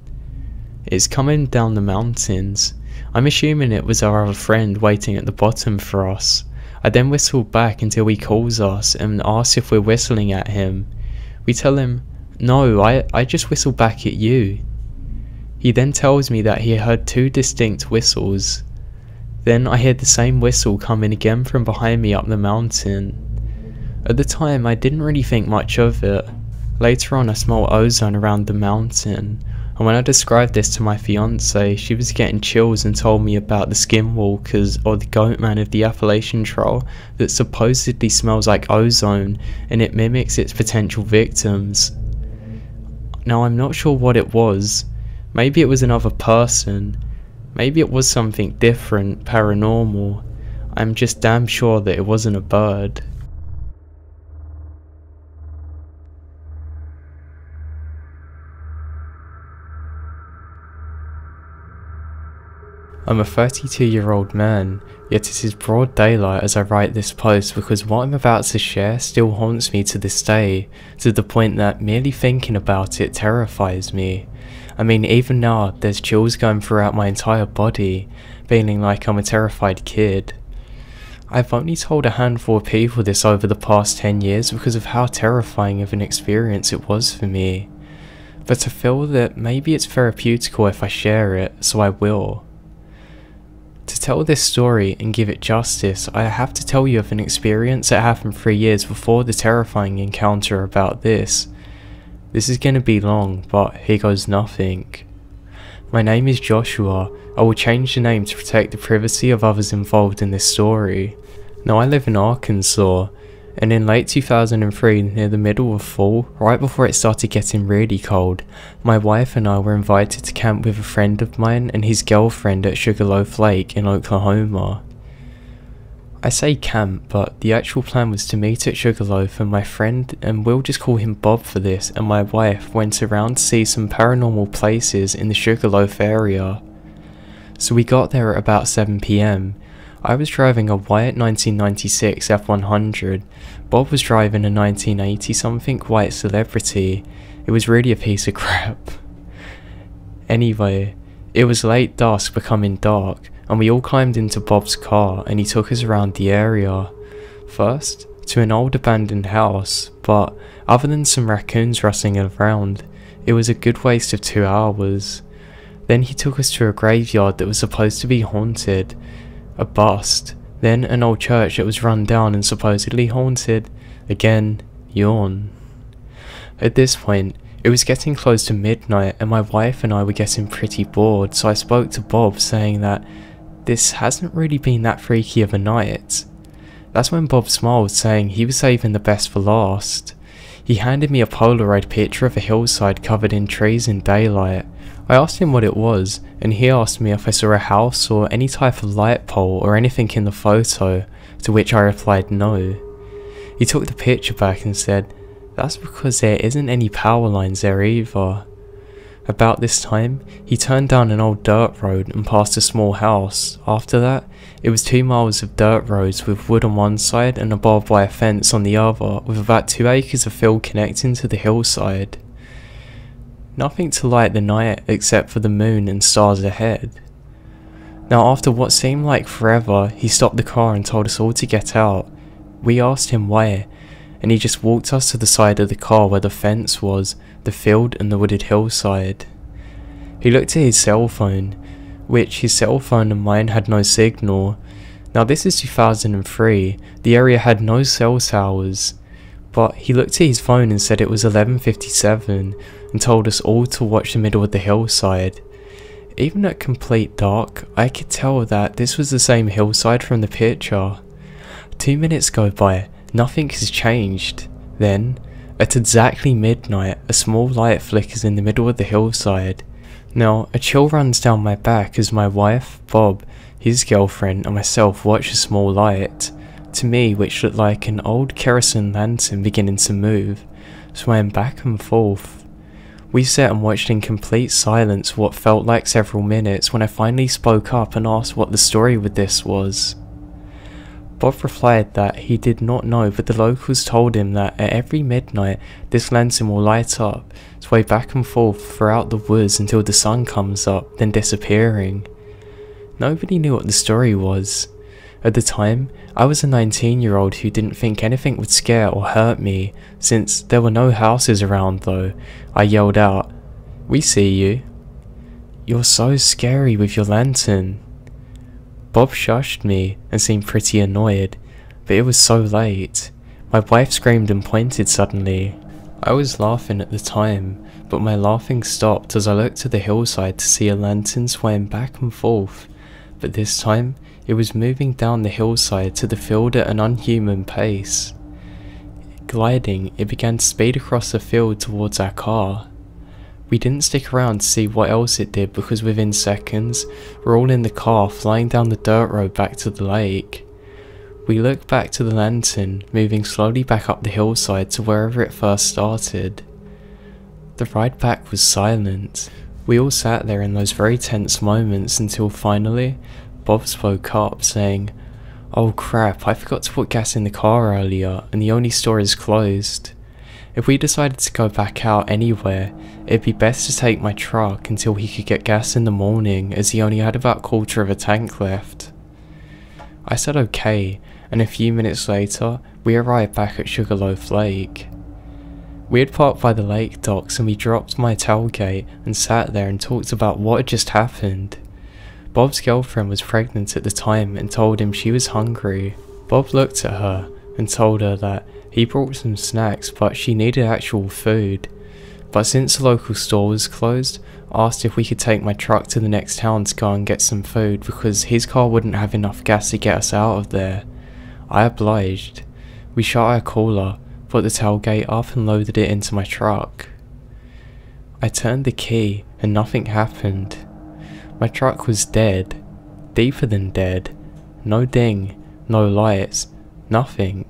It's coming down the mountains. I'm assuming it was our other friend waiting at the bottom for us. I then whistle back until he calls us and asks if we're whistling at him. We tell him, "No, I just whistled back at you." He then tells me that he heard two distinct whistles. Then I hear the same whistle coming again from behind me up the mountain. At the time I didn't really think much of it. Later on I smelled ozone around the mountain, and when I described this to my fiance, she was getting chills and told me about the skinwalkers or the goatman of the Appalachian Trail that supposedly smells like ozone and it mimics its potential victims. Now I'm not sure what it was. Maybe it was another person. Maybe it was something different, paranormal. I'm just damn sure that it wasn't a bird. I'm a 32-year-old man, yet it is broad daylight as I write this post because what I'm about to share still haunts me to this day, to the point that merely thinking about it terrifies me. I mean, even now there's chills going throughout my entire body, feeling like I'm a terrified kid. I've only told a handful of people this over the past 10 years because of how terrifying of an experience it was for me. But I feel that maybe it's therapeutical if I share it, so I will. To tell this story and give it justice, I have to tell you of an experience that happened 3 years before the terrifying encounter about this. This is going to be long, but here goes nothing. My name is Joshua. I will change the name to protect the privacy of others involved in this story. Now I live in Arkansas, and in late 2003, near the middle of fall, right before it started getting really cold, my wife and I were invited to camp with a friend of mine and his girlfriend at Sugarloaf Lake in Oklahoma. I say camp, but the actual plan was to meet at Sugarloaf, and my friend, and we'll just call him Bob for this, and my wife went around to see some paranormal places in the Sugarloaf area. So we got there at about 7 PM. I was driving a white 1996 F100, Bob was driving a 1980 something white Celebrity. It was really a piece of crap. Anyway, it was late dusk becoming dark, and we all climbed into Bob's car and he took us around the area. First, to an old abandoned house, but other than some raccoons rustling around, it was a good waste of 2 hours. Then he took us to a graveyard that was supposed to be haunted, a bust, then an old church that was run down and supposedly haunted. Again, yawn. At this point, it was getting close to midnight and my wife and I were getting pretty bored, so I spoke to Bob saying that this hasn't really been that freaky of a night. That's when Bob smiled, saying he was saving the best for last. He handed me a Polaroid picture of a hillside covered in trees in daylight. I asked him what it was, and he asked me if I saw a house or any type of light pole or anything in the photo, to which I replied no. He took the picture back and said, "That's because there isn't any power lines there either." About this time, he turned down an old dirt road and passed a small house. After that, it was 2 miles of dirt roads with wood on one side and a barbed wire fence on the other, with about 2 acres of field connecting to the hillside. Nothing to light the night except for the moon and stars ahead. Now after what seemed like forever, he stopped the car and told us all to get out. We asked him why, and he just walked us to the side of the car where the fence was, the field and the wooded hillside. He looked at his cell phone, which his cell phone and mine had no signal. Now this is 2003, the area had no cell towers, but he looked at his phone and said it was 11:57 and told us all to watch the middle of the hillside. even at complete dark, I could tell that this was the same hillside from the picture. 2 minutes go by, nothing has changed. Then, at exactly midnight, a small light flickers in the middle of the hillside. Now, a chill runs down my back as my wife, Bob, his girlfriend, and myself watch a small light, to me which looked like an old kerosene lantern beginning to move, swaying back and forth. We sat and watched in complete silence for what felt like several minutes when I finally spoke up and asked what the story with this was. Bob replied that he did not know, but the locals told him that at every midnight this lantern will light up, sway back and forth throughout the woods until the sun comes up, then disappearing. Nobody knew what the story was. At the time, I was a 19-year-old who didn't think anything would scare or hurt me. Since there were no houses around though, I yelled out, "We see you." "You're so scary with your lantern." Bob shushed me and seemed pretty annoyed, but it was so late. My wife screamed and pointed suddenly. I was laughing at the time, but my laughing stopped as I looked to the hillside to see a lantern swaying back and forth, but this time it was moving down the hillside to the field at an unhuman pace. Gliding, it began to speed across the field towards our car. We didn't stick around to see what else it did because within seconds, we're all in the car flying down the dirt road back to the lake. We looked back to the lantern, moving slowly back up the hillside to wherever it first started. The ride back was silent. We all sat there in those very tense moments until finally, Bob spoke up saying, "Oh crap, I forgot to put gas in the car earlier and the only store is closed. If we decided to go back out anywhere, it'd be best to take my truck until he could get gas in the morning as he only had about a quarter of a tank left." I said okay, and a few minutes later, we arrived back at Sugarloaf Lake. We had parked by the lake docks and we dropped my tailgate and sat there and talked about what had just happened. Bob's girlfriend was pregnant at the time and told him she was hungry. Bob looked at her and told her that he brought some snacks but she needed actual food. But since the local store was closed, asked if we could take my truck to the next town to go and get some food because his car wouldn't have enough gas to get us out of there. I obliged. We shut our cooler, put the tailgate up and loaded it into my truck. I turned the key and nothing happened. My truck was dead. Deeper than dead. No ding, no lights, nothing.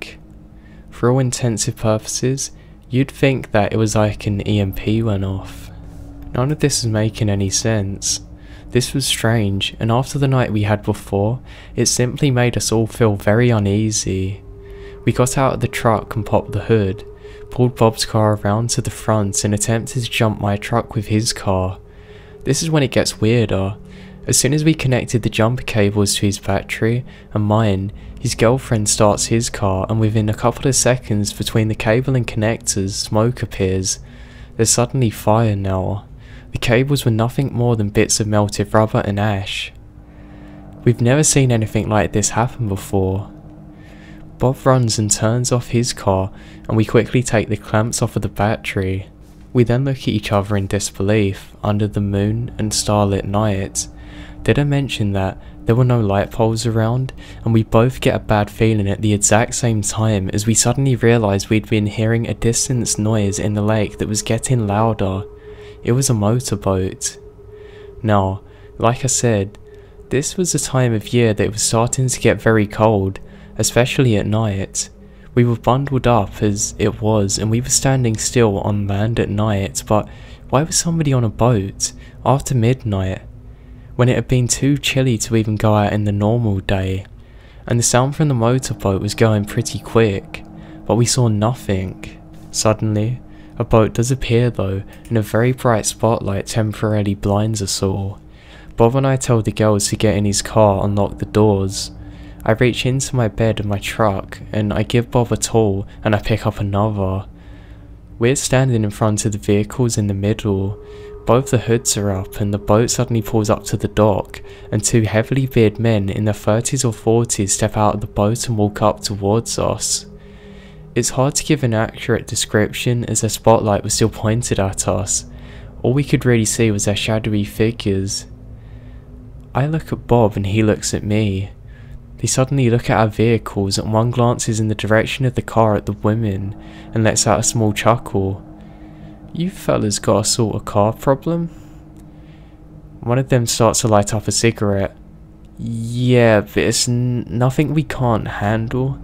For all intensive purposes, you'd think that it was like an EMP went off. None of this is making any sense. This was strange, and after the night we had before, it simply made us all feel very uneasy. We got out of the truck and popped the hood, pulled Bob's car around to the front and attempted to jump my truck with his car. This is when it gets weirder. As soon as we connected the jumper cables to his battery and mine, his girlfriend starts his car and within a couple of seconds between the cable and connectors, smoke appears. There's suddenly fire now. The cables were nothing more than bits of melted rubber and ash. We've never seen anything like this happen before. Bob runs and turns off his car and we quickly take the clamps off of the battery. We then look at each other in disbelief under the moon and starlit night. Did I mention that there were no light poles around, and we both get a bad feeling at the exact same time as we suddenly realise we'd been hearing a distant noise in the lake that was getting louder. It was a motorboat. Now, like I said, this was a time of year that it was starting to get very cold, especially at night. We were bundled up as it was and we were standing still on land at night, but why was somebody on a boat after midnight when it had been too chilly to even go out in the normal day? And the sound from the motorboat was going pretty quick, but we saw nothing. Suddenly, a boat does appear though, and a very bright spotlight temporarily blinds us all. Bob and I tell the girls to get in his car and lock the doors. I reach into my bed of my truck and I give Bob a tool and I pick up another. We're standing in front of the vehicles in the middle. Both the hoods are up and the boat suddenly pulls up to the dock and two heavily bearded men in their 30s or 40s step out of the boat and walk up towards us. It's hard to give an accurate description as their spotlight was still pointed at us. All we could really see was their shadowy figures. I look at Bob and he looks at me. They suddenly look at our vehicles and one glances in the direction of the car at the women and lets out a small chuckle. "You fellas got a sort of car problem?" One of them starts to light up a cigarette. "Yeah, but it's nothing we can't handle,"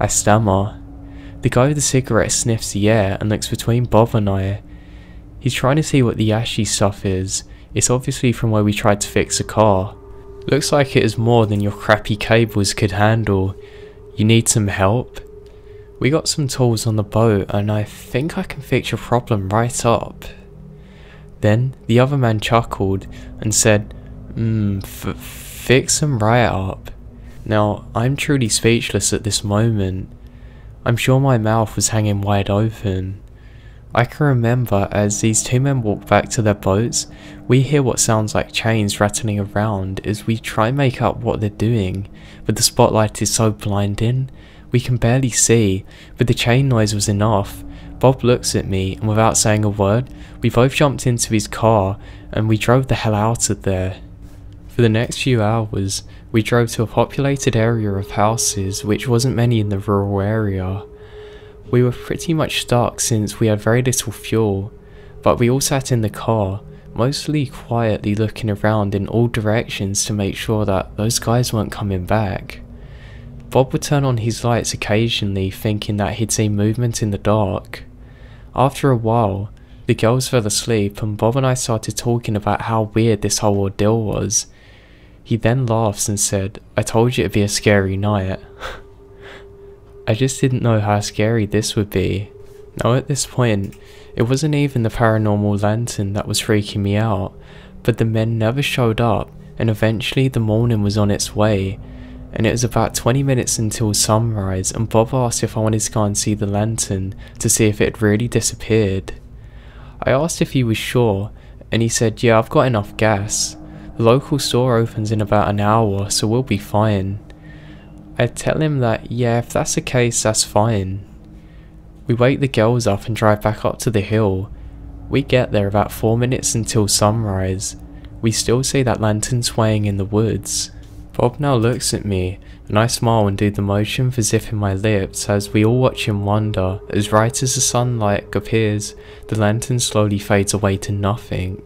I stammer. The guy with the cigarette sniffs the air and looks between Bob and I. He's trying to see what the ashy stuff is. It's obviously from where we tried to fix the car. "Looks like it is more than your crappy cables could handle. You need some help?" "We got some tools on the boat and I think I can fix your problem right up." Then the other man chuckled and said, Fix them right up." Now, I'm truly speechless at this moment. I'm sure my mouth was hanging wide open. I can remember as these two men walk back to their boats, we hear what sounds like chains rattling around as we try and make out what they're doing, but the spotlight is so blinding, we can barely see, but the chain noise was enough. Bob looks at me and without saying a word, we both jumped into his car and we drove the hell out of there. For the next few hours, we drove to a populated area of houses which wasn't many in the rural area. We were pretty much stuck since we had very little fuel, but we all sat in the car, mostly quietly looking around in all directions to make sure that those guys weren't coming back. Bob would turn on his lights occasionally thinking that he'd seen movement in the dark. After a while, the girls fell asleep and Bob and I started talking about how weird this whole ordeal was. He then laughs and said, "I told you it'd be a scary night." I just didn't know how scary this would be. Now at this point, it wasn't even the paranormal lantern that was freaking me out, but the men never showed up and eventually the morning was on its way, and it was about 20 minutes until sunrise and Bob asked if I wanted to go and see the lantern to see if it had really disappeared. I asked if he was sure and he said, "Yeah, I've got enough gas. The local store opens in about an hour, so we'll be fine." I tell him that, yeah, if that's the case, that's fine. We wake the girls up and drive back up to the hill. We get there about 4 minutes until sunrise. We still see that lantern swaying in the woods. Bob now looks at me, and I smile and do the motion for zipping my lips as we all watch him wonder, as right as the sunlight appears, the lantern slowly fades away to nothing.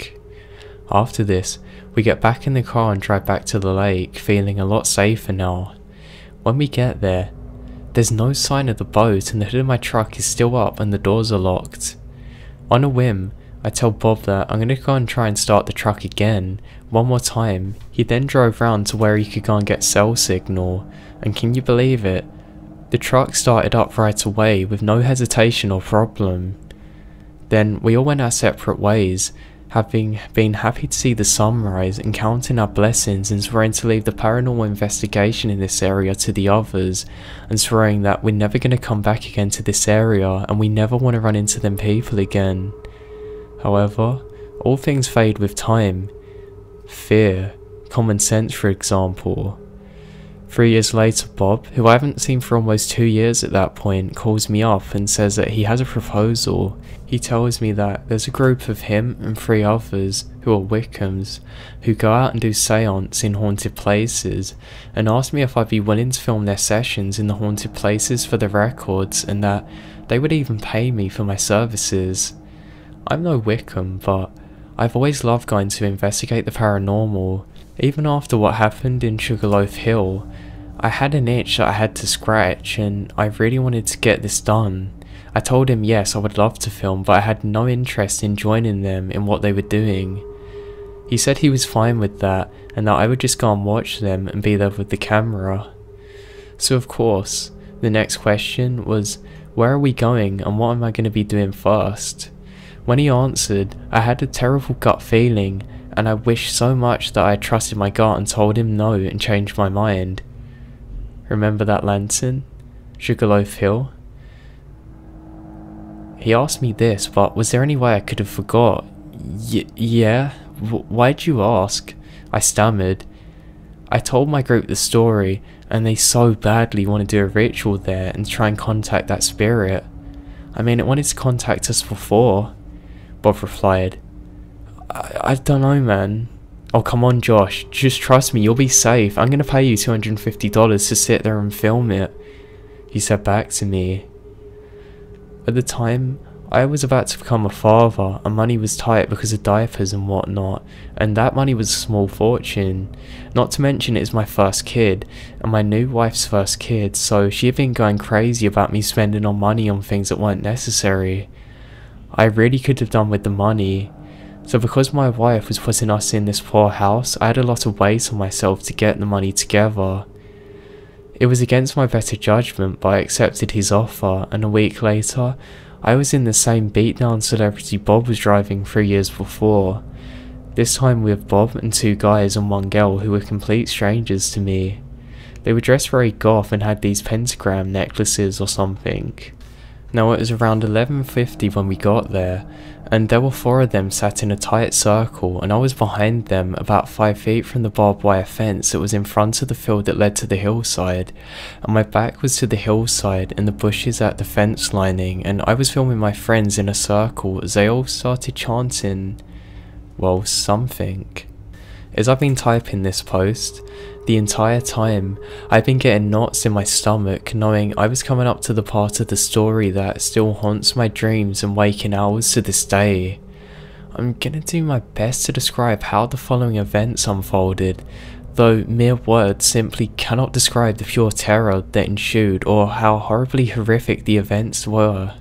After this, we get back in the car and drive back to the lake, feeling a lot safer now. When we get there, there's no sign of the boat and the hood of my truck is still up and the doors are locked. On a whim, I tell Bob that I'm going to go and try and start the truck again, one more time. He then drove round to where he could go and get cell signal, and can you believe it? The truck started up right away with no hesitation or problem. Then we all went our separate ways, having been happy to see the sunrise and counting our blessings and swearing to leave the paranormal investigation in this area to the others, and swearing that we're never going to come back again to this area and we never want to run into them people again. However, all things fade with time. Fear, common sense for example. 3 years later, Bob, who I haven't seen for almost 2 years at that point, calls me up and says that he has a proposal. He tells me that there's a group of him and 3 others, who are Wickhams, who go out and do seance in haunted places, and asked me if I'd be willing to film their sessions in the haunted places for the records, and that they would even pay me for my services. I'm no Wickham, but I've always loved going to investigate the paranormal. Even after what happened in Sugarloaf Hill, I had an itch that I had to scratch and I really wanted to get this done. I told him yes, I would love to film, but I had no interest in joining them in what they were doing. He said he was fine with that and that I would just go and watch them and be there with the camera. So of course, the next question was, where are we going and what am I going to be doing first? When he answered, I had a terrible gut feeling, and I wished so much that I had trusted my gut and told him no and changed my mind. Remember that lantern? Sugarloaf Hill? He asked me this, but was there any way I could have forgot? Yeah? Why'd you ask? I stammered. I told my group the story, and they so badly want to do a ritual there and try and contact that spirit. I mean, it wanted to contact us before. Bob replied, I don't know, man. "Oh, come on, Josh, just trust me, you'll be safe. I'm gonna pay you $250 to sit there and film it," he said back to me. At the time, I was about to become a father, and money was tight because of diapers and whatnot, and that money was a small fortune. Not to mention it's my first kid, and my new wife's first kid, so she had been going crazy about me spending on money on things that weren't necessary. I really could have done with the money. So because my wife was putting us in this poor house, I had a lot of weight on myself to get the money together. It was against my better judgment, but I accepted his offer, and a week later, I was in the same beatdown celebrity Bob was driving 3 years before. This time with Bob and 2 guys and 1 girl who were complete strangers to me. They were dressed very goth and had these pentagram necklaces or something. Now it was around 11:50 when we got there, and there were 4 of them sat in a tight circle, and I was behind them about 5 feet from the barbed wire fence that was in front of the field that led to the hillside, and my back was to the hillside and the bushes at the fence lining, and I was filming my friends in a circle as they all started chanting, well, something. As I've been typing this post, the entire time, I've been getting knots in my stomach, knowing I was coming up to the part of the story that still haunts my dreams and waking hours to this day. I'm gonna do my best to describe how the following events unfolded, though mere words simply cannot describe the pure terror that ensued or how horribly horrific the events were.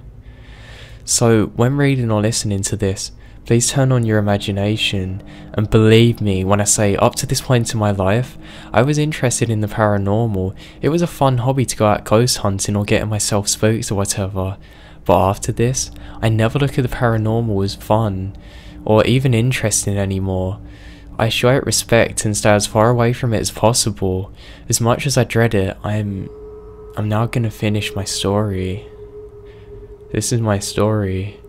So when reading or listening to this, please turn on your imagination, and believe me when I say up to this point in my life, I was interested in the paranormal. It was a fun hobby to go out ghost hunting or getting myself spooked or whatever, but after this, I never look at the paranormal as fun, or even interesting anymore. I show it respect and stay as far away from it as possible. As much as I dread it, I'm now gonna finish my story. This is my story.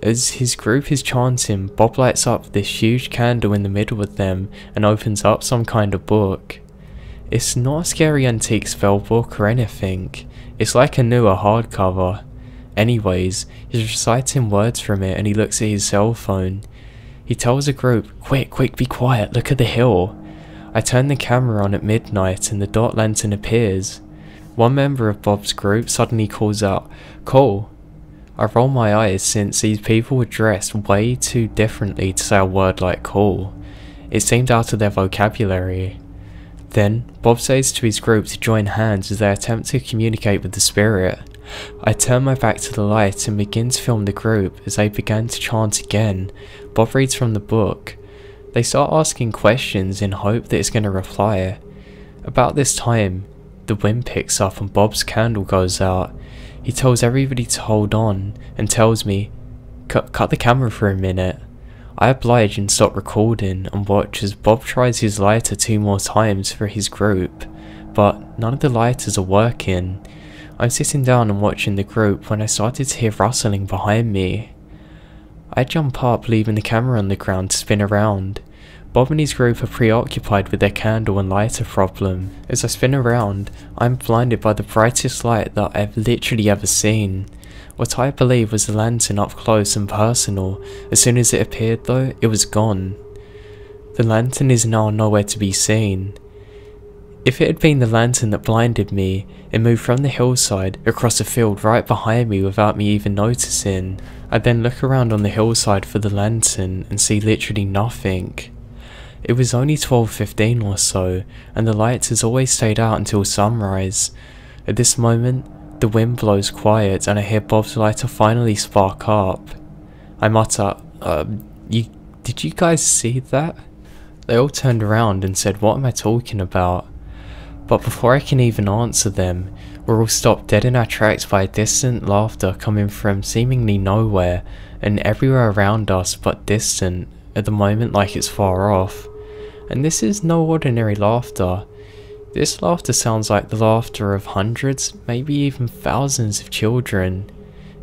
As his group is chanting, Bob lights up this huge candle in the middle of them and opens up some kind of book. It's not a scary antique spell book or anything, it's like a newer hardcover. Anyways, he's reciting words from it and he looks at his cell phone. He tells the group, quick, be quiet, look at the hill." I turn the camera on at midnight and the dot lantern appears. One member of Bob's group suddenly calls out, "Cool." I roll my eyes since these people were dressed way too differently to say a word like cool. It seemed out of their vocabulary. Then, Bob says to his group to join hands as they attempt to communicate with the spirit. I turn my back to the light and begin to film the group as they began to chant again. Bob reads from the book. They start asking questions in hope that it's going to reply. About this time, the wind picks up and Bob's candle goes out. He tells everybody to hold on and tells me, cut the camera for a minute. I oblige and stop recording and watch as Bob tries his lighter 2 more times for his group, but none of the lighters are working. I'm sitting down and watching the group when I started to hear rustling behind me. I jump up, leaving the camera on the ground to spin around. Bob and his group are preoccupied with their candle and lighter problem. As I spin around, I'm blinded by the brightest light that I've literally ever seen. What I believe was the lantern up close and personal. As soon as it appeared though, it was gone. The lantern is now nowhere to be seen. If it had been the lantern that blinded me, it moved from the hillside across a field right behind me without me even noticing. I then look around on the hillside for the lantern and see literally nothing. It was only 12:15 or so, and the lights has always stayed out until sunrise. At this moment, the wind blows quiet and I hear Bob's lighter finally spark up. I mutter, did you guys see that?" They all turned around and said, "What am I talking about?" But before I can even answer them, we're all stopped dead in our tracks by distant laughter coming from seemingly nowhere and everywhere around us but distant, at the moment like it's far off. And this is no ordinary laughter. This laughter sounds like the laughter of hundreds, maybe even thousands of children.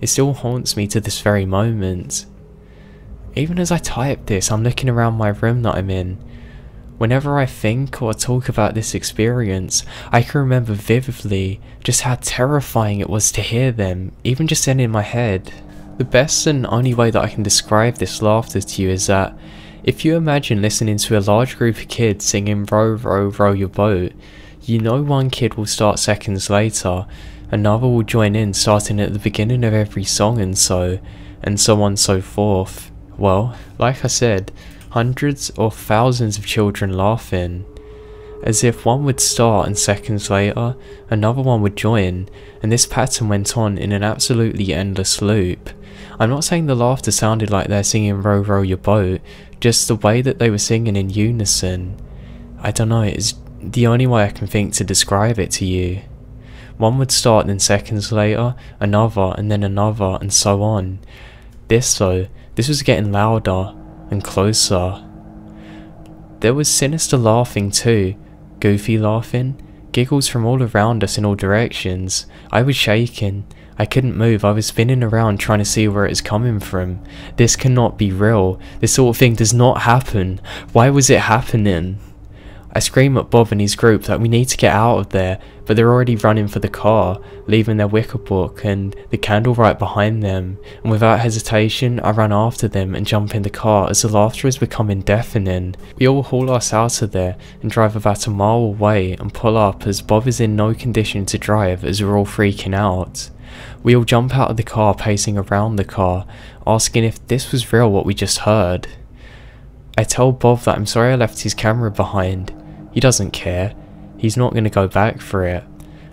It still haunts me to this very moment. Even as I type this, I'm looking around my room that I'm in. Whenever I think or talk about this experience, I can remember vividly just how terrifying it was to hear them, even just then in my head. The best and only way that I can describe this laughter to you is that If you imagine listening to a large group of kids singing row, row, row your boat, you know one kid will start seconds later, another will join in starting at the beginning of every song, and so on and so forth. Well, like I said, hundreds or thousands of children laughing. As if one would start and seconds later, another one would join, and this pattern went on in an absolutely endless loop. I'm not saying the laughter sounded like they're singing row row your boat, just the way that they were singing in unison. I don't know, it's the only way I can think to describe it to you. One would start, then seconds later, another, and then another, and so on. This was getting louder and closer. There was sinister laughing too, goofy laughing, giggles from all around us in all directions. I was shaking. I couldn't move. I was spinning around trying to see where it was coming from. This cannot be real. This sort of thing does not happen. Why was it happening? I scream at Bob and his group that we need to get out of there, but they're already running for the car, leaving their wicker book and the candle right behind them, and without hesitation I run after them and jump in the car as the laughter is becoming deafening. We all haul us out of there and drive about a mile away and pull up as Bob is in no condition to drive as we're all freaking out. We all jump out of the car, pacing around the car, asking if this was real what we just heard. I tell Bob that I'm sorry I left his camera behind. He doesn't care. He's not going to go back for it.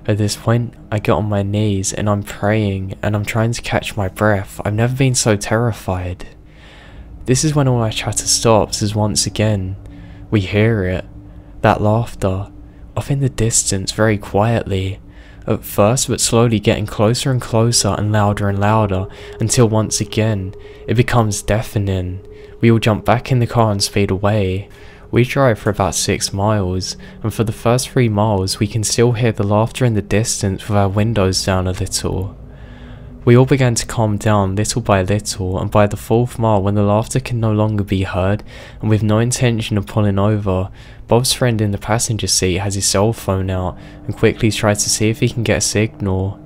At this point, I get on my knees and I'm praying and I'm trying to catch my breath. I've never been so terrified. This is when all our chatter stops, as once again, we hear it. That laughter, off in the distance very quietly. At first, but slowly getting closer and closer and louder, until once again, it becomes deafening. We all jump back in the car and speed away. We drive for about 6 miles, and for the first 3 miles we can still hear the laughter in the distance with our windows down a little. We all began to calm down little by little, and by the 4th mile, when the laughter can no longer be heard, and with no intention of pulling over, Bob's friend in the passenger seat has his cell phone out and quickly tries to see if he can get a signal.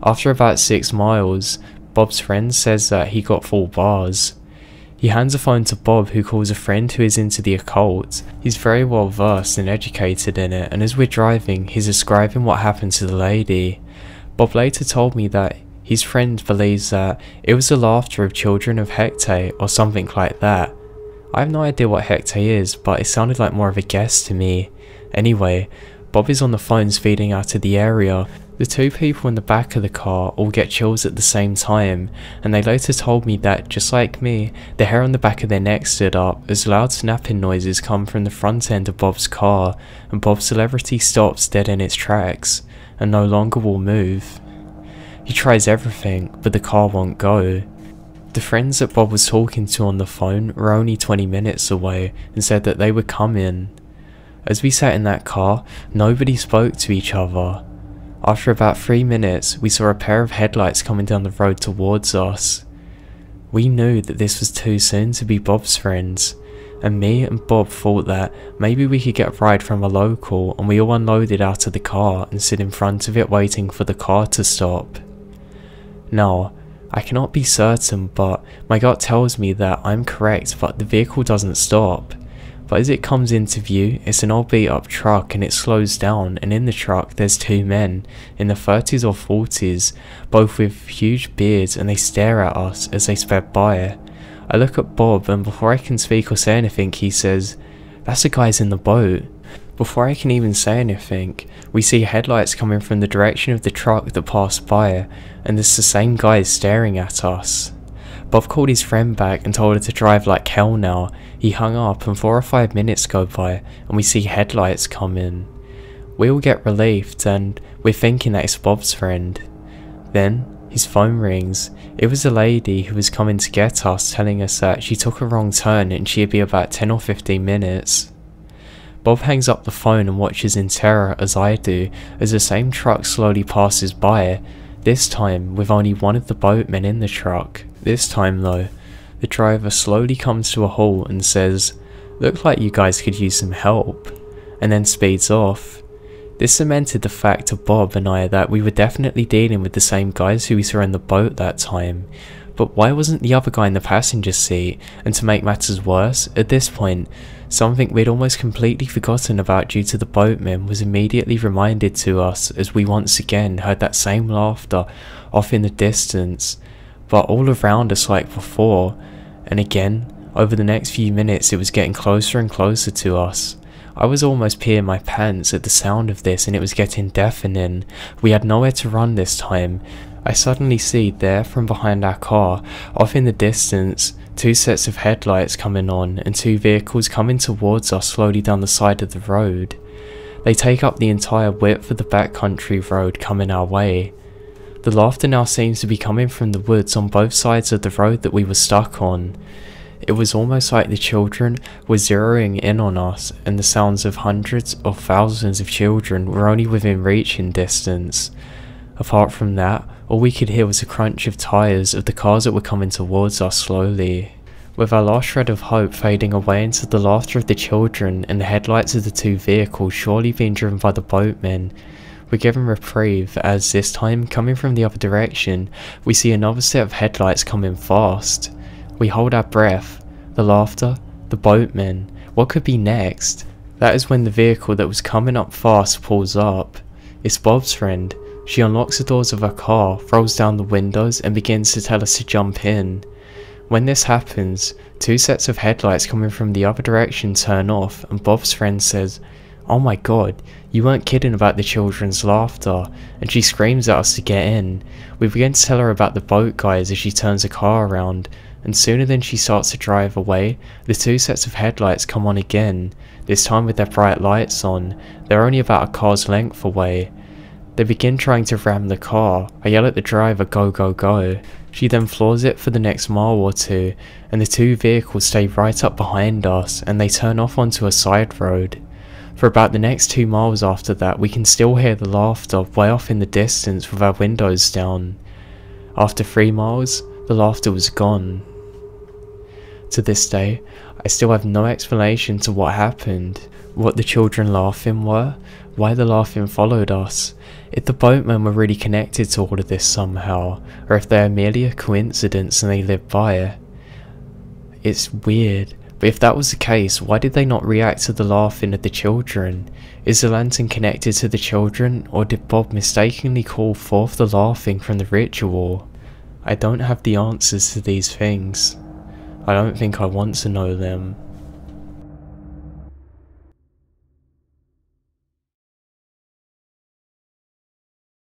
After about 6 miles, Bob's friend says that he got full bars. He hands a phone to Bob, who calls a friend who is into the occult. He's very well versed and educated in it, and as we're driving, he's describing what happened to the lady. Bob later told me that his friend believes that it was the laughter of children of Hecate or something like that. I have no idea what Hecate is, but it sounded like more of a guess to me. Anyway, Bob is on the phone speeding out of the area. The 2 people in the back of the car all get chills at the same time, and they later told me that, just like me, the hair on the back of their neck stood up as loud snapping noises come from the front end of Bob's car, and Bob's celebrity stops dead in its tracks, and no longer will move. He tries everything, but the car won't go. The friends that Bob was talking to on the phone were only 20 minutes away and said that they would come in. As we sat in that car, nobody spoke to each other. After about 3 minutes, we saw a pair of headlights coming down the road towards us. We knew that this was too soon to be Bob's friends, and me and Bob thought that maybe we could get a ride from a local, and we all unloaded out of the car and stood in front of it waiting for the car to stop. Now, I cannot be certain, but my gut tells me that I'm correct, but the vehicle doesn't stop. But as it comes into view, it's an old beat up truck, and it slows down, and in the truck there's 2 men, in the 30s or 40s, both with huge beards, and they stare at us as they sped by. I look at Bob, and before I can speak or say anything, he says, "That's the guys in the boat." Before I can even say anything, we see headlights coming from the direction of the truck that passed by, and it's the same guys staring at us. Bob called his friend back and told her to drive like hell now. He hung up, and 4 or 5 minutes go by and we see headlights come in. We all get relieved, and we're thinking that it's Bob's friend. Then his phone rings. It was a lady who was coming to get us, telling us that she took a wrong turn and she'd be about 10 or 15 minutes. Bob hangs up the phone and watches in terror, as I do, as the same truck slowly passes by, this time with only one of the boatmen in the truck. This time though, the driver slowly comes to a halt and says, "Look like you guys could use some help," and then speeds off. This cemented the fact to Bob and I that we were definitely dealing with the same guys who we saw in the boat that time. But why wasn't the other guy in the passenger seat? And to make matters worse, at this point, something we'd almost completely forgotten about due to the boatman was immediately reminded to us as we once again heard that same laughter off in the distance, but all around us like before, and again, over the next few minutes it was getting closer and closer to us. I was almost peeing my pants at the sound of this and it was getting deafening. We had nowhere to run this time. I suddenly see there from behind our car, off in the distance, two sets of headlights coming on and two vehicles coming towards us slowly down the side of the road. They take up the entire width of the backcountry road coming our way. The laughter now seems to be coming from the woods on both sides of the road that we were stuck on. It was almost like the children were zeroing in on us, and the sounds of hundreds or thousands of children were only within reaching distance. Apart from that, all we could hear was the crunch of tyres of the cars that were coming towards us slowly. With our last shred of hope fading away into the laughter of the children and the headlights of the two vehicles surely being driven by the boatmen, we're given reprieve as this time, coming from the other direction, we see another set of headlights coming fast. We hold our breath. The laughter, the boatmen, what could be next? That is when the vehicle that was coming up fast pulls up. It's Bob's friend. She unlocks the doors of her car, rolls down the windows and begins to tell us to jump in. When this happens, two sets of headlights coming from the other direction turn off and Bob's friend says, "Oh my god, you weren't kidding about the children's laughter," and she screams at us to get in. We begin to tell her about the boat guys as she turns the car around, and sooner than she starts to drive away, the two sets of headlights come on again, this time with their bright lights on. They're only about a car's length away. They begin trying to ram the car. I yell at the driver, "Go, go, go." She then floors it for the next mile or two, and the two vehicles stay right up behind us, and they turn off onto a side road. For about the next 2 miles after that, we can still hear the laughter way off in the distance with our windows down. After 3 miles, the laughter was gone. To this day, I still have no explanation to what happened, what the children laughing were, why the laughing followed us, if the boatmen were really connected to all of this somehow, or if they are merely a coincidence and they live by it. It's weird, but if that was the case, why did they not react to the laughing of the children? Is the lantern connected to the children, or did Bob mistakenly call forth the laughing from the ritual? I don't have the answers to these things. I don't think I want to know them.